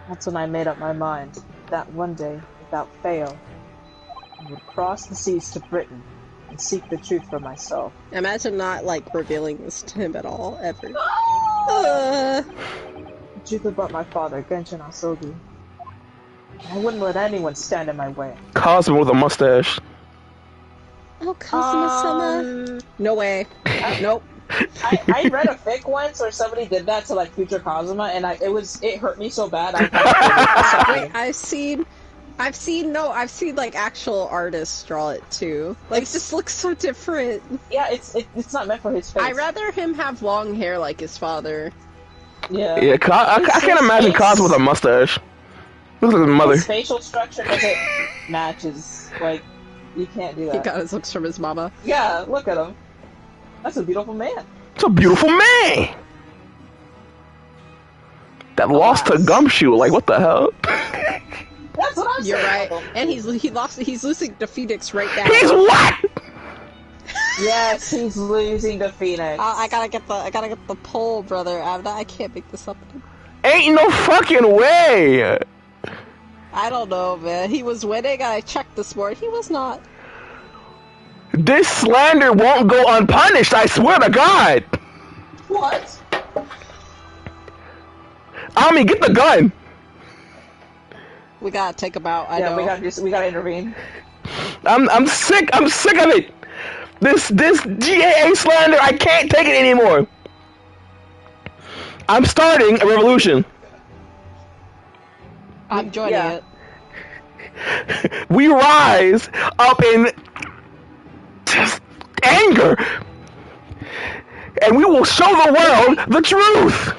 That's when I made up my mind that one day, without fail, I would cross the seas to Britain and seek the truth for myself. Imagine not, like, revealing this to him at all, ever. The truth about my father, Genshin Asogi. I wouldn't let anyone stand in my way. Cosmo with a mustache. Oh, Kazuma-sama. No way. Nope. I read a fic once where somebody did that to like future Kazuma, and it hurt me so bad. I I've seen like actual artists draw it too. Like, it just looks so different. yeah, it's not meant for his face. I'd rather him have long hair like his father. Yeah. Yeah, I can't imagine Cosmo with a mustache. Looks like his mother. His facial structure doesn't match his, like, you can't do He that. got his looks from his mama. Yeah, look at him. That's a beautiful man. It's a beautiful man. That lost to Gumshoe. Like, what the hell? That's what I'm You're saying. right. And he's losing to Phoenix right now. He's what? Yes, he's losing to Phoenix. I gotta get the poll, brother. I can't make this up. Ain't no fucking way. I don't know, man. He was winning. I checked this morning. He was not. This slander won't go unpunished. I swear to God. What? Ami, get the gun. We gotta take him out. I Yeah, know. we gotta intervene. I'm sick. I'm sick of it. This GAA slander. I can't take it anymore. I'm starting a revolution. I'm joining Yeah. it. We rise up in just anger, and we will show the world the truth.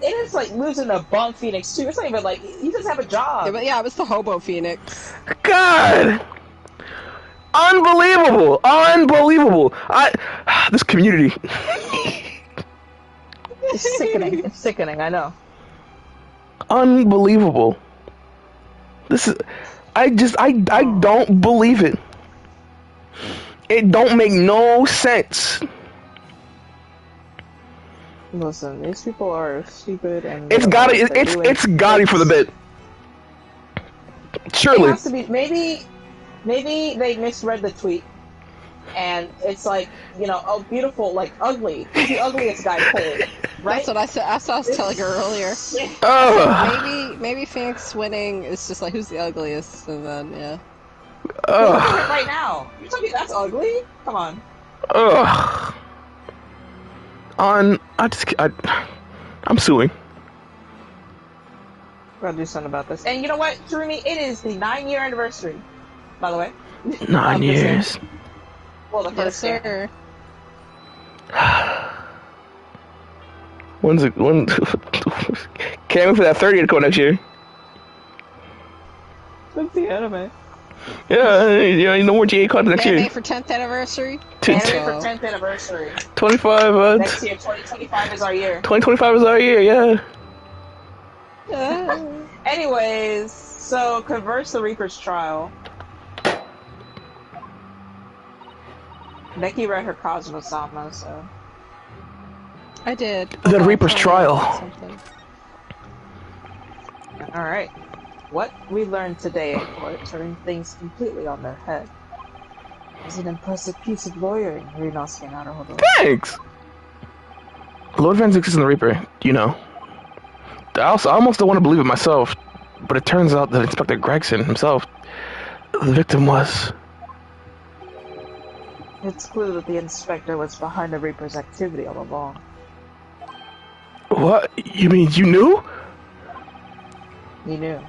It is like losing a bum Phoenix too. It's not even like he doesn't have a job. It was the hobo Phoenix. God, unbelievable, unbelievable. This community. It's sickening. It's sickening. I know. Unbelievable. This is. I don't believe it. It don't make no sense. Listen, these people are stupid and It's gotta. It's gotta be for the bit. It Surely. has to be. Maybe they misread the tweet, and it's like, you know, oh, beautiful, like ugly. He's the ugliest guy pulled, right? That's what I said. That's what I was telling her earlier. Ugh. Maybe Phoenix winning is just like, who's the ugliest, and then yeah. Look Ugh. at it right now. You're telling me that's ugly? Come on. Ugh. I'm suing. Gotta do something about this. And you know what, Jeremy? It is the 9-year anniversary, by the way. 9 years. Well, the Yes, first year. sir. When? Can't wait for that 30th to come next year. That's the anime. Yeah, no more GA content next Anime year. for 10th anniversary. Anime for 10th anniversary. 25. Next year, 2025 is our year. 2025 is our year. Yeah. Anyways, so Converse the Reaper's Trial. Becky read her Cosmo-sama, so... I did. The Reaper's Trial. Something. Alright. What we learned today at court turned things completely on their head. It was an impressive piece of lawyering, Ryunosuke Naruhodo. Thanks. Lord Van Zix is in the Reaper. You know. I almost don't want to believe it myself, but it turns out that Inspector Gregson himself, the victim was. It's clear that the inspector was behind the Reaper's activity all along. What? You mean you knew? He knew.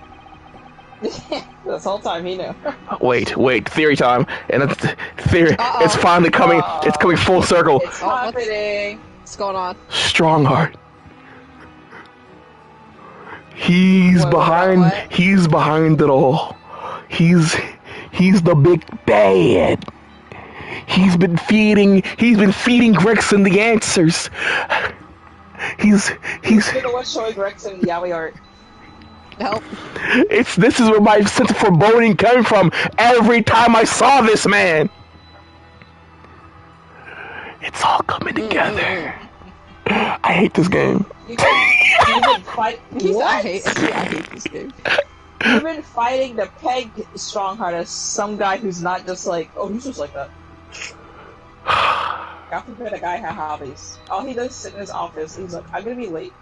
This whole time he knew. Wait, theory time, and it's theory. It's finally coming. It's coming full circle. It's happening. What's going on? Strongheart. He's behind. what? He's behind it all. He's the big bad. He's been feeding Gregson the answers. He's You know what showing Gregson and Yaoi art? Help. this is where my sense of foreboding came from every time I saw this man. It's all coming together. I hate this game. You've been fighting. I hate this game. You've been fighting to peg Strongheart as some guy who's not just like, oh, he's just like that. God forbid a guy had hobbies. All he does is sit in his office. He's like, I'm gonna be late.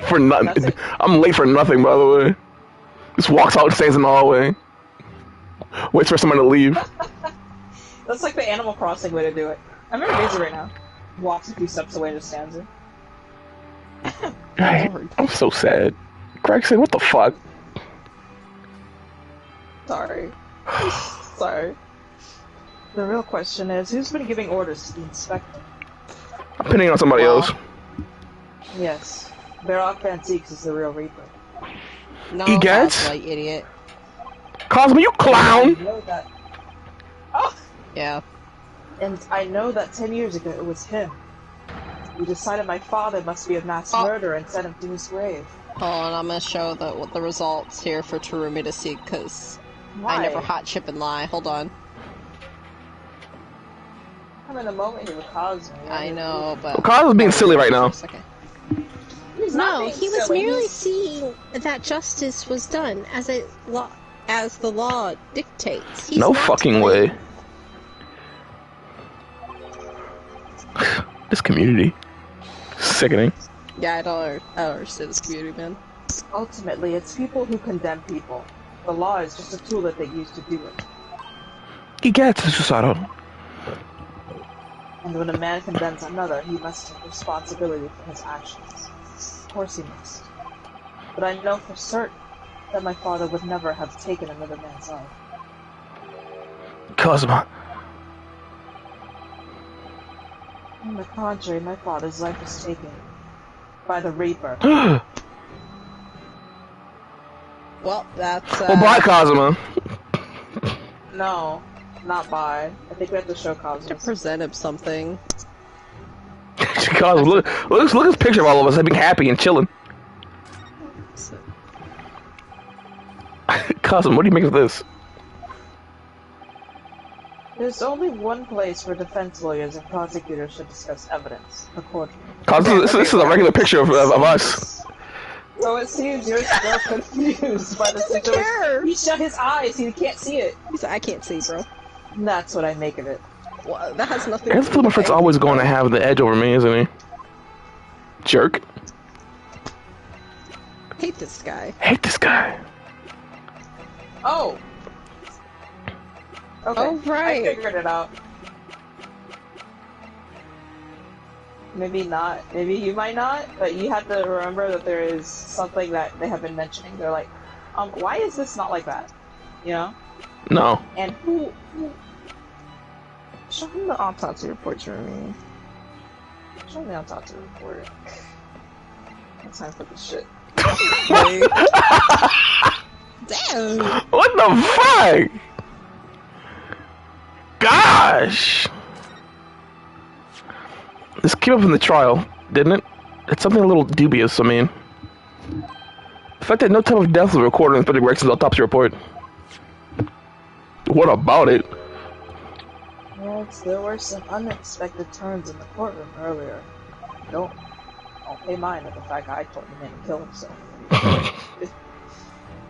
For nothing. That's it. I'm late for nothing, by the way. Just walks out and stays in the hallway. Waits for someone to leave. That's like the Animal Crossing way to do it. I'm in Daisy right now. Walks a few steps away and just stands there. I'm so sad. Gregson, what the fuck? Sorry. Sorry. The real question is, who's been giving orders to the inspector? I'm pinning on somebody else. Yes. Baroque Antiques is the real Reaper. No, Egads? like idiot. Cosmo, you clown! I know that. Oh! Yeah. And I know that 10 years ago it was him. He decided my father must be a mass Oh. murderer and sent him to his grave. Hold on, I'm gonna show the results here for Terumi to see, because I never hot chip and lie. Hold on. I'm in a moment here with Cosmo. I know, but... Cosmo's being silly right now. For a second. He's not No, being he was silly, merely he's- seeing that justice was done as the law dictates. He's No not fucking to blame. way. This community. Sickening. Yeah, I don't understand this community, man. Ultimately, it's people who condemn people. The law is just a tool that they use to do it. He gets suicidal. And when a man condemns another, he must take responsibility for his actions. Of course he must. But I know for certain that my father would never have taken another man's life. Cosmo. On the contrary, my father's life was taken by the Reaper. Well, that's, Well, bye, Cosmo. No, not by. I think we have to show to Cosmo. present him something. Cosmo, look at this picture of all of us being happy and chilling. So, Cosmo, what do you make of this? There's only one place where defense lawyers and prosecutors should discuss evidence: the courtroom. Cosmo, this is a regular picture of us. So it seems you're still confused by the situation. He shut his eyes, he can't see it. he's like, I can't see, bro. That's what I make of it. Well, that has nothing I guess my friend's always going to have the edge over me, isn't he? Jerk. hate this guy. Hate this guy. Oh! Okay, Oh, right. I figured it out. Maybe not. Maybe you might not, but you have to remember that there is something that they have been mentioning. They're like, why is this not like that? You know? No. And who show him the autopsy report for me. Show me the autopsy report. No time for this shit. Damn! What the fuck? Gosh! This came up in the trial, didn't it? It's something a little dubious, I mean. The fact that no type of death was recorded in Inspector Gregson's autopsy report. What about it? Yes, there were some unexpected turns in the courtroom earlier. Don't pay mind at the fact I told the man to kill himself.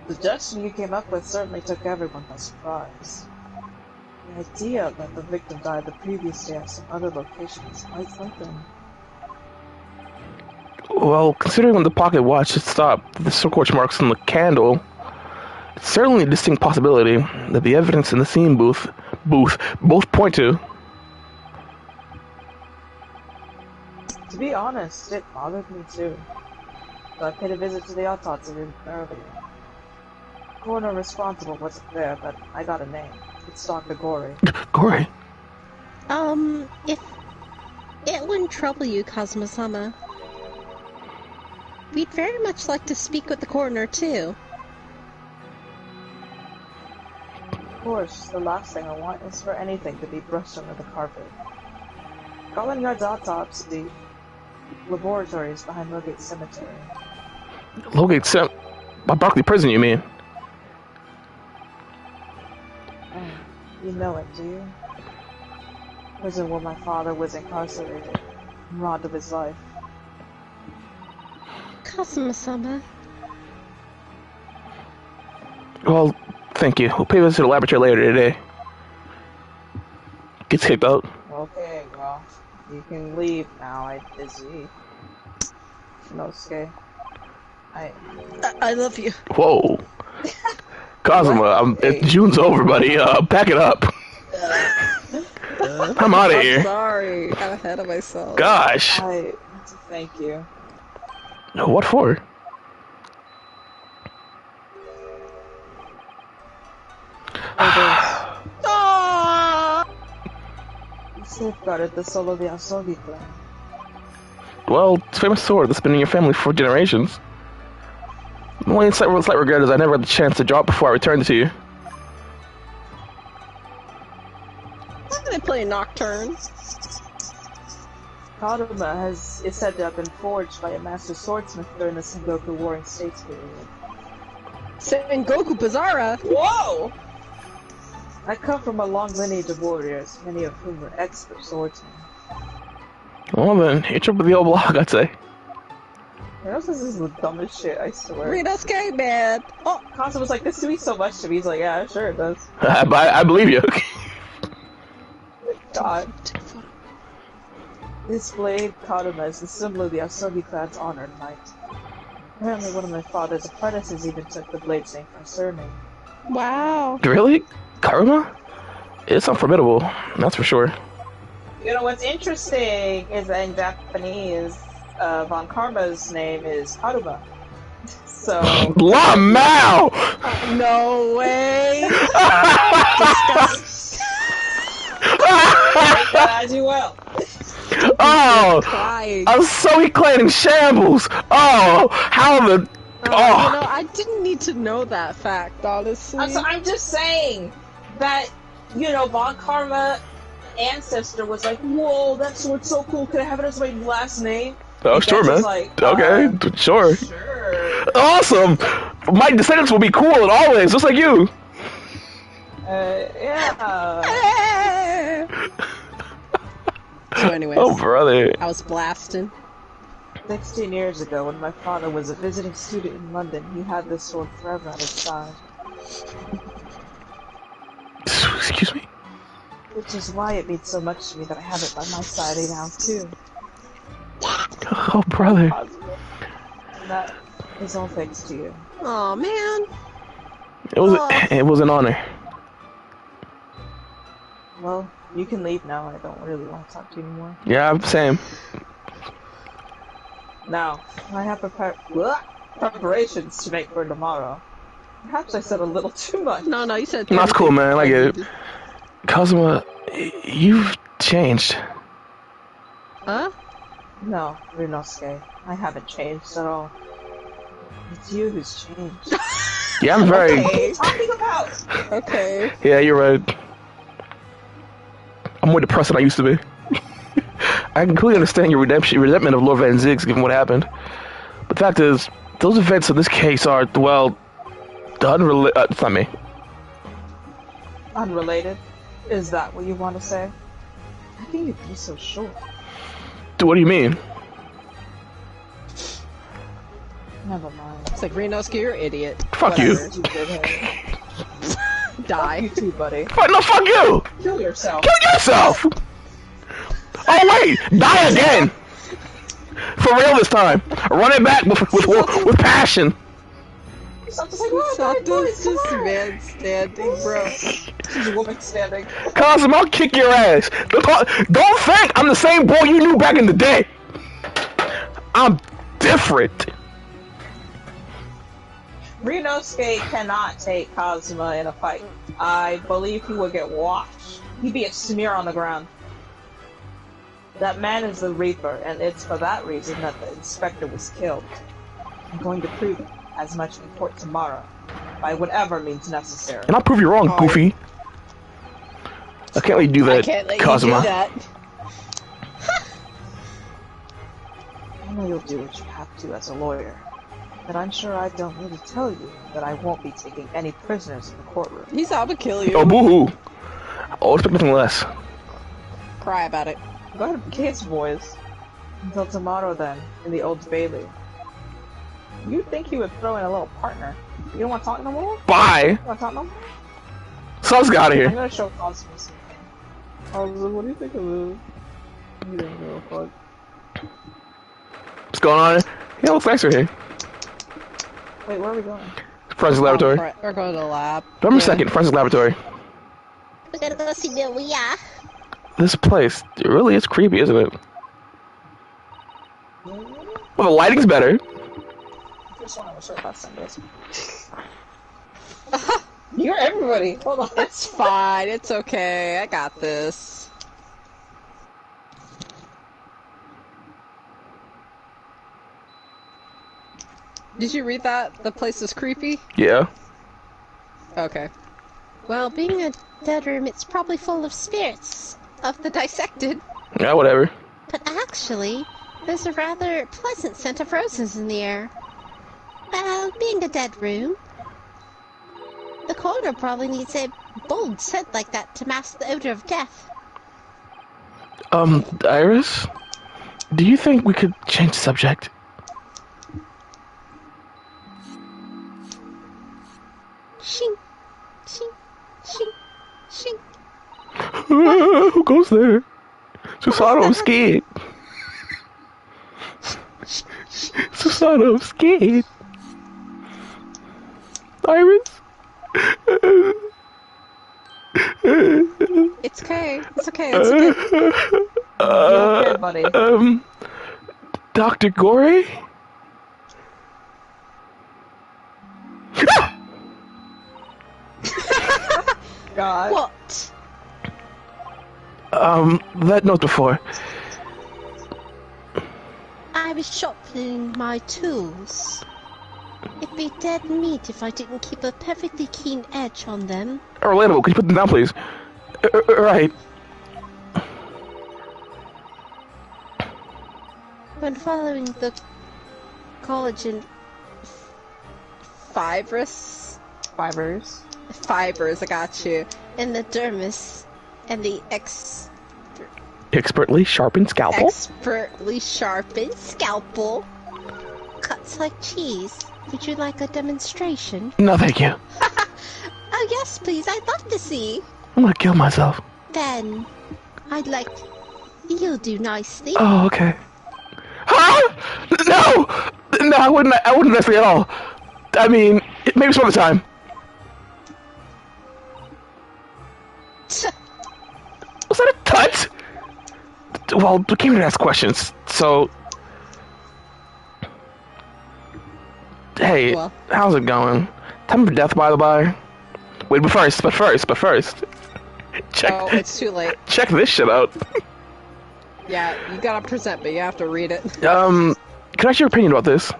The suggestion you came up with certainly took everyone by surprise. The idea that the victim died the previous day at some other location is quite something. Well, considering when the pocket watch had stopped, the scorch marks on the candle, it's certainly a distinct possibility that the evidence in the scene booth both point to. To be honest, it bothered me too. So I paid a visit to the autopsy room earlier. The coroner responsible wasn't there, but I got a name. It's Dr. Gory. Gory? If it wouldn't trouble you, Kazuma-sama, we'd very much like to speak with the coroner, too. Of course, the last thing I want is for anything to be brushed under the carpet. Scotland Yard's autopsy laboratory is behind Logate Cemetery. Logate by Berkeley Prison, you mean? You know it, do you? Prison where my father was incarcerated and robbed of his life. Kazuma-sama. Well, thank you. We'll pay a visit to the laboratory later today. Gets kicked out. Okay, well, you can leave now. I'm busy. Shinosuke. I love you. Whoa. Kazuma, June's over, buddy. Pack it up. I'm out of here. Sorry, I'm ahead of myself. Gosh. Thank you. What for? You safeguarded the soul of the Asogi clan. Well, it's a famous sword that's been in your family for generations. The only slight regret is I never had the chance to draw it before I returned it to you. I'm gonna play Nocturne. Kaduma is said to have been forged by a master swordsmith during the Sengoku Warring States period. Sengoku Bizarra? Whoa! I come from a long lineage of warriors, many of whom were expert swordsmen. Well then, hit up with the old block, I'd say. You know, this is the dumbest shit, I swear. Rinosuke, man! Oh, Kasa was like, this means so much to me. He's like, yeah, sure it does. I believe you. God. This blade, Kaduma, is the symbol of the Asogi clan's honored knight. Apparently one of my father's apprentices even took the blade's name for a surname. Wow. Really? Karuma? It's unformidable, that's for sure. You know what's interesting is that in Japanese, Von Karma's name is Karuma. So. La Mao! No way! As you will. Oh! Crying. Asogi clan in shambles! Oh! How the... You know, I didn't need to know that fact, honestly. I'm just saying that, you know, Von Karma ancestor was like, whoa, that sword's so cool, could I have it as my last name? Oh, sure, man. Like, okay, sure. Sure. Awesome! My descendants will be cool and always, just like you! Yeah. So anyways. Oh, brother. I was blasting. 16 years ago, when my father was a visiting student in London, he had this sword forever at his side. Excuse me? Which is why it means so much to me that I have it by my side now, too. Oh, brother. And that is all thanks to you. Aw, man. It was an honor. Well, you can leave now. I don't really want to talk to you anymore. Yeah, same. Now, I have preparations to make for tomorrow. Perhaps I said a little too much. No, you said... That's cool, man. I like it. Kazuma, you've changed. Huh? No, Rinosuke. I haven't changed at all. It's you who's changed. Yeah, I'm very... What are you talking about? Okay. Yeah, you're right. I'm more depressed than I used to be. I can clearly understand your resentment of Lord Van Ziggs given what happened. But the fact is, those events in this case are, well, unrelated. It's not me. Unrelated? Is that what you want to say? How can you be so sure? What do you mean? Never mind. It's like, Rinosuke, you're an idiot. Fuck Whatever, you. you dickhead. Die. You too, buddy. No, fuck you! Kill yourself. Kill yourself! Oh wait! Die again! For real this time. Run it back with passion. Santa's like, oh, Santa's just man standing, bro. she's a woman standing. Cosmo, I'll kick your ass. Don't think I'm the same boy you knew back in the day. I'm different. Ryunosuke cannot take Kazuma in a fight. I believe he would get washed. He'd be a smear on the ground. That man is the Reaper, and it's for that reason that the inspector was killed. I'm going to prove as much in court tomorrow, by whatever means necessary. And I'll prove you wrong, Goofy. I can't let you do that, I can't let Kazuma. you do that. I know you'll do what you have to as a lawyer, but I'm sure I don't need to tell you that I won't be taking any prisoners in the courtroom. He's out to kill you. Oh, boo-hoo. I'll expect nothing less. Cry about it. Go ahead and kiss, boys. Until tomorrow, then, in the Old Bailey. You'd think he would throw in a little partner. You don't want to talk no more? Bye. You want to talk no more? So let's get out of I'm here. gonna show Cosmo something. Cosmo, what do you think of this? You don't give a fuck. What's going on? Yeah, looks nicer here. Wait, where are we going? Forensic laboratory. We're going to the lab. November Yeah. 2nd, forensic laboratory. We're gonna go see where we are. This place, it really is creepy, isn't it? Well, the lighting's better. Just want to show last Sundays. You're everybody. Hold on. It's fine. It's okay. I got this. Did you read that? The place is creepy? Yeah. Okay. Well, being a dead room, it's probably full of spirits of the dissected. Yeah, whatever. But actually, there's a rather pleasant scent of roses in the air. Well, being a dead room, the coroner probably needs a bold scent like that to mask the odor of death. Iris? Do you think we could change the subject? Shing, shing, shing, shing. Who goes there? Susato, I'm scared. Susato, I'm scared. Iris? It's okay. It's okay. It's okay. You're okay, buddy. Dr. Gore? God. What? That note before. I was sharpening my tools. It'd be dead meat if I didn't keep a perfectly keen edge on them. Relatable, could you put them down, please? Right. When following the collagen Fibers, I got you. in the dermis and the Expertly sharpened scalpel? Expertly sharpened. scalpel cuts like cheese. Would you like a demonstration? No, thank you. Oh yes, please. I'd love to see. I'm gonna kill myself. Then, I'd like. You'll do nicely. Oh, okay. Huh? No! No, I wouldn't mess me at all. I mean, maybe some other time. Was that a tut? Well, we came here to ask questions, so... Hey, Well. how's it going? Time for death, by the by. Wait, but first. Check, Oh, it's too late. check this shit out. Yeah, you gotta present, but you have to read it. Can I ask your opinion about this?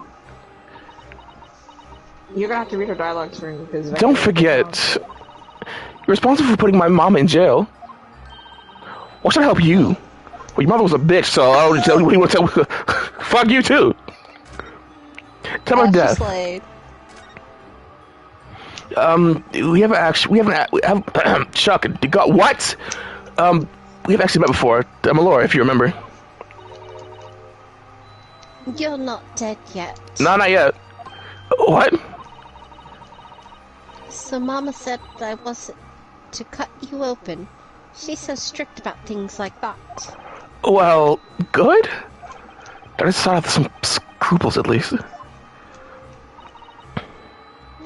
You're gonna have to read her dialogue screen because. Don't forget, you're responsible for putting my mom in jail. Why should I help you? Well, your mother was a bitch, so I don't tell you what you want to tell. Fuck you too. Tell her death. Slade. We haven't Chuck, you got what? We have actually met before. I'm Laura, if you remember. You're not dead yet. No, not yet. What? So Mama said I wasn't to cut you open. She's so strict about things like that. Well, good. I just saw some scruples at least.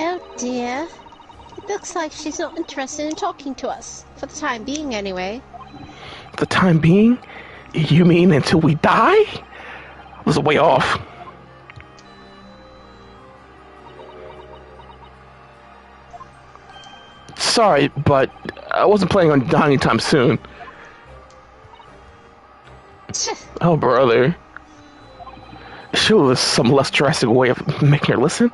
Oh dear. It looks like she's not interested in talking to us. For the time being, anyway. For the time being? You mean until we die? I was way off. Sorry, but I wasn't planning on dying anytime soon. Oh, brother. Sure, there's some less drastic way of making her listen.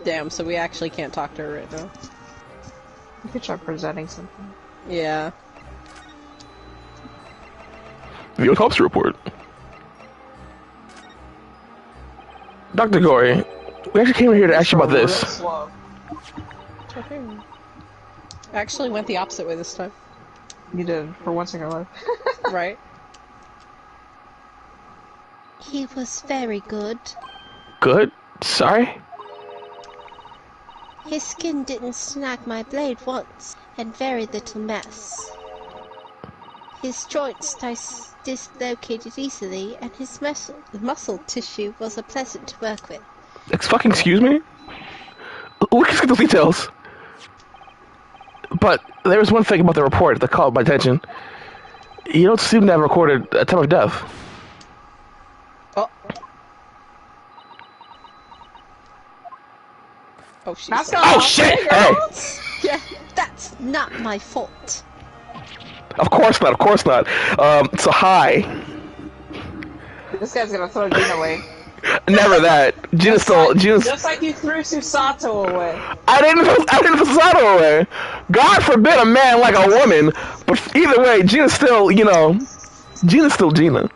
Damn, so we actually can't talk to her right now. You could try presenting something. Yeah. The autopsy report. Dr. Gory, we actually came here to ask you about this. Slow. Okay. I actually went the opposite way this time. You did, for once in your life. Right? He was very good. Good? Sorry? His skin didn't snag my blade once, and very little mess. His joints dislocated easily, and his muscle tissue was a pleasant to work with. Excuse me? We can skip those details. But there was one thing about the report that caught my attention. You don't seem to have recorded a time of death. Oh. Oh, she's That's like- not- Oh shit! Hey! Yeah, that's not my fault. Of course not. So hi. This guy's gonna throw Gina away. Never that. Gina's Just like you threw Susato away. I didn't throw Susato away. God forbid a man like a woman. But either way, Gina's still, Gina's still Gina.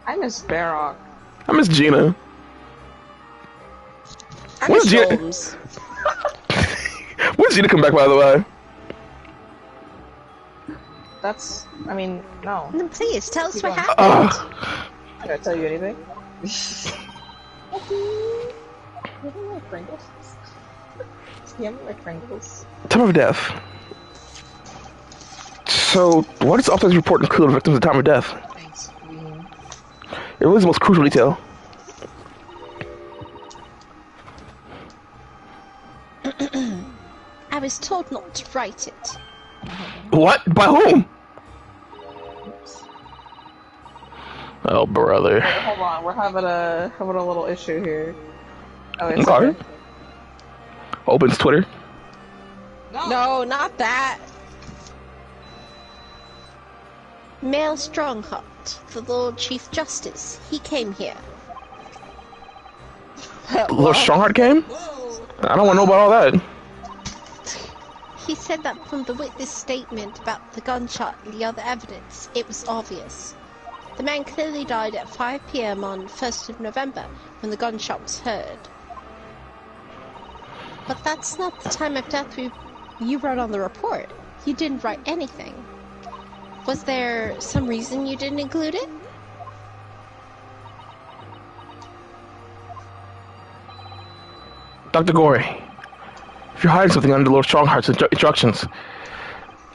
I miss Barrock. I miss Gina. I When's miss Gina? Holmes. When's Gina come back, by the way? No. No, please, tell us what going. happened. Did I tell you anything? You don't like Pringles? You haven't like Pringles? Time of death. So, what does the autopsy report include of victims at time of death? Thanks, Queen. It was the most crucial detail. I was told not to write it. What? By whom? Oh, brother. Wait, hold on, we're having a little issue here. Oh, it's Okay. okay. Opens Twitter. No, not that. Male Strongheart, the Lord Chief Justice, he came here. Lord Strongheart came? I don't want to know about all that. He said that from the witness statement about the gunshot and the other evidence, it was obvious. The man clearly died at 5 PM on 1st of November, when the gunshot was heard. But that's not the time of death you wrote on the report. You didn't write anything. Was there some reason you didn't include it? Dr. Gory, if you're hiding something under Lord Strongheart's instructions,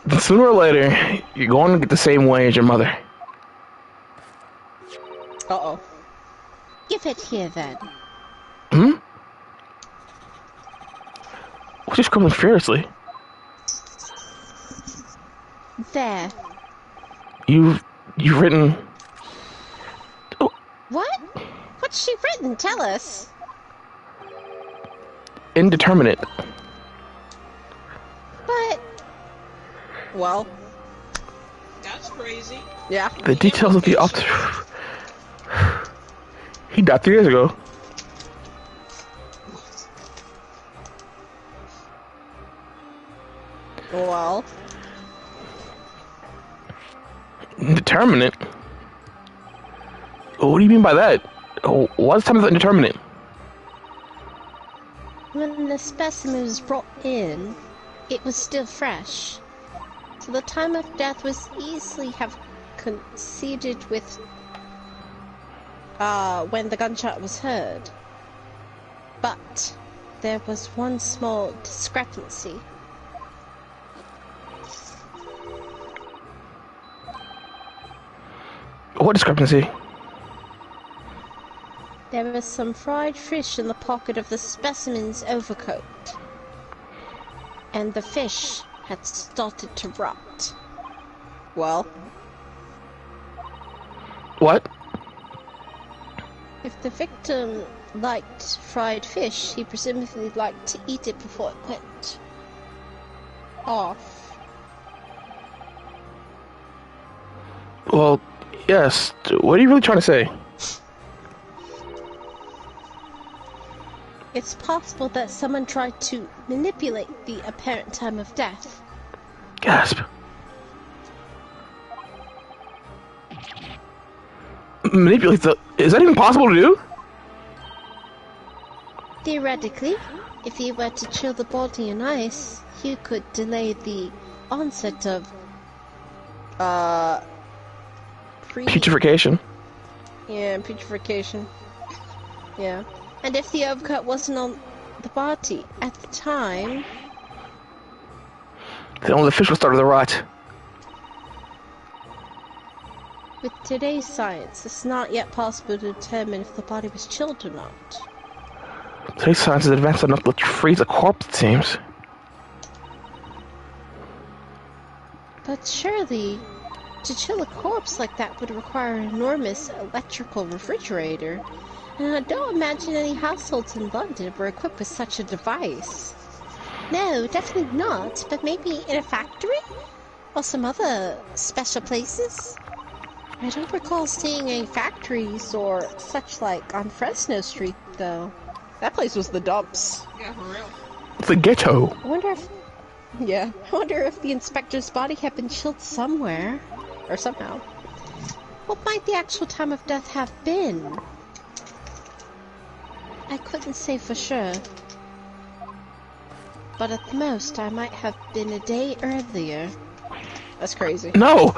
then sooner or later, you're going to get the same way as your mother. Uh-oh. Give it here then. Hmm? What's just coming furiously? There. You've written... What? What's she written? Tell us. Indeterminate. But Well, That's crazy. yeah. The details of the He died 3 years ago. Well, Indeterminate? What do you mean by that? What's the time of indeterminate? when the specimen was brought in, it was still fresh. So the time of death was easily have coincided with when the gunshot was heard. But there was one small discrepancy. What discrepancy? There was some fried fish in the pocket of the specimen's overcoat. And the fish had started to rot. Well, What? If the victim liked fried fish, he presumably liked to eat it before it went off. Well, yes. What are you really trying to say? It's possible that someone tried to manipulate the apparent time of death. Gasp. Manipulate the... Is that even possible to do? Theoretically, if you were to chill the body in ice, you could delay the onset of Putrefaction. Yeah, putrefaction. Yeah. And if the overcut wasn't on the body at the time, Then only the fish will start to rot. with today's science, it's not yet possible to determine if the body was chilled or not. Today's science is advanced enough to freeze a corpse, it seems. But surely, to chill a corpse like that would require an enormous electrical refrigerator, and I don't imagine any households in London were equipped with such a device. No, definitely not, but maybe in a factory? Or some other special places? I don't recall seeing any factories or such like on Fresno Street, though. that place was the dumps. Yeah, for real. The ghetto. I wonder if the inspector's body had been chilled somewhere. Or somehow. What might the actual time of death have been? I couldn't say for sure. But at the most, I might have been a day earlier. That's crazy. No!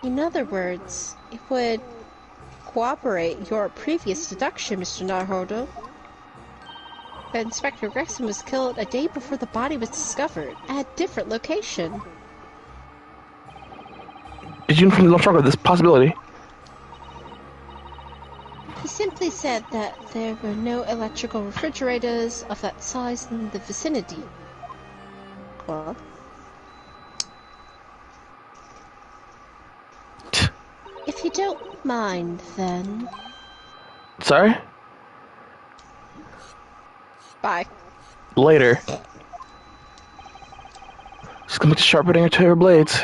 In other words, it would corroborate your previous deduction, Mr. Narhodo. That Inspector Gregson was killed a day before the body was discovered, at a different location. Did you inform the Lone of this possibility? He simply said that there were no electrical refrigerators of that size in the vicinity. Well, If you don't mind, then... Sorry? bye. Later. She's gonna be sharpening her blades.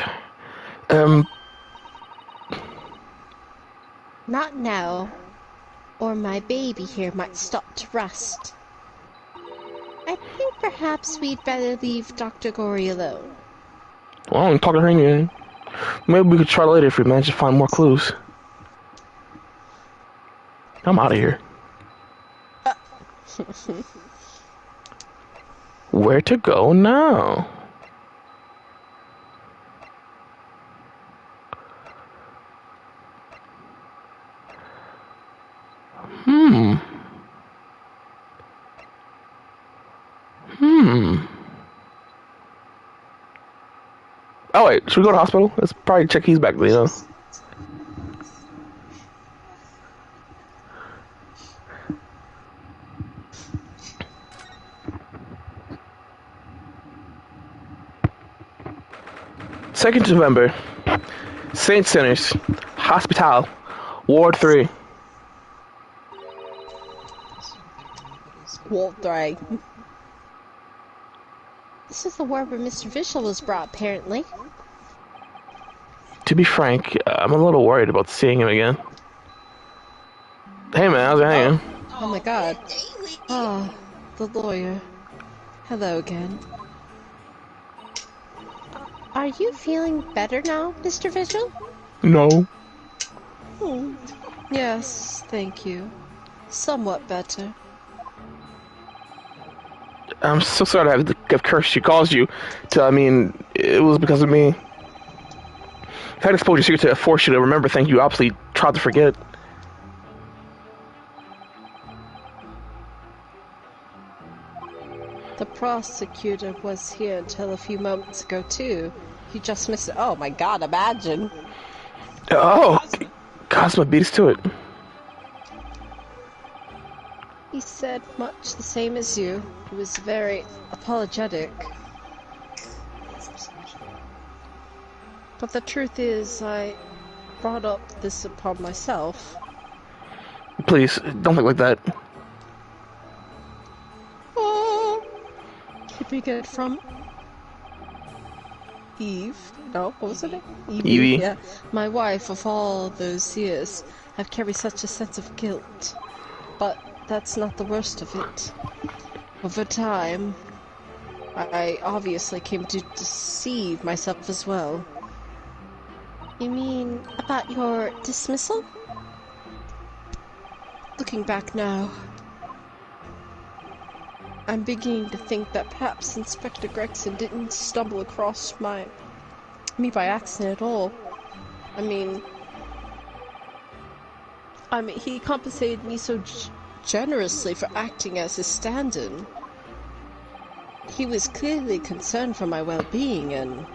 Not now, or my baby here might start to rust. I think perhaps we'd better leave Dr. Gory alone. Well, I'm talking to her anyway. Maybe we could try later if we manage to find more clues. I'm out of here. Where to go now? Oh wait, should we go to the hospital? Let's probably check he's back, you know. Second November, Saint Sinners, Hospital, Ward 3. Walt 3. This is the ward where Mr. Vishal was brought, apparently. To be frank, I'm a little worried about seeing him again. Hey man, how's it hanging? Oh my god. Oh, the lawyer. Hello again. Are you feeling better now, Mr. Vishal? No. Yes, thank you. Somewhat better. I'm so sorry to have cursed you, caused you to, I mean, it was because of me. If I had exposed your secret to force you to remember things you obviously tried to forget. The prosecutor was here until a few moments ago too. He just missed it. Oh my god, imagine. Oh! Cosmo beat us to it. He said much the same as you. He was very apologetic. But the truth is, I brought up this upon myself. Please, don't think like that. Oh, keeping it from Eve. No, what was her name? Evie. Yeah, my wife of all those years. I've carried such a sense of guilt. But that's not the worst of it. Over time, I obviously came to deceive myself as well. You mean about your dismissal? Looking back now, I'm beginning to think that perhaps Inspector Gregson didn't stumble across me by accident at all. I mean, he compensated me so generously for acting as his stand-in. He was clearly concerned for my well-being and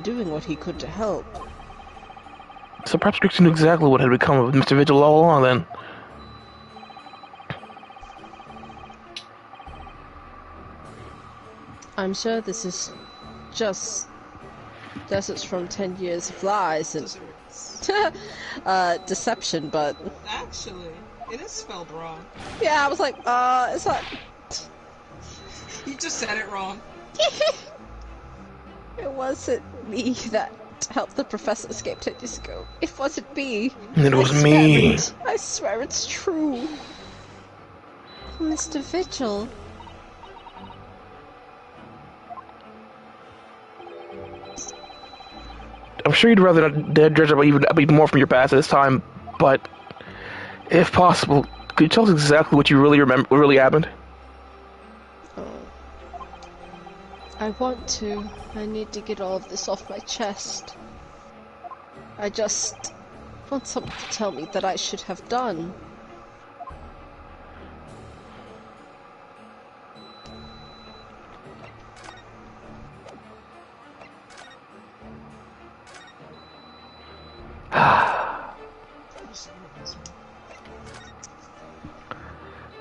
doing what he could to help. So perhaps Gregson knew exactly what had become of Mr. Vigil all along then. I'm sure this is just deserts from 10 years of lies and deception, but Actually, it is spelled wrong. yeah, I was like, it's not. You just said it wrong. It wasn't me that helped the professor escape 10 years ago. It wasn't me. It was I me. I swear it's true. Mr. Vigil. I'm sure you'd rather not dredge up even more from your past at this time, but if possible, could you tell us exactly what you really remember, what really happened? I want to. I need to get all of this off my chest. I just want someone to tell me that I should have done.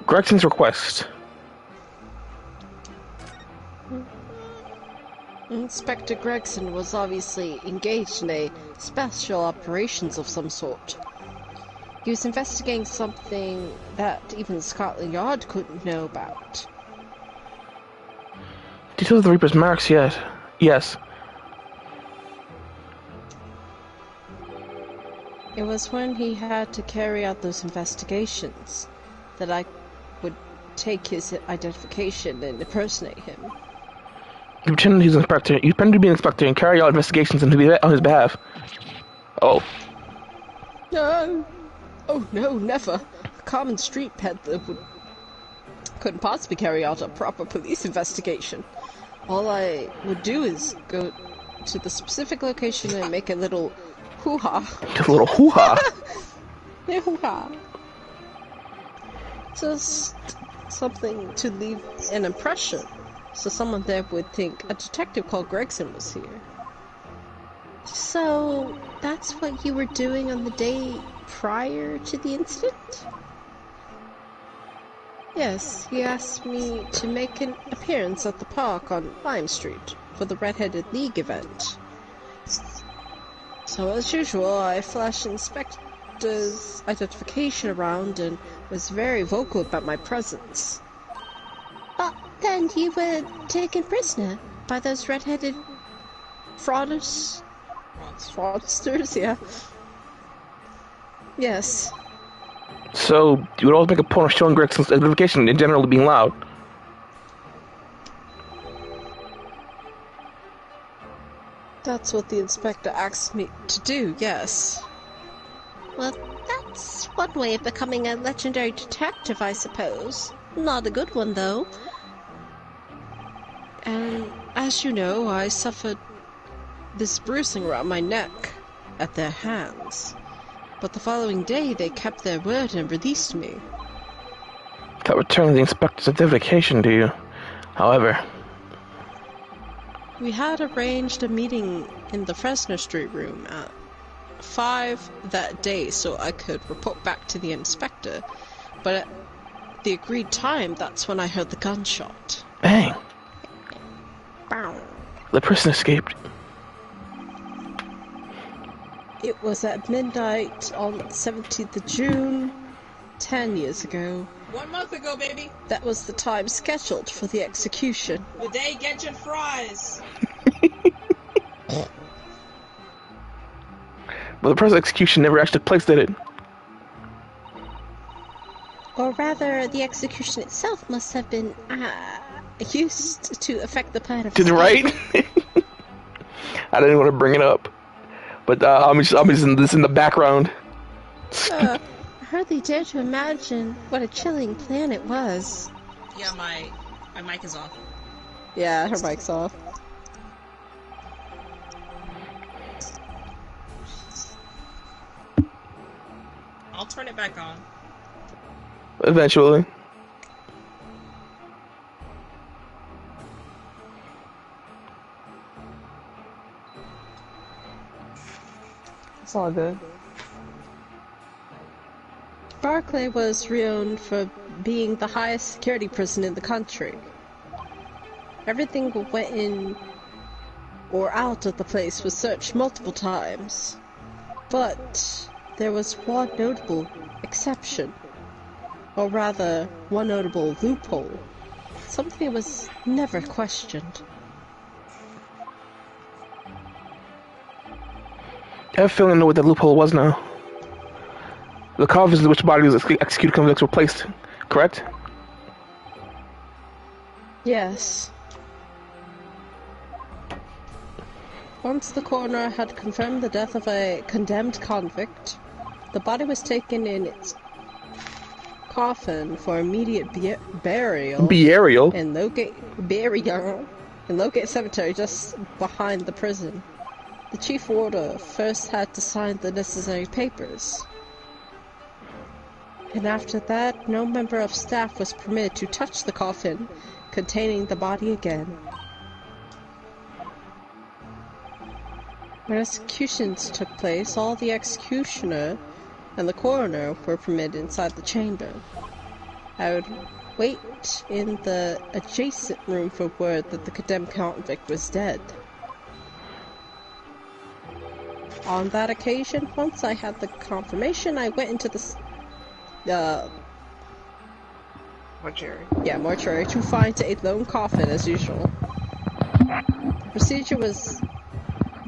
Gregson's request. Inspector Gregson was obviously engaged in a special operations of some sort. He was investigating something that even Scotland Yard couldn't know about. Details of the Reaper's marks yet? Yes. It was when he had to carry out those investigations that I would take his identification and impersonate him. You pretend he's an inspector. You pretend to be an inspector and carry out investigations on his behalf. Oh. No. Oh no, never. A common street peddler couldn't possibly carry out a proper police investigation. All I would do is go to the specific location and make a little hoo-ha. Just a little hoo-ha. Yeah, hoo-ha. Just something to leave an impression, so someone there would think a detective called Gregson was here. So, that's what you were doing on the day prior to the incident? Yes, he asked me to make an appearance at the park on Lime Street for the Red-Headed League event. So as usual, I flashed Inspector's identification around and was very vocal about my presence. But then you were taken prisoner by those red-headed fraudsters, yeah. Yes. So, you would always make a point of showing Gregson's identification and generally being loud. That's what the inspector asked me to do, yes. Well, that's one way of becoming a legendary detective, I suppose. Not a good one, though. And as you know, I suffered this bruising around my neck at their hands. But the following day, they kept their word and released me. That returned the inspector's identification to you. However, We had arranged a meeting in the Fresno Street room at 5 that day so I could report back to the inspector, but at the agreed time, that's when I heard the gunshot. Bang! Bow. The person escaped. It was at midnight on the 17th of June, 10 years ago. 1 month ago, baby. That was the time scheduled for the execution. The day get your fries. But the person's execution never actually took place, did it? Or rather, the execution itself must have been used to affect the plan of To the right? I didn't want to bring it up. But I'm just in the background. I hardly dare to imagine what a chilling plan it was. Yeah, my mic is off. Yeah, her mic's off. I'll turn it back on. Eventually. It's all good. Barclay was renowned for being the highest security prison in the country. Everything went in or out of the place was searched multiple times. But there was one notable exception. Or rather, one notable loophole. Something was never questioned. I have a feeling I know what that loophole was now. The coffins in which bodies executed convicts were placed, correct? Yes. Once the coroner had confirmed the death of a condemned convict, the body was taken in its coffin for immediate burial. Burial? In Lowgate Cemetery, just behind the prison. The chief warder first had to sign the necessary papers. And after that, no member of staff was permitted to touch the coffin containing the body again. When executions took place, all the executioner and the coroner were permitted inside the chamber. I would wait in the adjacent room for word that the condemned convict was dead. On that occasion, once I had the confirmation, I went into the Mortuary. Yeah, mortuary to find a lone coffin as usual. The procedure was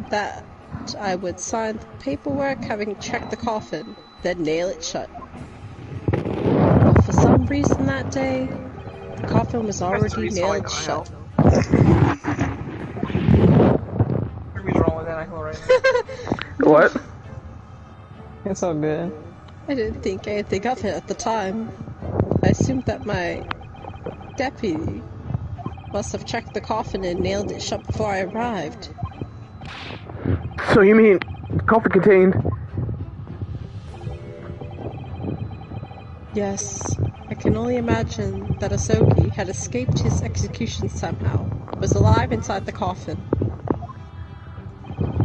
that I would sign the paperwork having checked the coffin, then nail it shut. But for some reason that day, the coffin was already nailed shut. Kirby's wrong with that ankle right now. What? It's all good. I didn't think anything of it at the time. I assumed that my deputy must have checked the coffin and nailed it shut before I arrived. So you mean the coffin contained... Yes, I can only imagine that Asogi had escaped his execution somehow, was alive inside the coffin.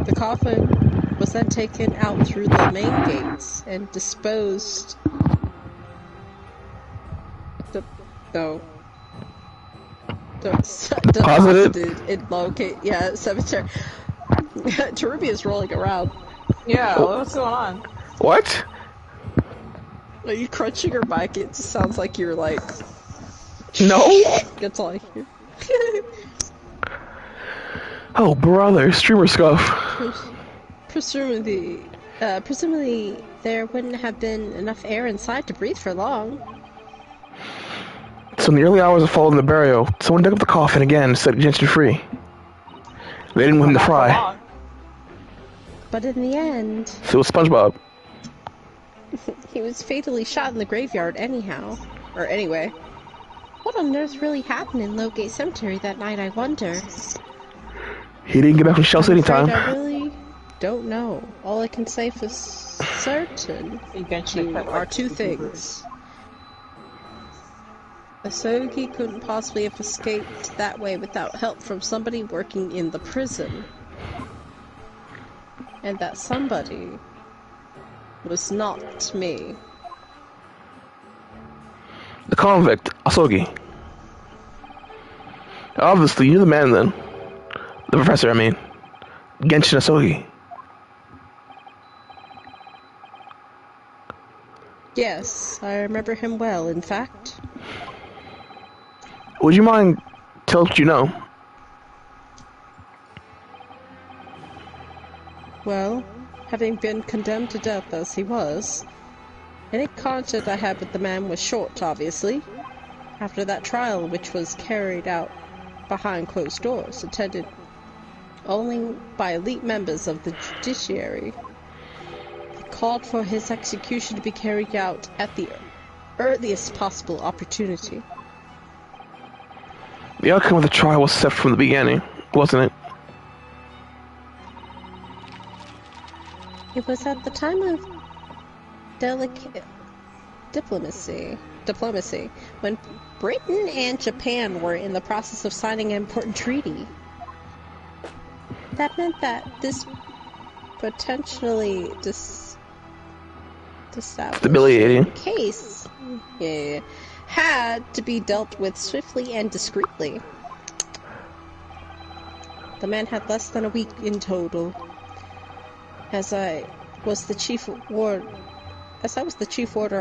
The coffin was then taken out through the main gates and disposed... deposited in Lowgate, cemetery. Cherubi is rolling around. Yeah, what's going on? What? Are you crunching your mic? It just sounds like you're like... No! That's all I hear. Oh, brother, streamer scuff. Presumably there wouldn't have been enough air inside to breathe for long. So in the early hours of following the burial, someone dug up the coffin again and set it gently free. They didn't want him to fry. But in the end... So it was SpongeBob. He was fatally shot in the graveyard anyhow. Or anyway. What on earth really happened in Lowgate Cemetery that night, I wonder? He didn't get back from Shell City in time. I really don't know. All I can say for certain are two things. Asogi couldn't possibly have escaped that way without help from somebody working in the prison. And that somebody was not me. The convict, Asogi. Obviously, you're the man then. The professor, I mean. Genshin Asogi. Yes, I remember him well, in fact. Would you mind telling what you know? Well, having been condemned to death as he was, any contact I had with the man was short, obviously. After that trial, which was carried out behind closed doors, attended only by elite members of the judiciary, they called for his execution to be carried out at the earliest possible opportunity. The outcome of the trial was set from the beginning, wasn't it? It was at the time of diplomacy, when Britain and Japan were in the process of signing an important treaty. That meant that this potentially Debilitating case had to be dealt with swiftly and discreetly. The man had less than a week in total. As I was the chief warder,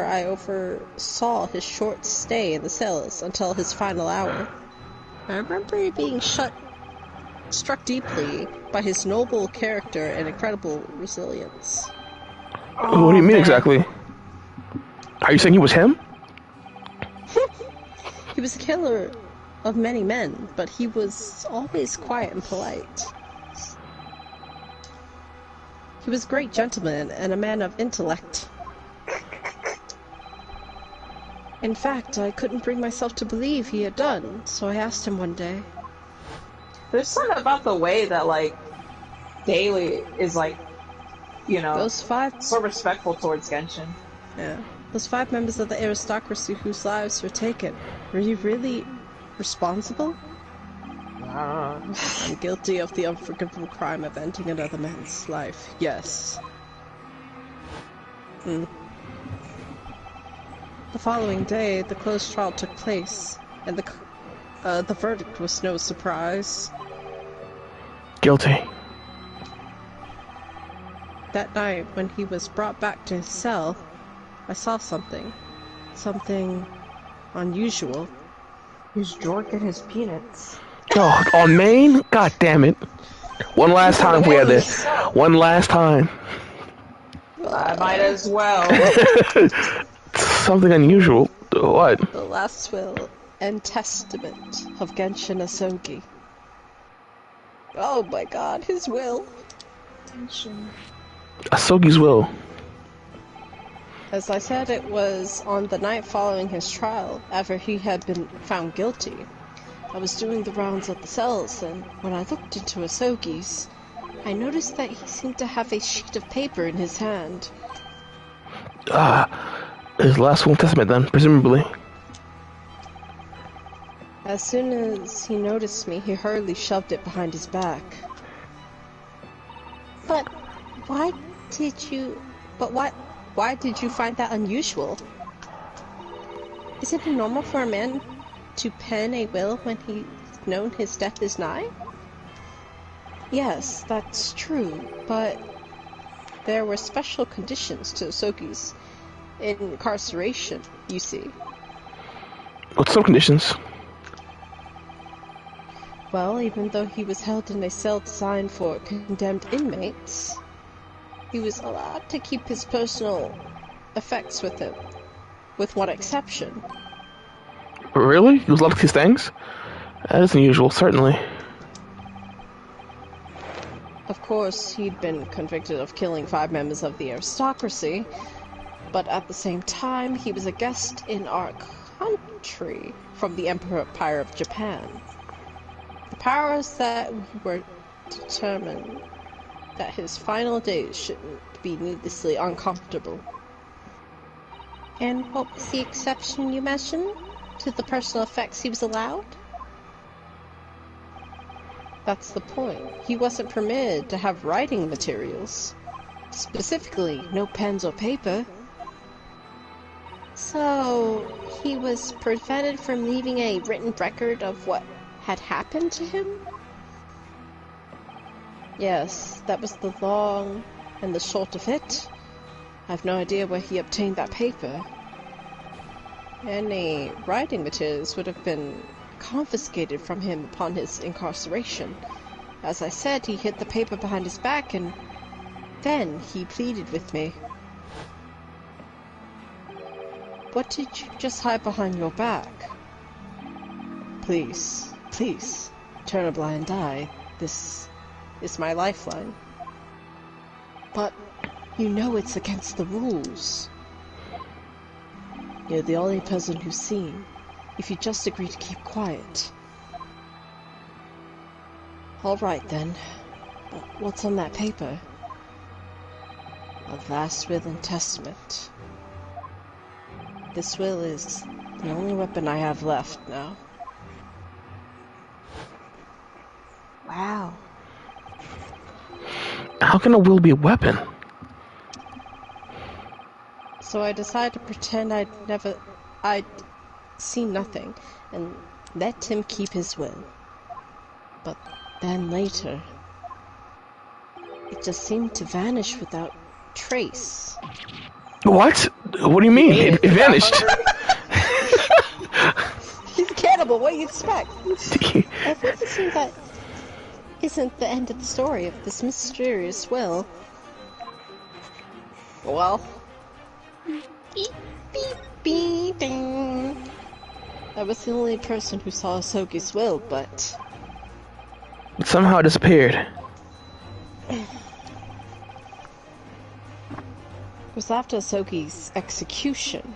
I oversaw his short stay in the cells until his final hour. I remember being struck deeply by his noble character and incredible resilience. Oh, what do you mean exactly? Are you saying he was him? He was a killer of many men, but he was always quiet and polite. He was a great gentleman and a man of intellect. In fact, I couldn't bring myself to believe he had done, so I asked him one day. There's something about the way that, like, Daily is, like, you know, so respectful towards Genshin. Yeah. Those 5 members of the aristocracy whose lives were taken, were you really responsible? I'm guilty of the unforgivable crime of ending another man's life. Yes. The following day, the closed trial took place, and the verdict was no surprise. Guilty. That night, when he was brought back to his cell, I saw something. Something unusual. He's jorking his peanuts. Oh, on Maine? God damn it. One last time we had this. One last time. I might as well. Something unusual. What? The last will and testament of Genshin Asogi. Oh my god, his will. Asogi's will. As I said, it was on the night following his trial, after he had been found guilty. I was doing the rounds of the cells, and when I looked into Asogi's, I noticed that he seemed to have a sheet of paper in his hand. His last will and testament then, presumably. As soon as he noticed me, he hurriedly shoved it behind his back. But why did you find that unusual? Is it normal for a man to pen a will when he's known his death is nigh? Yes, that's true, but there were special conditions to Asogi's incarceration, you see. What sort of conditions? Well, even though he was held in a cell designed for condemned inmates, he was allowed to keep his personal effects with him, with one exception. Really? He was allowed to these things? That is unusual, certainly. Of course, he'd been convicted of killing 5 members of the aristocracy, but at the same time, he was a guest in our country from the Empire of Japan. The powers that were determined that his final days shouldn't be needlessly uncomfortable. And what was the exception you mentioned? to the personal effects he was allowed? That's the point. He wasn't permitted to have writing materials. Specifically, no pens or paper. So, he was prevented from leaving a written record of what had happened to him? Yes, that was the long and the short of it. I have no idea where he obtained that paper. Any writing materials would have been confiscated from him upon his incarceration. As I said, he hid the paper behind his back, and then he pleaded with me. What did you just hide behind your back? Please, please, turn a blind eye. This is my lifeline. But you know it's against the rules. You're the only person who's seen. If you just agree to keep quiet. All right then. But what's on that paper? A last will and testament. This will is the only weapon I have left now. Wow. How can a will be a weapon? So I decided to pretend I'd seen nothing, and let him keep his will. But then later, it just seemed to vanish without trace. What? What do you mean? It vanished. He's a cannibal, what do you expect? I think it seems that isn't the end of the story of this mysterious will. Well, Beep, beep, beep, ding. I was the only person who saw Asogi's will, but It somehow disappeared. it was after Asogi's execution.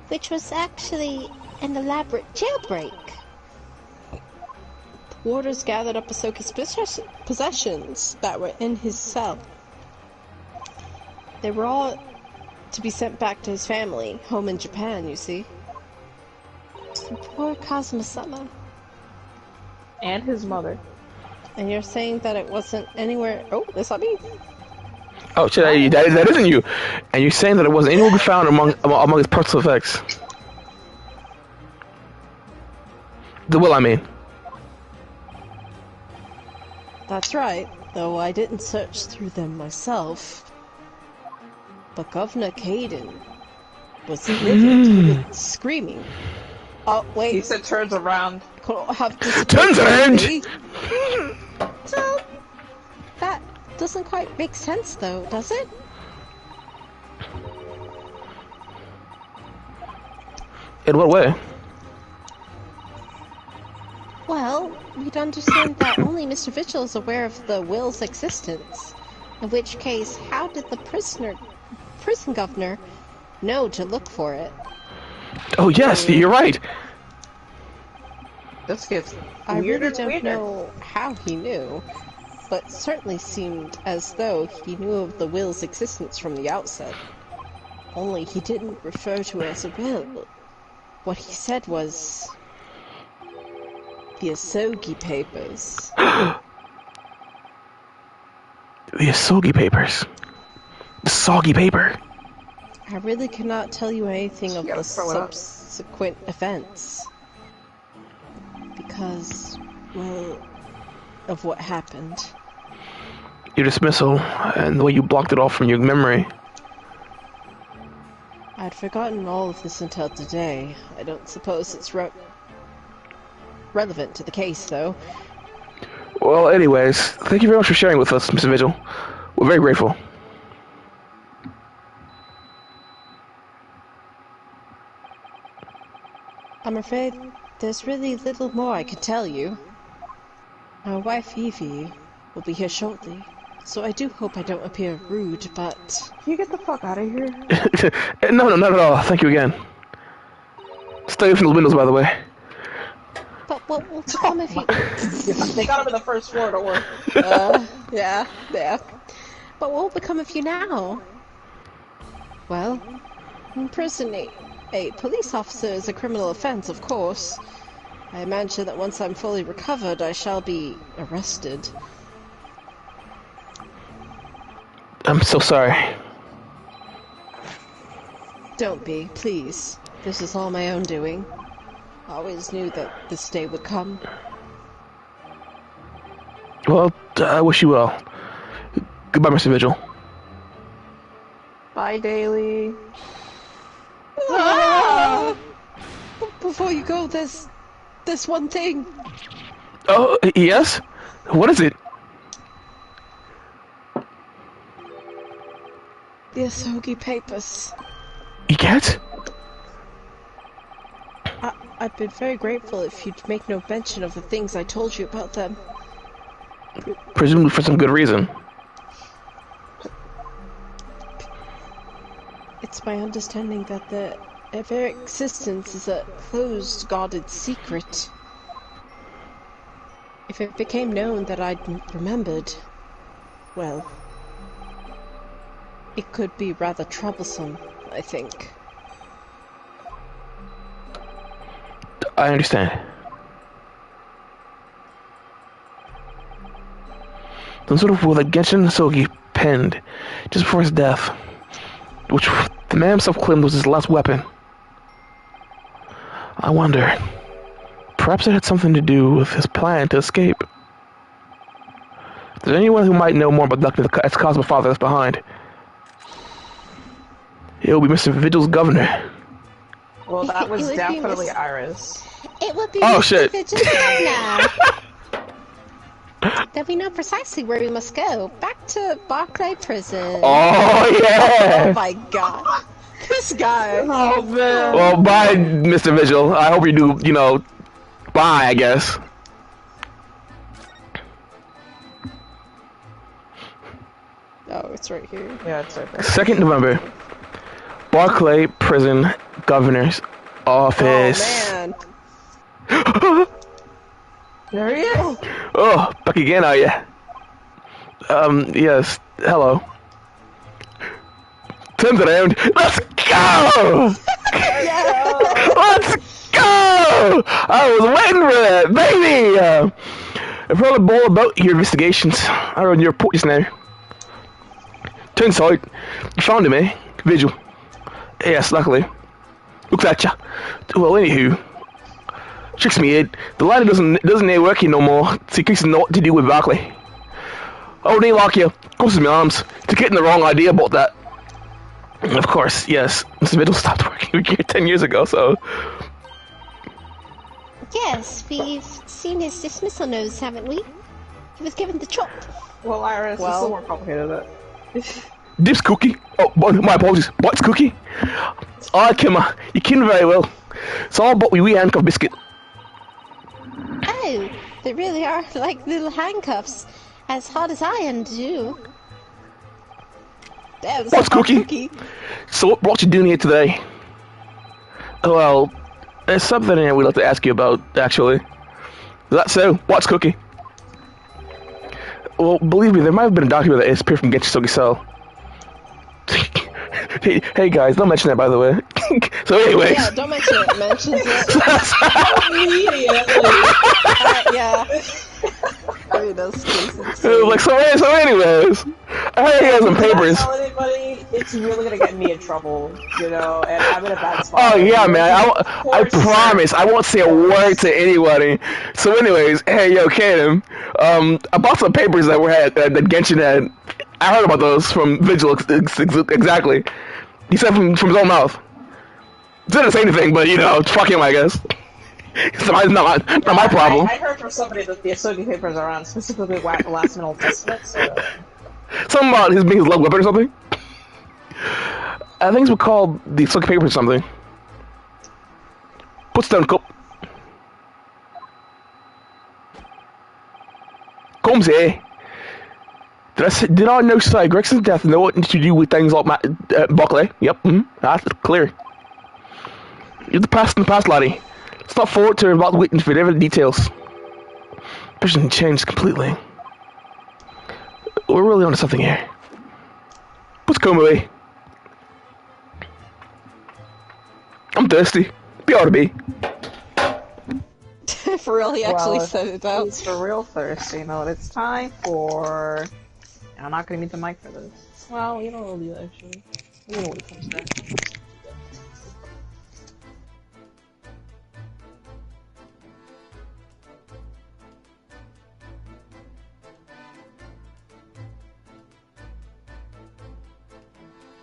Which was actually an elaborate jailbreak. Warders gathered up Asogi's possessions that were in his cell. They were all to be sent back to his family, home in Japan, you see. Poor Kazuma-sama. And his mother. And you're saying that it wasn't anywhere... Oh, that's not me. Oh shit, that isn't you. And you're saying that it wasn't anywhere to be found among his personal effects. The will, I mean. That's right, though I didn't search through them myself. But Governor Caden was livid, screaming. Oh, He wait. said turns around. Turns around! So, that doesn't quite make sense though, does it? In what way? Well, we'd understand that only Mr. Vigil is aware of the will's existence. In which case, how did the prison governor know to look for it? Oh yes, you're right. This gets I weirder really and don't weirder. know how he knew, but certainly seemed as though he knew of the will's existence from the outset. Only he didn't refer to it as a will. What he said was... the Asogi Papers. The Asogi Papers. The soggy paper. I really cannot tell you anything of You gotta the throw it up. subsequent events. Because, well, of what happened. Your dismissal and the way you blocked it off from your memory. I'd forgotten all of this until today. I don't suppose it's relevant to the case, though. Well, anyways, thank you very much for sharing with us, Mr. Vigil. We're very grateful. I'm afraid there's really little more I can tell you. My wife Evie will be here shortly, so I do hope I don't appear rude, but... Can you get the fuck out of here? No, not at all. Thank you again. Stay away from the windows, by the way. But what will become if you... They got him in the first floor, don't worry. Yeah. But what will become of you now? Well, imprisoning A police officer is a criminal offense, of course. I imagine that once I'm fully recovered, I shall be arrested. I'm so sorry. Don't be, please. This is all my own doing. I always knew that this day would come. Well, I wish you well. Goodbye, Mr. Vigil. Bye, Daily. Ah! Before you go, there's one thing. Oh, yes? What is it? The Asogi papers. You can't? I'd been very grateful if you'd make no mention of the things I told you about them. Presumably for some good reason. It's my understanding that their very existence is a closed, guarded secret. If it became known that I'd remembered, well, it could be rather troublesome, I think. I understand. Some sort of will that Genshin Hisogi penned just before his death, which the man himself claimed was his last weapon. I wonder, perhaps it had something to do with his plan to escape. If there's anyone who might know more about Dr. Cosmo Father left behind, it will be Mr. Vigil's governor. Well, that was It would be definitely Miss- Iris. It would be Oh, Mr. shit. Vigil's governor. Then we know precisely where we must go. Back to Barclay Prison. Oh, Oh yeah! my god. This guy. Oh man. Well, bye, Mr. Vigil. I hope you do, bye, I guess. Oh, it's right here. Yeah, it's right there. 2nd November. Barclay Prison Governor's Office. Oh man. There he is. Oh, back again, are you? Yes. Hello. Turns around. Let's go! Let's go! I was waiting for that, baby! I've heard all about your investigations. I read your report just now. Turns out, you found him, eh? Vigil. Yes, luckily. Looks at ya. Well, anywho. Tricks me, Ed. The ladder doesn't ain't working no more, so he thinks know what to do with Barclay. Oh, they lock you. Crosses my arms. To getting the wrong idea about that. And of course, yes, Mr. Vigil stopped working here 10 years ago, so... Yes, we've seen his dismissal notice, haven't we? He was given the chop. Well, Iris, Well- it's still more complicated than that. Dips Cookie. Oh, my apologies. What's Cookie? Ah, Kimma. You can very well. It's all about wee handcuff biscuit. Oh, they really are like little handcuffs. As hard as iron to do. Damn, What's Cookie? So what brought you down here today? Well, there's something we'd like to ask you about, actually. Is that so? What's Cookie? Well, believe me, there might have been a document that disappeared from Genshin Cell. hey guys, don't mention that, by the way. So anyways. Yeah, don't mention it. Mentions it. Yeah. I mean, that's Like, so anyways. I heard he has some papers. Tell anybody, it's really gonna get me in trouble, and I'm in a bad spot. Oh yeah, man. I promise I won't say a word to anybody. So, anyways, hey, yo, Kaden, I bought some papers that that Genshin had. I heard about those from Vigil. Exactly. He said from his own mouth. Didn't say anything, but fuck him, I guess. It's not my problem. I heard from somebody that the Asogi papers are on specifically Last Middle Testament. So. Something about his being his love weapon or something. I think it's called the Asogi papers or something. Put down cup. Comes here. Did I know Gregson's death know what to do with things like Barclay? Yep, that's clear. You're the past in the past, laddie. Let's not forward to about waiting for every details. Vision changed completely. We're really onto something here. Let's come away. I'm thirsty. Be ought to be. For real, he actually Well, said it out. he's for real thirsty. You know what? It's time for. I'm not gonna meet the mic for this. Well, you know what we'll do actually. You know what it comes back.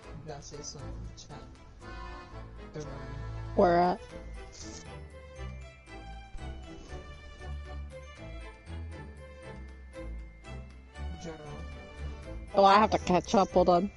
You gotta say something in the chat. Where at? General. Oh, I have to catch up. Hold on.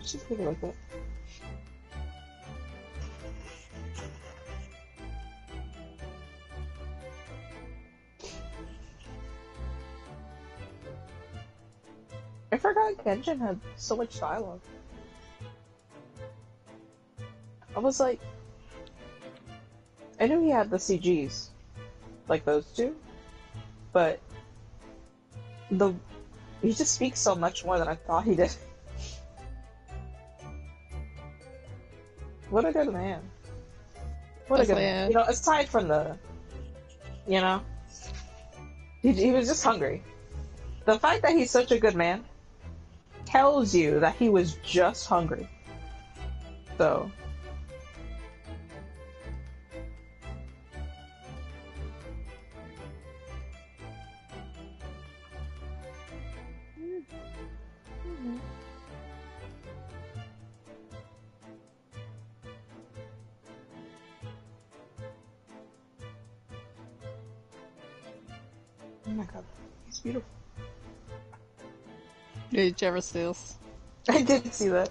Just leave it like that. I forgot Genshin had so much dialogue. I was like, I knew he had the CGs, like those two, but he just speaks so much more than I thought he did. What a good man. What a good man. You know, aside from the, you know, he was just hungry. The fact that he's such a good man tells you that he was just hungry. So. Oh my god, he's beautiful. Did you ever see this? I did see that.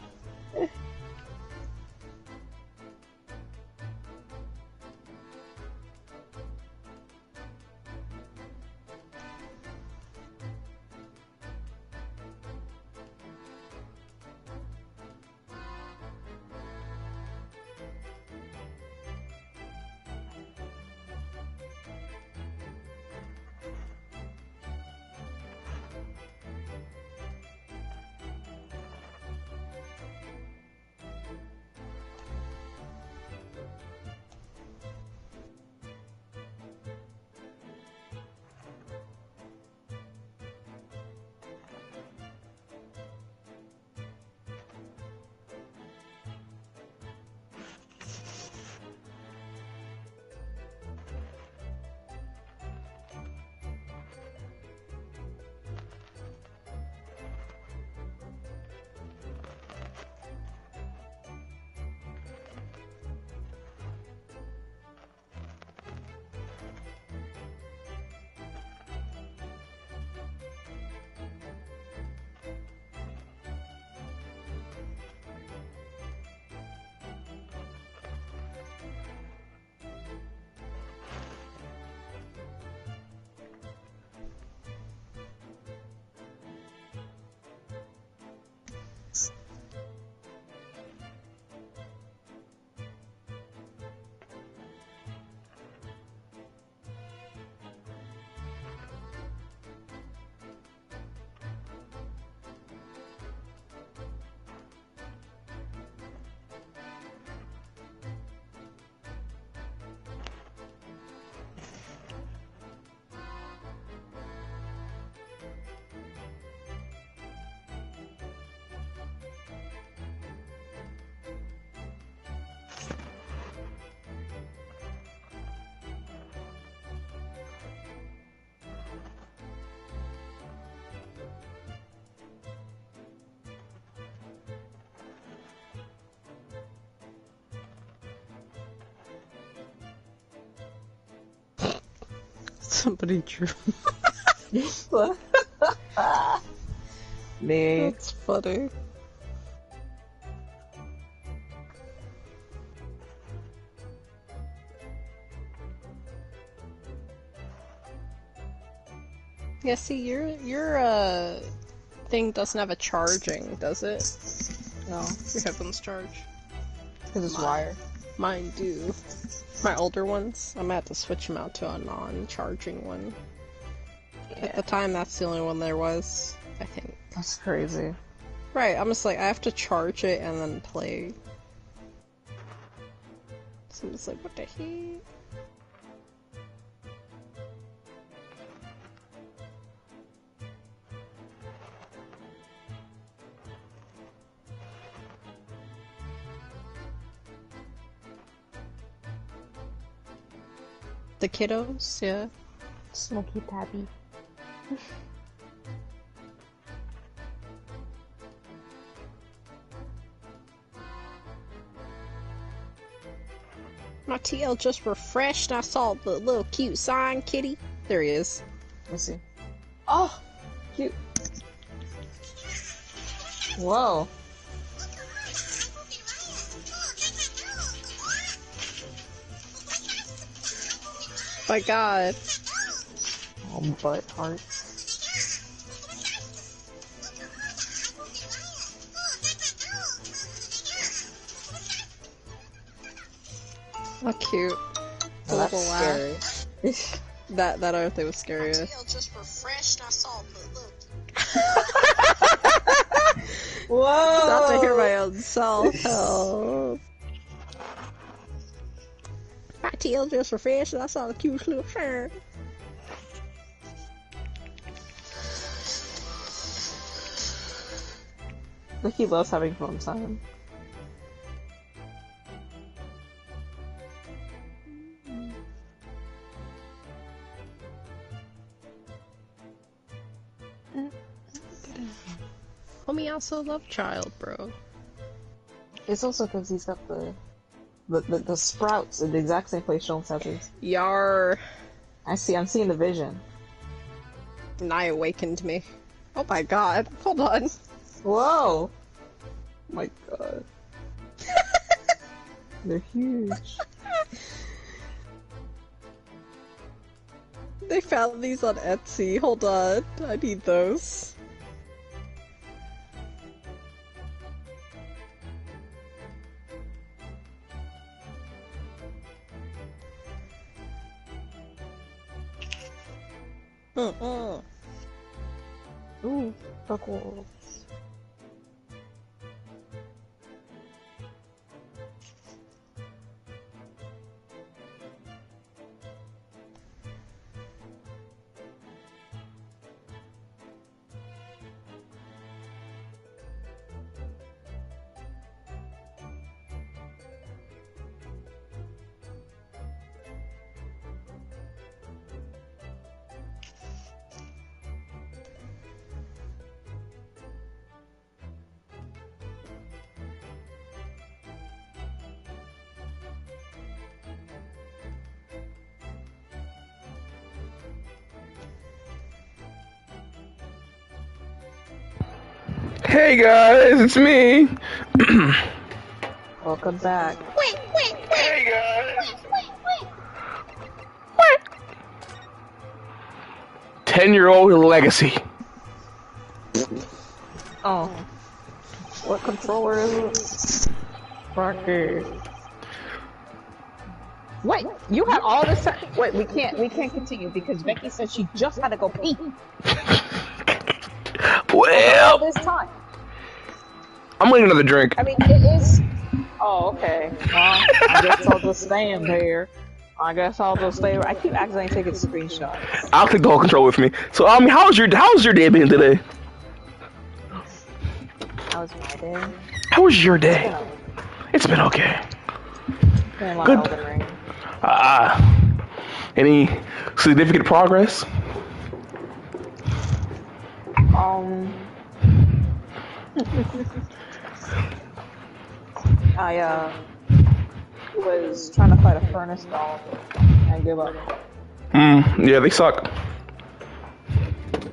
Somebody drew. Me. That's funny. Yeah, see, your thing doesn't have a charging, does it? No, Your headphones charge. because it's wired. Mine do. My older ones, I'm gonna have to switch them out to a non-charging one. At the time, that's the only one there was, I think. That's crazy. Right, I'm just like, I have to charge it and then play. So I'm just like, what the heck? The kiddos, yeah. Smoky Tabby. My TL just refreshed and I saw the little cute sign kitty. There he is. Let's see. Oh, cute. Whoa. My god. Oh, butt heart. How cute. The Oh, little that's laugh. scary. That other thing was scarier. Just refreshed and I saw the look. Whoa! Not to hear my own self. Help. My TL just refreshed and I saw the cute little shirt. Like he loves having fun time. Homie also love child, bro. It's also because he's got the sprouts in the exact same place Jones has his. Yar. I'm seeing the vision. Nye awakened me. Oh my god. Hold on. Whoa! Oh my god. They're huge. They found these on Etsy. Hold on. I need those. Ooh, buckles. Hey guys, it's me. Welcome back. Hey guys. 10-year-old legacy. Oh. What controller is it? Rocky. Wait, you had all this time. Wait, we can't continue because Becky said she just had to go pee. All Well, this time. I'm waiting another drink. I mean, it is. Oh, okay. Well, I guess I'll just stand there. I keep accidentally taking screenshots. I'll take the whole control with me. So, how's your day been today? How was my day? How was your day? It's been okay. Playing my Good. Elden Ring. Any significant progress? I was trying to fight a furnace dog and give up. Yeah, they suck.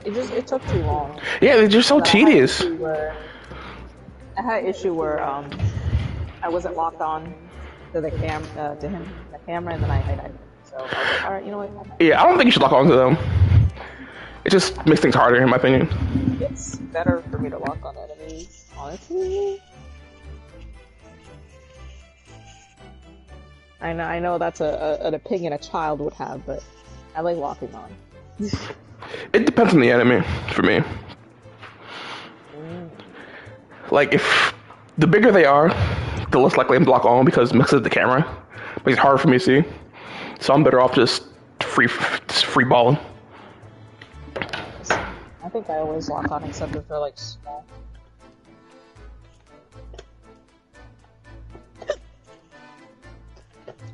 It took too long. Yeah, they're just so tedious. I had an issue where I wasn't locked on to the the camera, and then I died. So I was like, all right, you know what? Yeah, I don't think you should lock onto them. It just makes things harder, in my opinion. It's better for me to lock on enemies, honestly. I know that's an opinion a child would have, but I like locking on. It depends on the enemy, for me. Like, if the bigger they are, the less likely I'm to lock on because it messes the camera. Makes it harder for me to see. So I'm better off just free balling. I think I always lock on except if they're like small.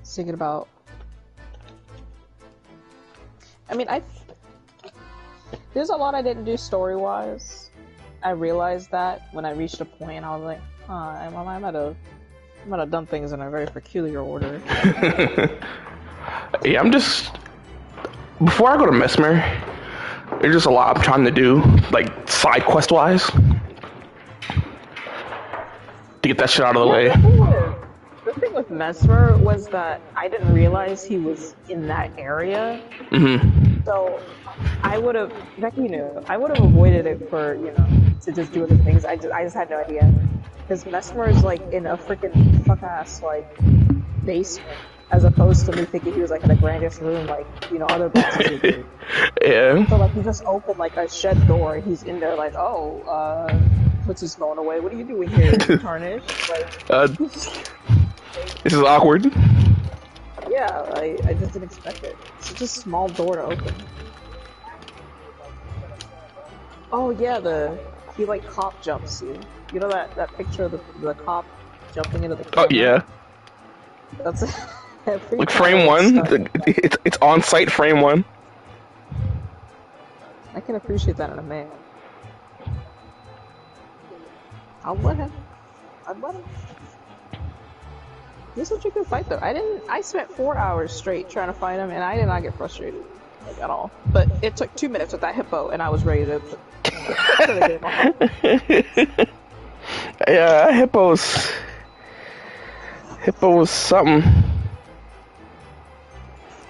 Thinking about. I mean, there's a lot I didn't do story-wise. I realized that when I reached a point, I was like, I might have done things in a very peculiar order. Yeah, before I go to Mesmer, there's just a lot I'm trying to do, like, side quest-wise. To get that shit out of the way. The thing with Mesmer was that I didn't realize he was in that area. Mm-hmm. So I would have, Becky knew, I would have avoided it for, to just do other things. I just had no idea. Because Mesmer is like in a freaking fuck-ass, like, basement. As opposed to me thinking he was like in a grandiose room, like, other bosses would do. Yeah. So like he just opened like a shed door and he's in there like, oh, what's this going away? What are you doing here, Tarnish? Like, this is awkward. Yeah, I just didn't expect it. It's just a small door to open. Oh yeah, he like cop jumps you. You know that picture of the cop jumping into the camera? Oh yeah. That's like frame one. It's on site frame one. I can appreciate that in a man. I'd let him. He's such a good fight though. I spent 4 hours straight trying to fight him and I did not get frustrated. Like, at all. But it took 2 minutes with that hippo and I was ready to Yeah, hippo was something.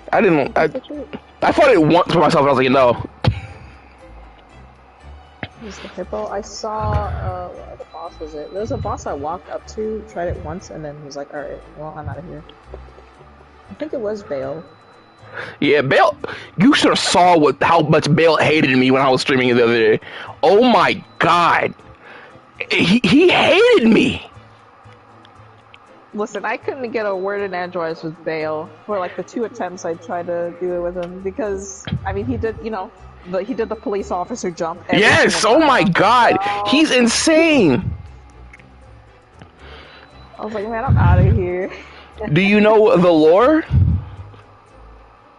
I fought it once for myself and I was like, no. Who's the hippo? I saw, what boss was it? There was a boss I walked up to, tried it once, and then was like, alright, well, I'm out of here. I think it was Bale. Yeah, Bale, you should have saw how much Bale hated me when I was streaming the other day. Oh my god. He hated me. Listen, I couldn't get a word in edgewise with Bale for like the 2 attempts I tried to do it with him because, I mean, he did, he did the police officer jump. Yes, oh my god, he's insane. I was like, man, I'm out of here. Do you know the lore?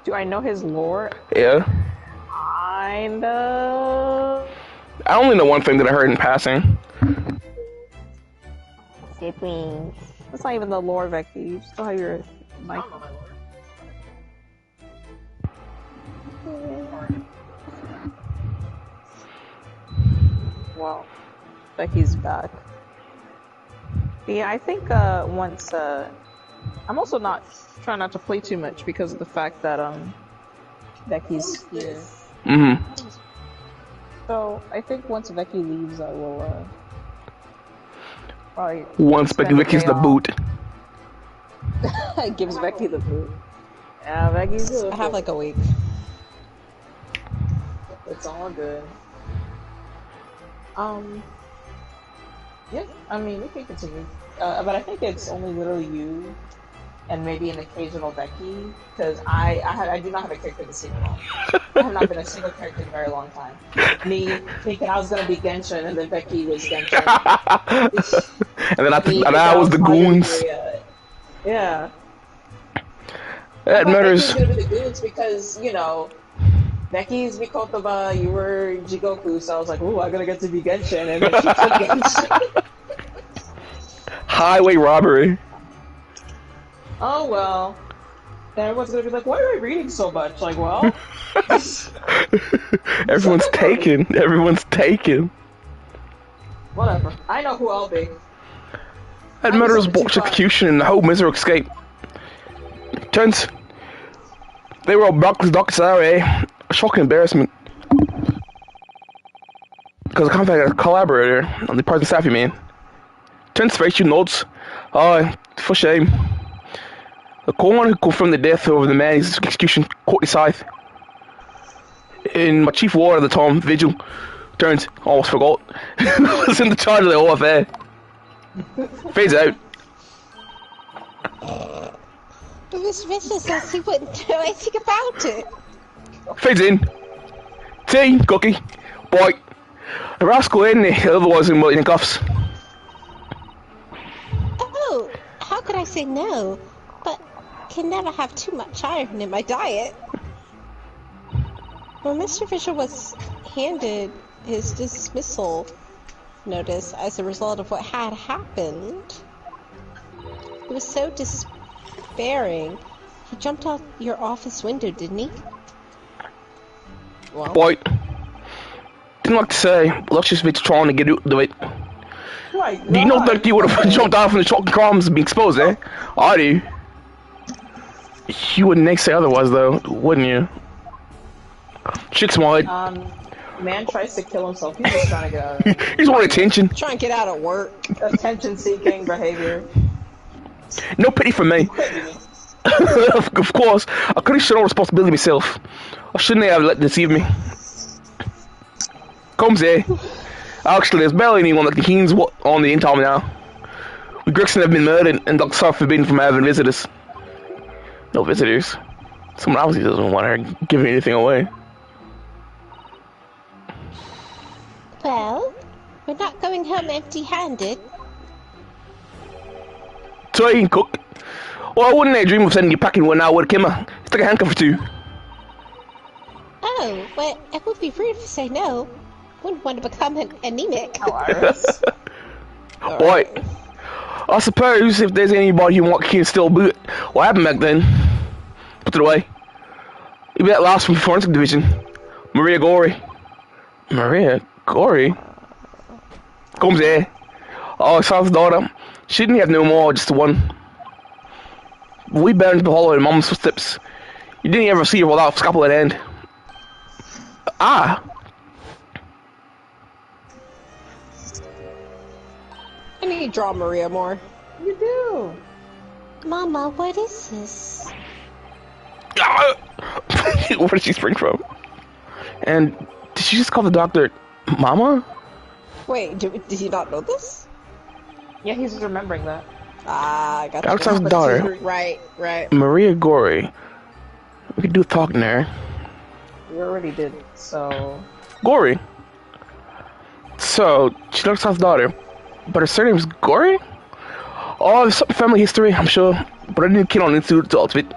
Do I know his lore? Yeah. Kinda. I only know one thing that I heard in passing. Siblings. That's not even the lore, Becky. You still have your mic. Well, Becky's back. Yeah, I think once I'm also trying not to play too much because of the fact that Becky's here. Mhm. So I think once Becky leaves, I will probably. Once Becky's the boot. Gives Becky the boot. Yeah, Becky's good. I have like a week. It's all good. Yeah, I mean, we can continue. But I think it's only literally you and maybe an occasional Becky, because I do not have a character to sing along. I have not been a single character in a very long time. Me thinking I was going to be Genshin, and then Becky was Genshin. And then I was the goons. Yeah. That matters. Becky's going to be the goons because, Becky's Mikotoba, you were Jigoku, so I was like, ooh, I gotta get to be Genshin, and then she took Genshin. Highway robbery. Oh well. then everyone's gonna be like, why are we reading so much? Like, well... Everyone's taken. Everyone's taken. Whatever. I know who I'll be. That murderer's botched execution and the whole miserable escape. Turns. They were all Brock's doctors, eh? A shocking embarrassment. Because I can't find a collaborator on the present staff, you mean? Turns face you nods. Oh, for shame. The coroner who confirmed the death of the man's execution, Courtney Scythe. In my chief ward at the time, Vigil. Turns, almost forgot. Was in the charge of the whole affair. Fades out. But Mr. Vigil says he wouldn't know anything about it. Fades in. Tea, cookie, boy. The rascal in there, otherwise in cuffs. Oh, how could I say no? But can never have too much iron in my diet. When Mr. Fisher was handed his dismissal notice as a result of what had happened, he was so despairing, he jumped out your office window, didn't he? Well, Boy. Didn't like to say, but let's just be trying to get out of it. Do you not think you would have jumped out from the shocking crimes and been exposed, eh? I do. You wouldn't say otherwise, though, wouldn't you? Chicks might. Man tries to kill himself. He's just trying to get out of it. He just wanted attention. try and get out of work. Attention-seeking behavior. No pity for me. Of course, I could have shown all responsibility myself. I shouldn't have let it deceive me. Comes here. Actually, there's barely anyone that can on the in-town now. We Gregson have been murdered, and Dr. Sark forbidden from having visitors. No visitors. Someone obviously doesn't want her giving anything away. Well, we're not going home empty-handed. So you can cook. Well, I wouldn't dream of sending you packing one now with a kimmer. It's like a handcuff or two. Oh, well, it would be rude to say no. Wouldn't want to become an anemic. Boy, I suppose if there's anybody who can still boot, what happened back then? Put it away. You bet last from the forensic division. Maria Gorey. Maria Gorey? Comes here. Oh, Sal's daughter. She didn't have no more, just the one. We burned the hollow in Mom's footsteps. You didn't ever see her without scalpel at end. Ah! I need to draw Maria more. You do. Mama, what is this? Where did she spring from? And did she just call the doctor Mama? Wait, did you not know this? Yeah, he's remembering that. Ah, I got Alexander's daughter. Right. Maria Gorey. We could do talking there. We already did, so... Gorey? So, she's Alexander's daughter, but her surname's Gorey? Oh, there's some family history, I'm sure, but I didn't kid on into the of it.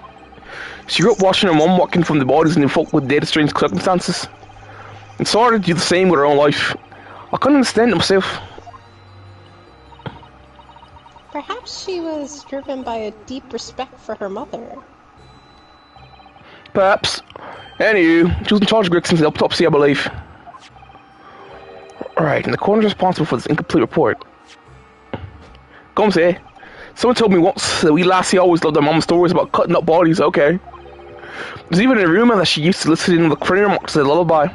She grew up watching her mom walking from the bodies and folk with dead strange circumstances, and saw her do the same with her own life. I couldn't understand it myself. Perhaps she was driven by a deep respect for her mother. Perhaps. Anywho, she was in charge of Gregson's autopsy, I believe. Alright, and the coroner's responsible for this incomplete report. Comes here. Someone told me once that wee lassie always loved her mom's stories about cutting up bodies, okay. There's even a rumour that she used to listen in the cranial marks of the lullaby.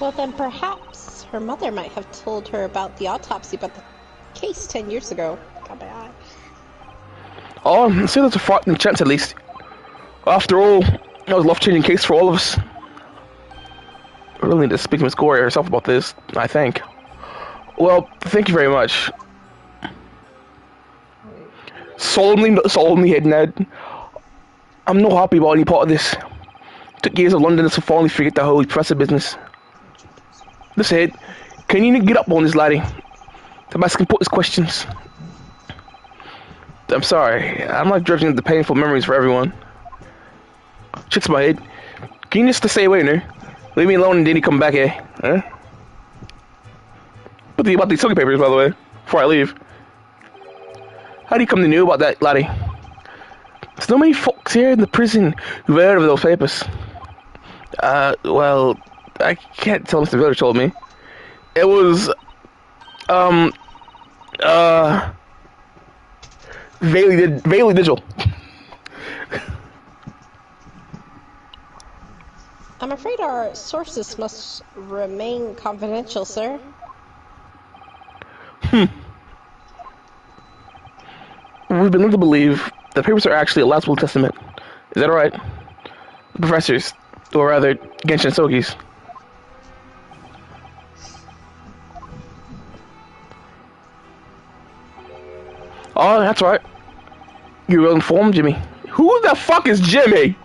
Well then perhaps her mother might have told her about the autopsy about the case 10 years ago. Got my eye. Oh, I'd say there's a frightening chance at least. After all, that was a life-changing case for all of us. I really need to speak to Miss Gorey herself about this, I think. Well, thank you very much. Solemnly heading out. I'm not happy about any part of this. Took years of London to finally forget the whole impressive business. Listen, can you get up on this, laddie? The master can put his questions. I'm sorry, I'm not dredging the painful memories for everyone. Shakes my head. Can you just stay away now? Leave me alone and then you come back here, huh? What do you about these silky papers, by the way, before I leave? How do you come to know about that, laddie? There's not many folks here in the prison who've heard of those papers. Well, I can't tell if the village told me. It was, Vaguely Digital. I'm afraid our sources must remain confidential, sir. We've been led to believe the papers are actually a last will testament. Is that right? The professors, or rather, Genshin Sogi's. Oh, that's right. You're well informed, Jimmy. Who the fuck is Jimmy?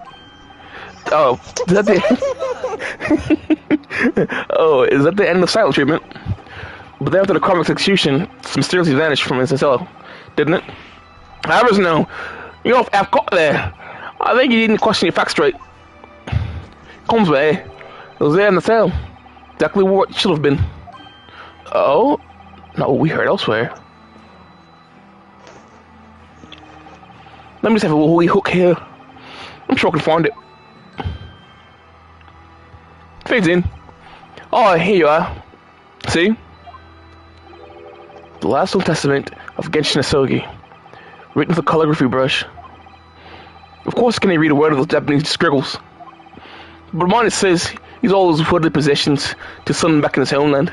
Oh, is that the oh, is that the end of silent treatment? But then after the Carmex execution, it's mysteriously vanished from his cell, didn't it? I was no. You know, if I've got there, I think you didn't question your facts straight. Comes way. It was there in the cell. Exactly what it should have been. Oh? Not what we heard elsewhere. Let me just have a wee hook here. I'm sure I can find it. Fades in. Oh, here you are. See? The last will testament of Genshin Asogi. Written with a calligraphy brush. Of course, can he read a word of those Japanese scribbles? But mine it says he's all his worldly possessions to son back in his homeland.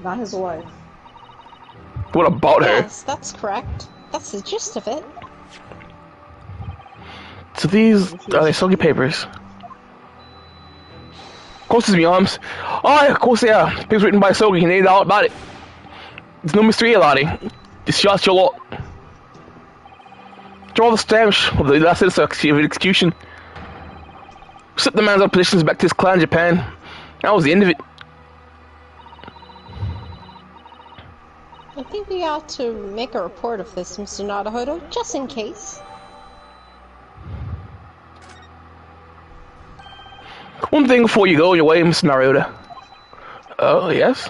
Not his wife. What about her? Yes, that's correct. That's the gist of it. So these are the Asogi papers. Of course, it's me arms. Oh, of course they are. Papers written by Asogi, and they know all about it. There's no mystery about it. Just shots your lot. Draw the stamps of the last execution. Slip the man's positions back to his clan in Japan. That was the end of it. I think we ought to make a report of this, Mr. Naruhodo, just in case. One thing before you go your way, Mr. Naruhodo. Oh, yes?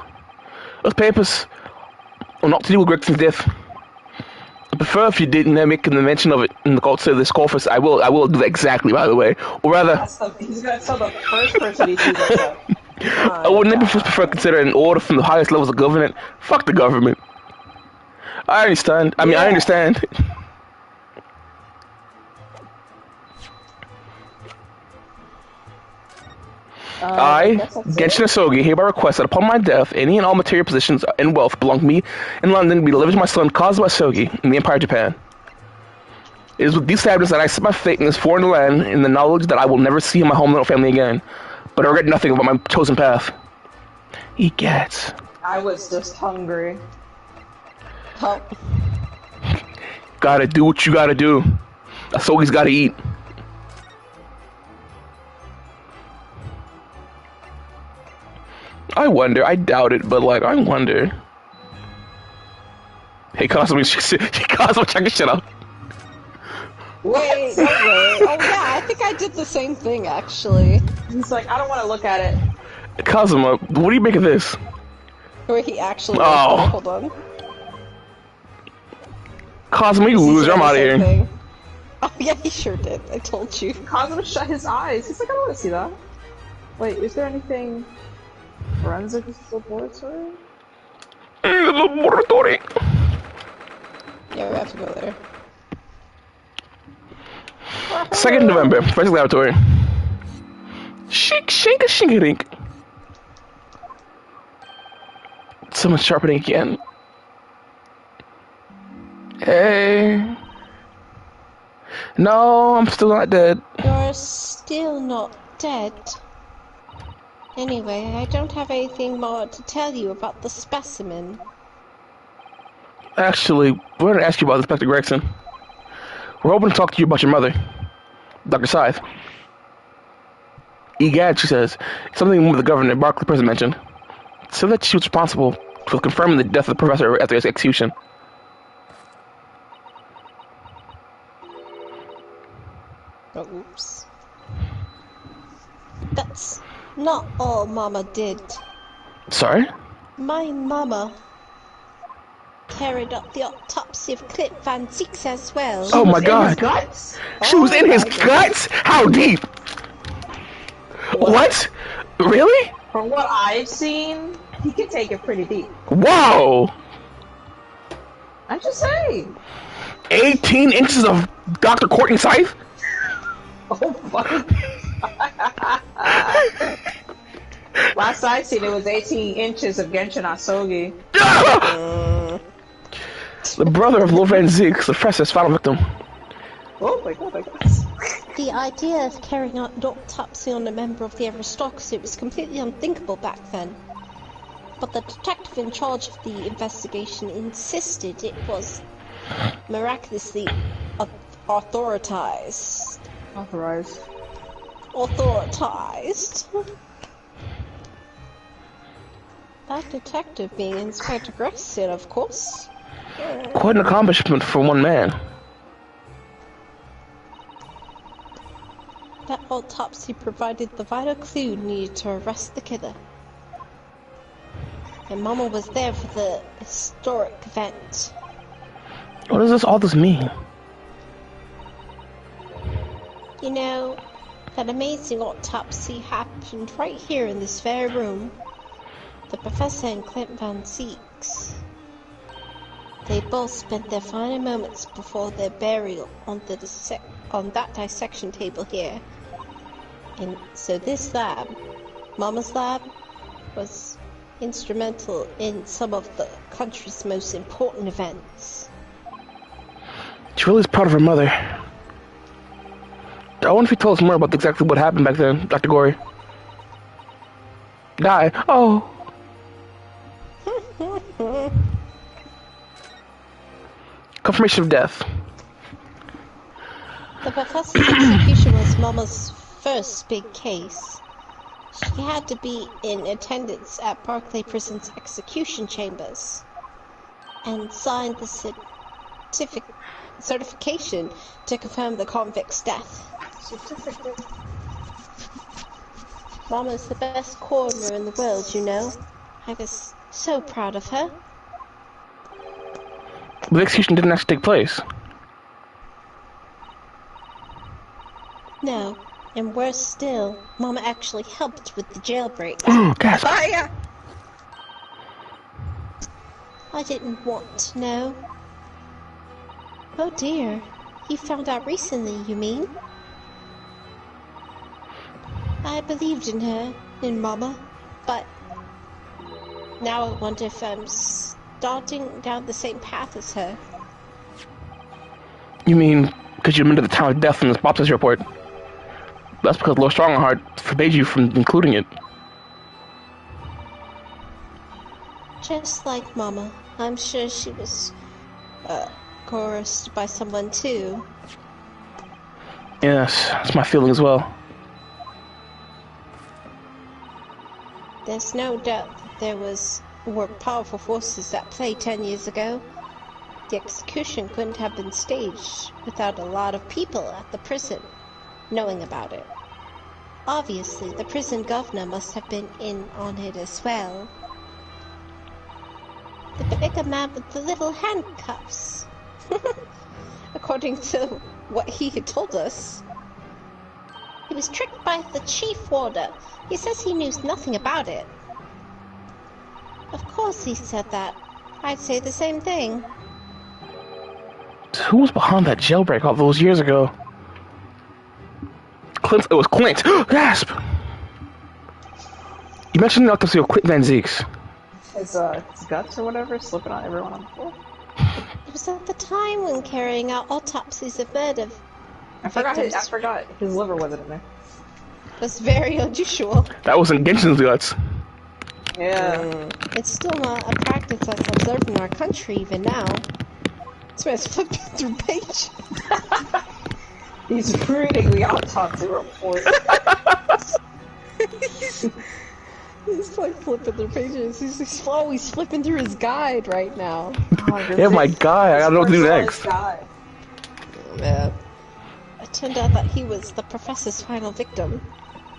Those papers are not to do with Gregson's death. I prefer if you didn't make the mention of it in the course of this corpus. I will do that exactly, by the way. Or rather... He's gonna tell the first person he sees himself. I would never prefer consider an order from the highest levels of government. Fuck the government. I understand. I understand. I, Genshin Asogi, hereby request that upon my death, any and all material possessions and wealth belong to me in London be delivered to my son Kazuo Asogi in the Empire of Japan. It is with these sadness that I set my fate in this foreign land in the knowledge that I will never see my homeland or family again, but I regret nothing about my chosen path. Egad. I was just hungry. Oh. Gotta do what you gotta do. Asogi's gotta eat. I wonder, I doubt it, but like, I wonder. Hey, Cosmo, check your shit out. Wait, no way. Oh yeah, I think I did the same thing, actually. He's like, I don't want to look at it. Cosmo, what do you make of this? Where he actually... Oh. Hold on. Cosmo, you loser, I'm out of here. Thing. Oh yeah, he sure did. I told you. Cosmo shut his eyes. He's like, I don't want to see that. Wait, is there anything... Forensic laboratory? Laboratory. Yeah, we have to go there. 2nd November, forensic laboratory. Shink-a-shink-a-shink-a-dink. Someone's sharpening again. Hey. No, I'm still not dead. You're still not dead. Anyway, I don't have anything more to tell you about the specimen. Actually, we're going to ask you about Inspector Gregson. We're hoping to talk to you about your mother, Dr. Scythe. Egad, she says, something the governor, Barclay Prison, mentioned. So that she was responsible for confirming the death of the professor after his execution. Oh, oops. That's not all Mama did. Sorry? My mama carried out the autopsy of Clint Van Zieks as well. Oh my In his god. guts? She was in his guts? How deep? What? Really? From what I've seen, he can take it pretty deep. Whoa! I'm just saying. 18 inches of Dr. Courtney Scythe? Oh fuck. Last I seen it was 18 inches of Genshin Asogi. The brother of Lil Van Zieks, the Professor's final victim. Oh my god, I guess. The idea of carrying out an autopsy on a member of the aristocracy was completely unthinkable back then. But the detective in charge of the investigation insisted it was miraculously authorized. Authorized. That detective being Inspector Gresson, of course. Quite an accomplishment for one man. That autopsy provided the vital clue needed to arrest the killer. And Mama was there for the historic event. What does all this mean? You know, that amazing autopsy happened right here in this very room. The Professor and Clint Van Zieks. They both spent their final moments before their burial on that dissection table here. And so this lab, Mama's lab, was instrumental in some of the country's most important events. She really is proud of her mother. I wonder if you told us more about exactly what happened back then, Dr. Gory. Die. Oh. Confirmation of death. The Professor's execution was Mama's first big case. She had to be in attendance at Barclay Prison's execution chambers and signed the certification to confirm the convict's death. Mama's the best coroner in the world, you know. I was so proud of her. The execution didn't actually take place. No, and worse still, Mama actually helped with the jailbreak. Gasp. Fire! I didn't want to know. Oh dear, you found out recently, you mean? I believed in her, in Mama, but now I wonder if I'm starting down the same path as her. You mean because you admitted the time of death in this autopsy report? That's because Lord Strongheart forbade you from including it. Just like Mama, I'm sure she was coerced by someone too. Yes, that's my feeling as well. There's no doubt that there were powerful forces at play 10 years ago. The execution couldn't have been staged without a lot of people at the prison knowing about it. Obviously, the prison governor must have been in on it as well. The bigger man with the little handcuffs. According to what he had told us. He was tricked by the chief warder. He says he knew nothing about it. Of course he said that. I'd say the same thing. Who was behind that jailbreak all those years ago? Clint. It was Clint. Gasp! You mentioned the autopsy of Clint Van Zieks. His guts or whatever slipping on everyone on the floor. It was at the time when carrying out autopsies of murder. I forgot his liver wasn't in there. Was very unusual. That was in Genshin's guts. Yeah. It's still not a practice that's observed in our country even now. This man's flipping through pages. He's reading the autopsy report. He's like flipping through pages. He's always flipping through his guide right now. Yeah, my guy. I gotta know what to do next. Yeah. It turned out that he was the professor's final victim,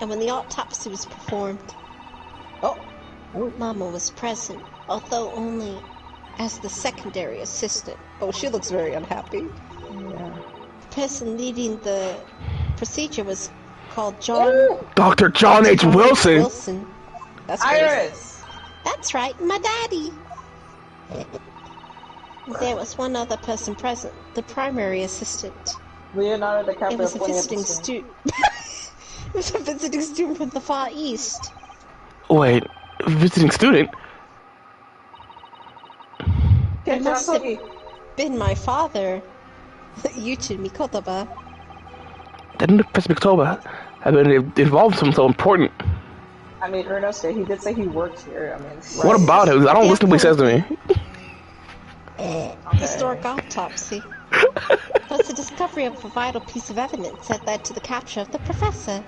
and when the autopsy was performed, Mama was present, although only as the secondary assistant. Oh, she looks very unhappy. Yeah. The person leading the procedure was called John... Dr. John H. Wilson. Wilson. That's crazy. Iris! That's right, my daddy. There was one other person present, the primary assistant. Leonardo DiCaprio It was a playing visiting the scene. student. It was a visiting student from the Far East. Wait, visiting student? It must have Kenji been my father. Yutu Mikotoba. Didn't Professor October have been involved in something so important? I mean, Ernesto, he did say he works here. I mean, What about him? I don't Yeah, listen to what he says to me. Historic autopsy was the discovery of a vital piece of evidence that led to the capture of the professor.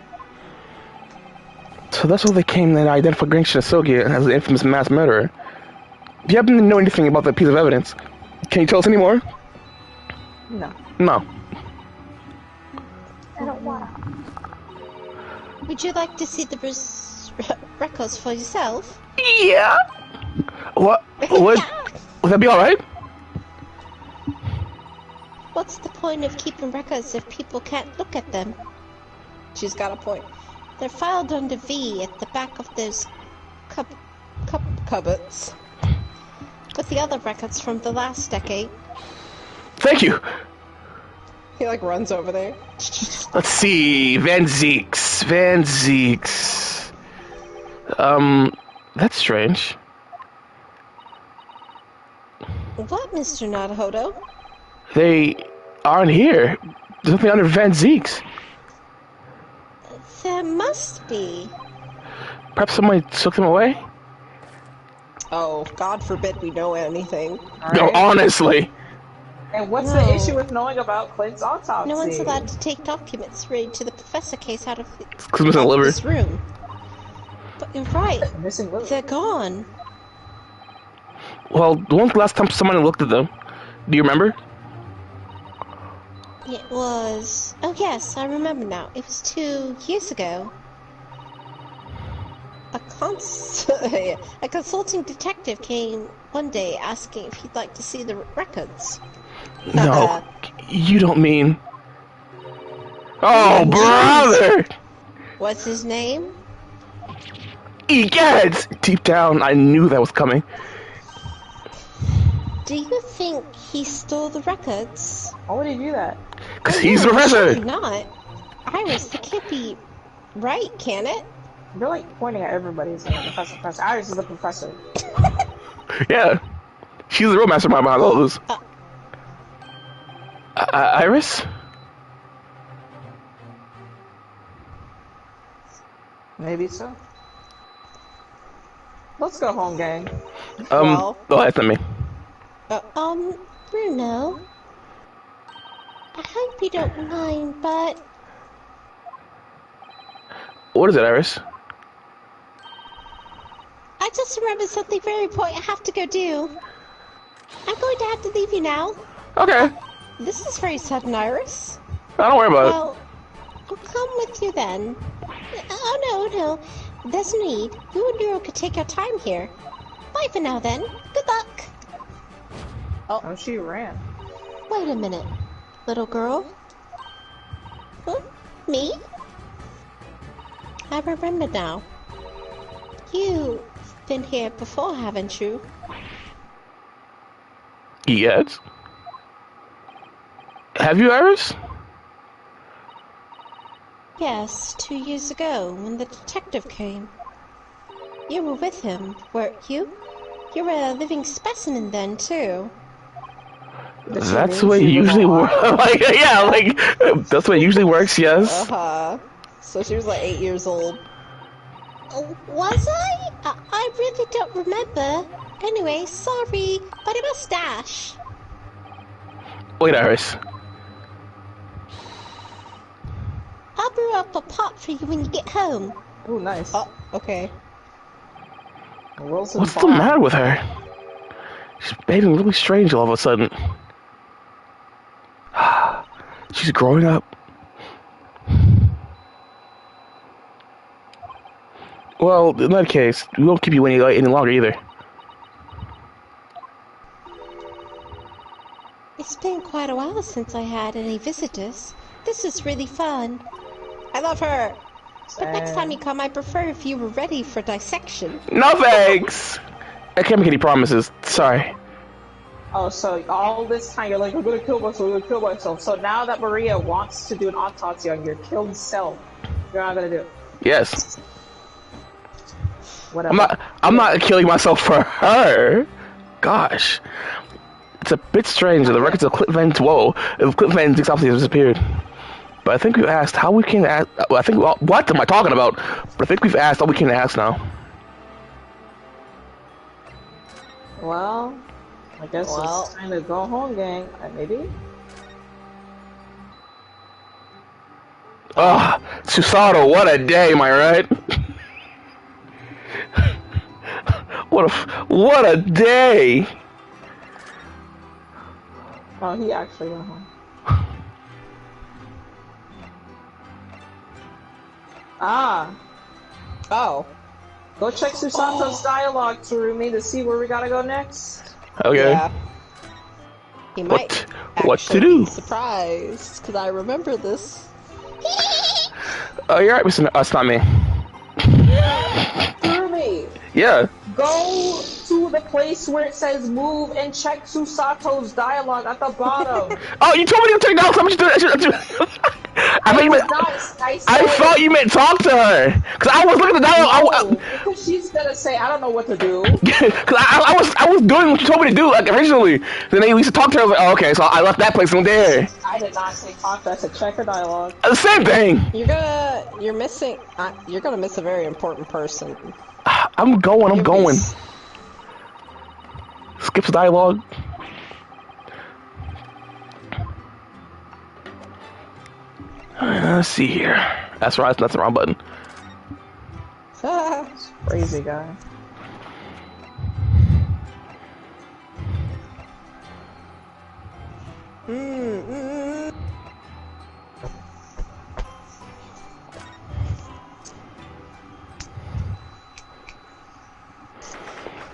So that's why they came to identify Grand Shinosuke as the infamous mass murderer. Do you happen to know anything about that piece of evidence? Can you tell us any more? No. No. I don't wanna. Would you like to see the records for yourself? Yeah. What? Would that be alright? What's the point of keeping records if people can't look at them? She's got a point. They're filed under V at the back of those cupboards. With the other records from the last decade. Thank you. He like runs over there. Let's see. Van Zeeks. That's strange. What, Mr. Naruhodo? They aren't here. There's nothing under Van Zeeks. There must be. Perhaps somebody took them away? Oh, God forbid we know anything. No, Alright. honestly. And what's No. the issue with knowing about Clint's autopsy? No one's allowed to take documents related to the professor case out of Because missing a liver. this room. But you're right. Missing liver. They're gone. Well, when's the last time someone looked at them? Do you remember? It was... Oh yes, I remember now. It was 2 years ago. A consulting detective came one day asking if he'd like to see the records. No. You don't mean... Oh, brother! What's his name? Egads! Deep down, I knew that was coming. Do you think he stole the records? Why would he do that? Because he's the No, professor! surely not. Iris, the can't be right, can it? You're like pointing at everybody and saying professor. Iris is the professor. Yeah. She's the real mastermind behind all this. Iris? Maybe so. Let's go home, gang. Well- Oh, that's not me. Bruno. I hope you don't mind, but What is it, Iris? I just remembered something very important I have to go do. I'm going to have to leave you now. Okay. This is very sudden, Iris. Don't worry about Well, I'll come with you then. Oh, no. There's no need. You and Nero could take your time here. Bye for now, then. Good luck. Oh, she ran. Wait a minute. Little girl? Huh? Me? I remember now. You've been here before, haven't you? it. Yes. Have you, Iris? Yes, 2 years ago, when the detective came. You were with him, weren't you? You were a living specimen then, too. That's the way it usually works. Like, yeah, like, that's the way it usually works, yes. Uh-huh. So she was like 8 years old. Was I? I really don't remember. Anyway, sorry, but I must dash. Wait, Iris. I'll brew up a pot for you when you get home. Ooh, nice. Oh, okay. Wilson What's the Bond. matter with her? She's behaving really strange all of a sudden. She's growing up. Well, in that case, we won't keep you any longer either. quite a while since I had any visitors. This is really fun. I love her. But next time you come, I prefer if you were ready for dissection. No thanks! I can't make any promises. Sorry. Oh, so all this time you're like, I'm gonna kill myself, I'm gonna kill myself. So now that Maria wants to do an autopsy on your killed self, you're not gonna do it. Yes. Whatever. I'm not killing myself for her. Gosh. It's a bit strange that the records of Clip Van's autopsy have disappeared. But I think we've asked how we can ask. I think what am I talking about? But I think we've asked all we can ask now. Well, I guess it's time to go home, gang. Maybe? Ah, Susato, what a day, am I right? What a day! Oh, he actually went home. Ah. Oh. Go check Susato's dialogue, Tsurumi, to see where we gotta go next. Okay. Yeah. He might what to do? be surprised, because I remember this. Oh, you're right, Mr. It's not me. Tsurumi, Yeah. go to the place where it says move and check Susato's dialogue at the bottom. Oh, you told me to take down so much. I thought you meant talk to her. Cause I was looking at the dialogue. Because she's gonna say, I don't know what to do. Cause I was doing what you told me to do, like originally. Then they at least talked to her. I was like, oh, okay, so I left that place and went there. I did not say talk to her. I said check her dialogue. The same thing. You're missing. You're gonna miss a very important person. I'm going. Skips dialogue. Let's see here. That's right. That's the wrong button. Crazy guy.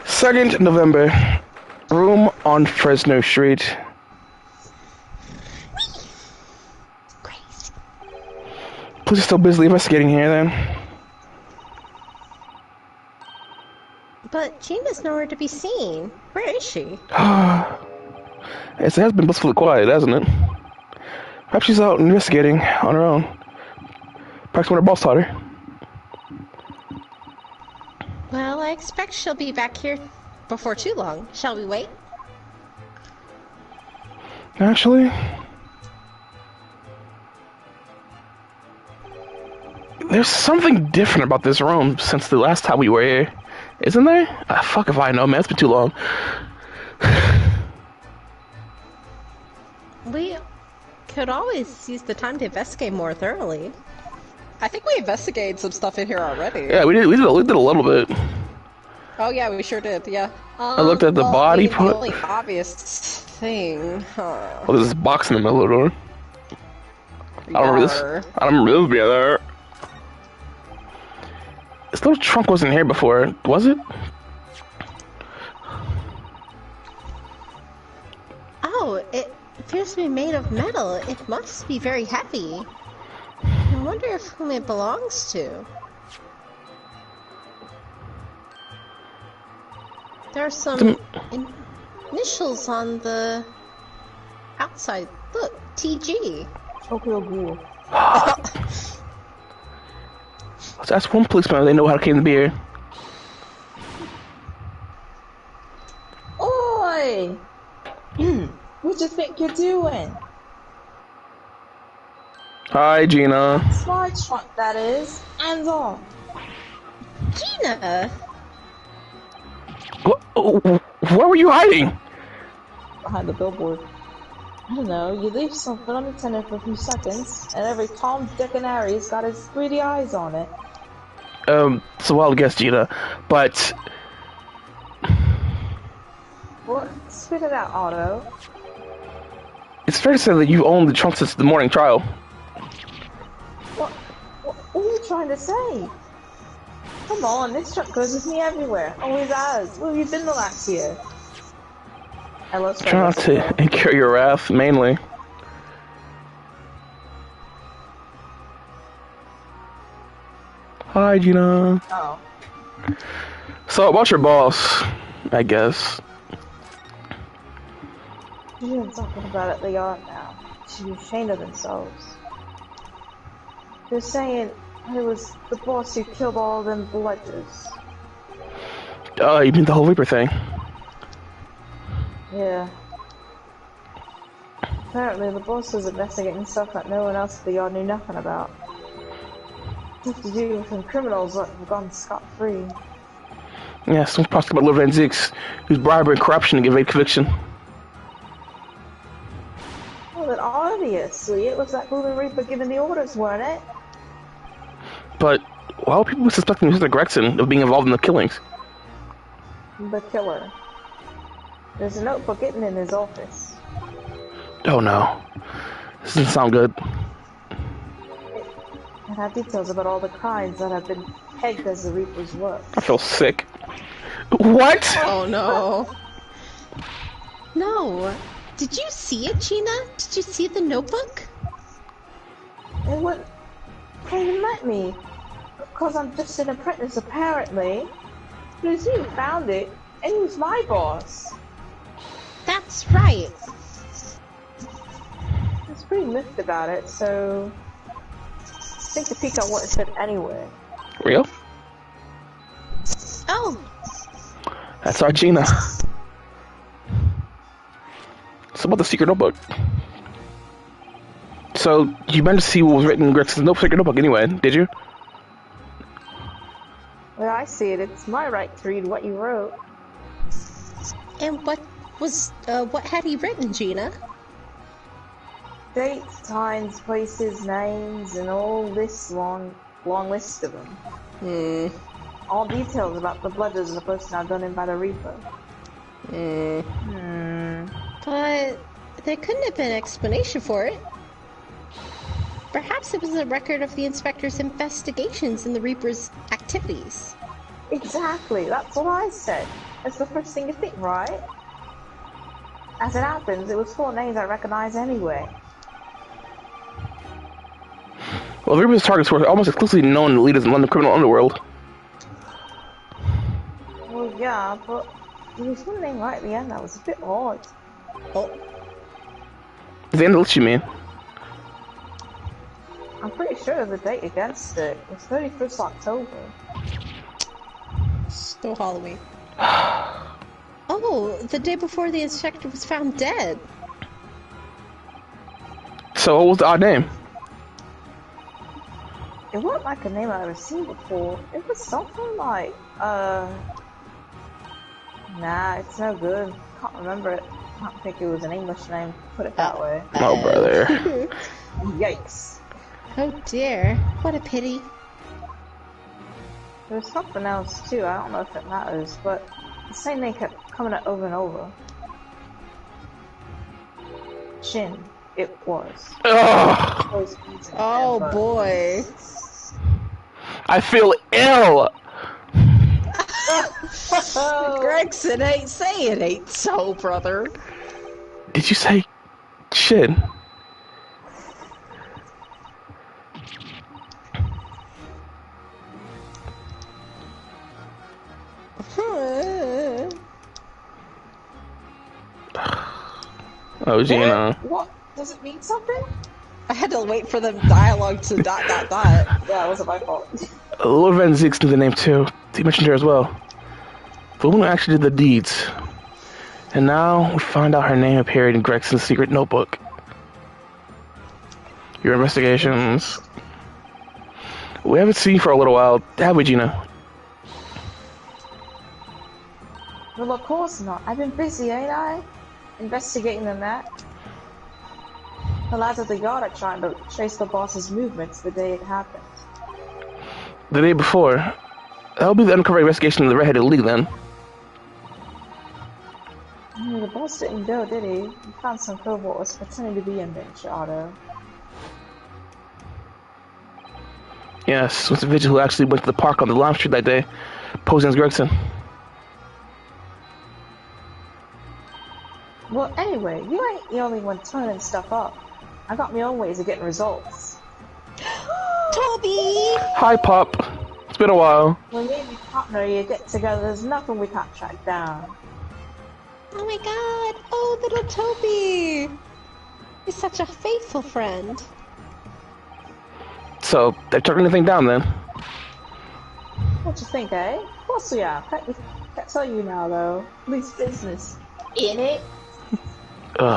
Second November. Room on Fresno Street. Police are still busily investigating here, then. But Gina's nowhere to be seen. Where is she? It has been blissfully quiet, hasn't it? Perhaps she's out investigating on her own. Perhaps when her boss taught her. Well, I expect she'll be back here before too long. Shall we wait? Actually, there's something different about this room since the last time we were here. Isn't there? Fuck if I know, man. It's been too long. We could always use the time to investigate more thoroughly. I think we investigated some stuff in here already. Yeah, we did a little bit. Oh yeah, we sure did, yeah. I looked at the body part. The only obvious thing, huh? Oh, there's this box in the middle of the door. I don't remember this. I don't remember this being there. This little trunk wasn't here before, was it? Oh, it appears to be made of metal. It must be very heavy. I wonder if whom it belongs to. There are some initials on the outside. Look, TG. Tokyo Ghoul. Let's ask one policeman if they know how to came to be here. Oi! What you think you're doing? Hi, Gina. My trunk, that is. Hands off. Gina! Where were you hiding? Behind the billboard. I don't know, you leave something unattended for a few seconds, and every Tom, Dick, and Harry's got his greedy eyes on it. It's a wild guess, Gina, but... Well, spit it out, Otto. It's fair to say that you've owned the trunk since the morning trial. What are you trying to say? Come on, this truck goes with me everywhere. Always has. Where have you been the last year? And let's Try not to incur your wrath, mainly. Hi, Gina. Oh. So, about your boss, I guess. You're talking about it, they are now. Should be ashamed of themselves. They're saying it was the boss who killed all them bludgers. You mean the whole Reaper thing? Yeah. Apparently the boss was investigating stuff that no one else at the yard knew nothing about. Stuff to do with some criminals that have gone scot-free. Yeah, someone's possibly about Lord Van Zix, who's bribery and corruption to evade conviction. Well, then obviously it was that Golden Reaper giving the orders, weren't it? But why would people be suspecting Mr. Gregson of being involved in the killings? The killer. There's a notebook hidden in his office. Oh no. This doesn't sound good. It had details about all the crimes that have been pegged as the Reaper's work. I feel sick. What? Oh no. No. Did you see it, Gina? Did you see the notebook? It wouldn't even let me. Because I'm just an apprentice, apparently. Because you found it, and he was my boss. That's right. I was pretty miffed about it, so... take a peek at what it said anyway. Real? Oh, That's our Gina. It's about the secret notebook. So, you managed to see what was written in Gregson's secret notebook anyway, did you? Well, I see it. It's my right to read what you wrote. and what had he written, Gina? Dates, times, places, names, and all this long list of them. All details about the bludgers of the person now done in by the Reaper. But there couldn't have been an explanation for it. Perhaps it was a record of the inspector's investigations and the Reaper's activities. Exactly, that's what I said. That's the first thing you think, right? As it happens, it was 4 names I recognize anyway. Well, the Reaper's targets were almost exclusively known leaders in London criminal underworld. Well, yeah, but there was one name right at the end that was a bit odd. Oh, The end of the list, you mean? I'm pretty sure the date against it was 31st October. still Halloween. Oh, the day before the inspector was found dead. So, what was the odd name? It wasn't like a name I've ever seen before. It was something like, nah, it's no good. Can't remember it. Can't think it was an English name, put it that way. Oh, brother. Yikes. Oh dear, what a pity. There was something else too, I don't know if it matters, but the same name kept coming up over and over. Shin, it was. Ugh, Oh boy. I feel ill! Gregson ain't saying ain't so, brother. Did you say shit? Oh, Gina. What? Does it mean something? I had to wait for the dialogue to ... Yeah, it wasn't my fault. Lord Van Zix knew the name too. He mentioned her as well. The woman who actually did the deeds. And now we find out her name appeared in Gregson's secret notebook. Your investigations. We haven't seen you for a little while, have we, Gina? Well, of course not. I've been busy, ain't I? Investigating the net. The lads at the yard are trying to trace the boss's movements the day it happened. The day before. That'll be the uncover investigation of the Red-Headed League then. The boss didn't go, did he? He found some cobalt was pretending to be a miniature auto. Yes, it was the vigil who actually went to the park on the Lime Street that day, posing as Gregson. Well, anyway, you ain't the only one turning stuff up. I got my own ways of getting results. Toby! Hi, Pop. It's been a while. When me and my partner you get together, there's nothing we can't track down. Oh my god! Oh, little Toby! He's such a faithful friend. So, they took anything down then? What you think, eh? Of course we are. Can't tell you now, though. At least business. In it? Ugh.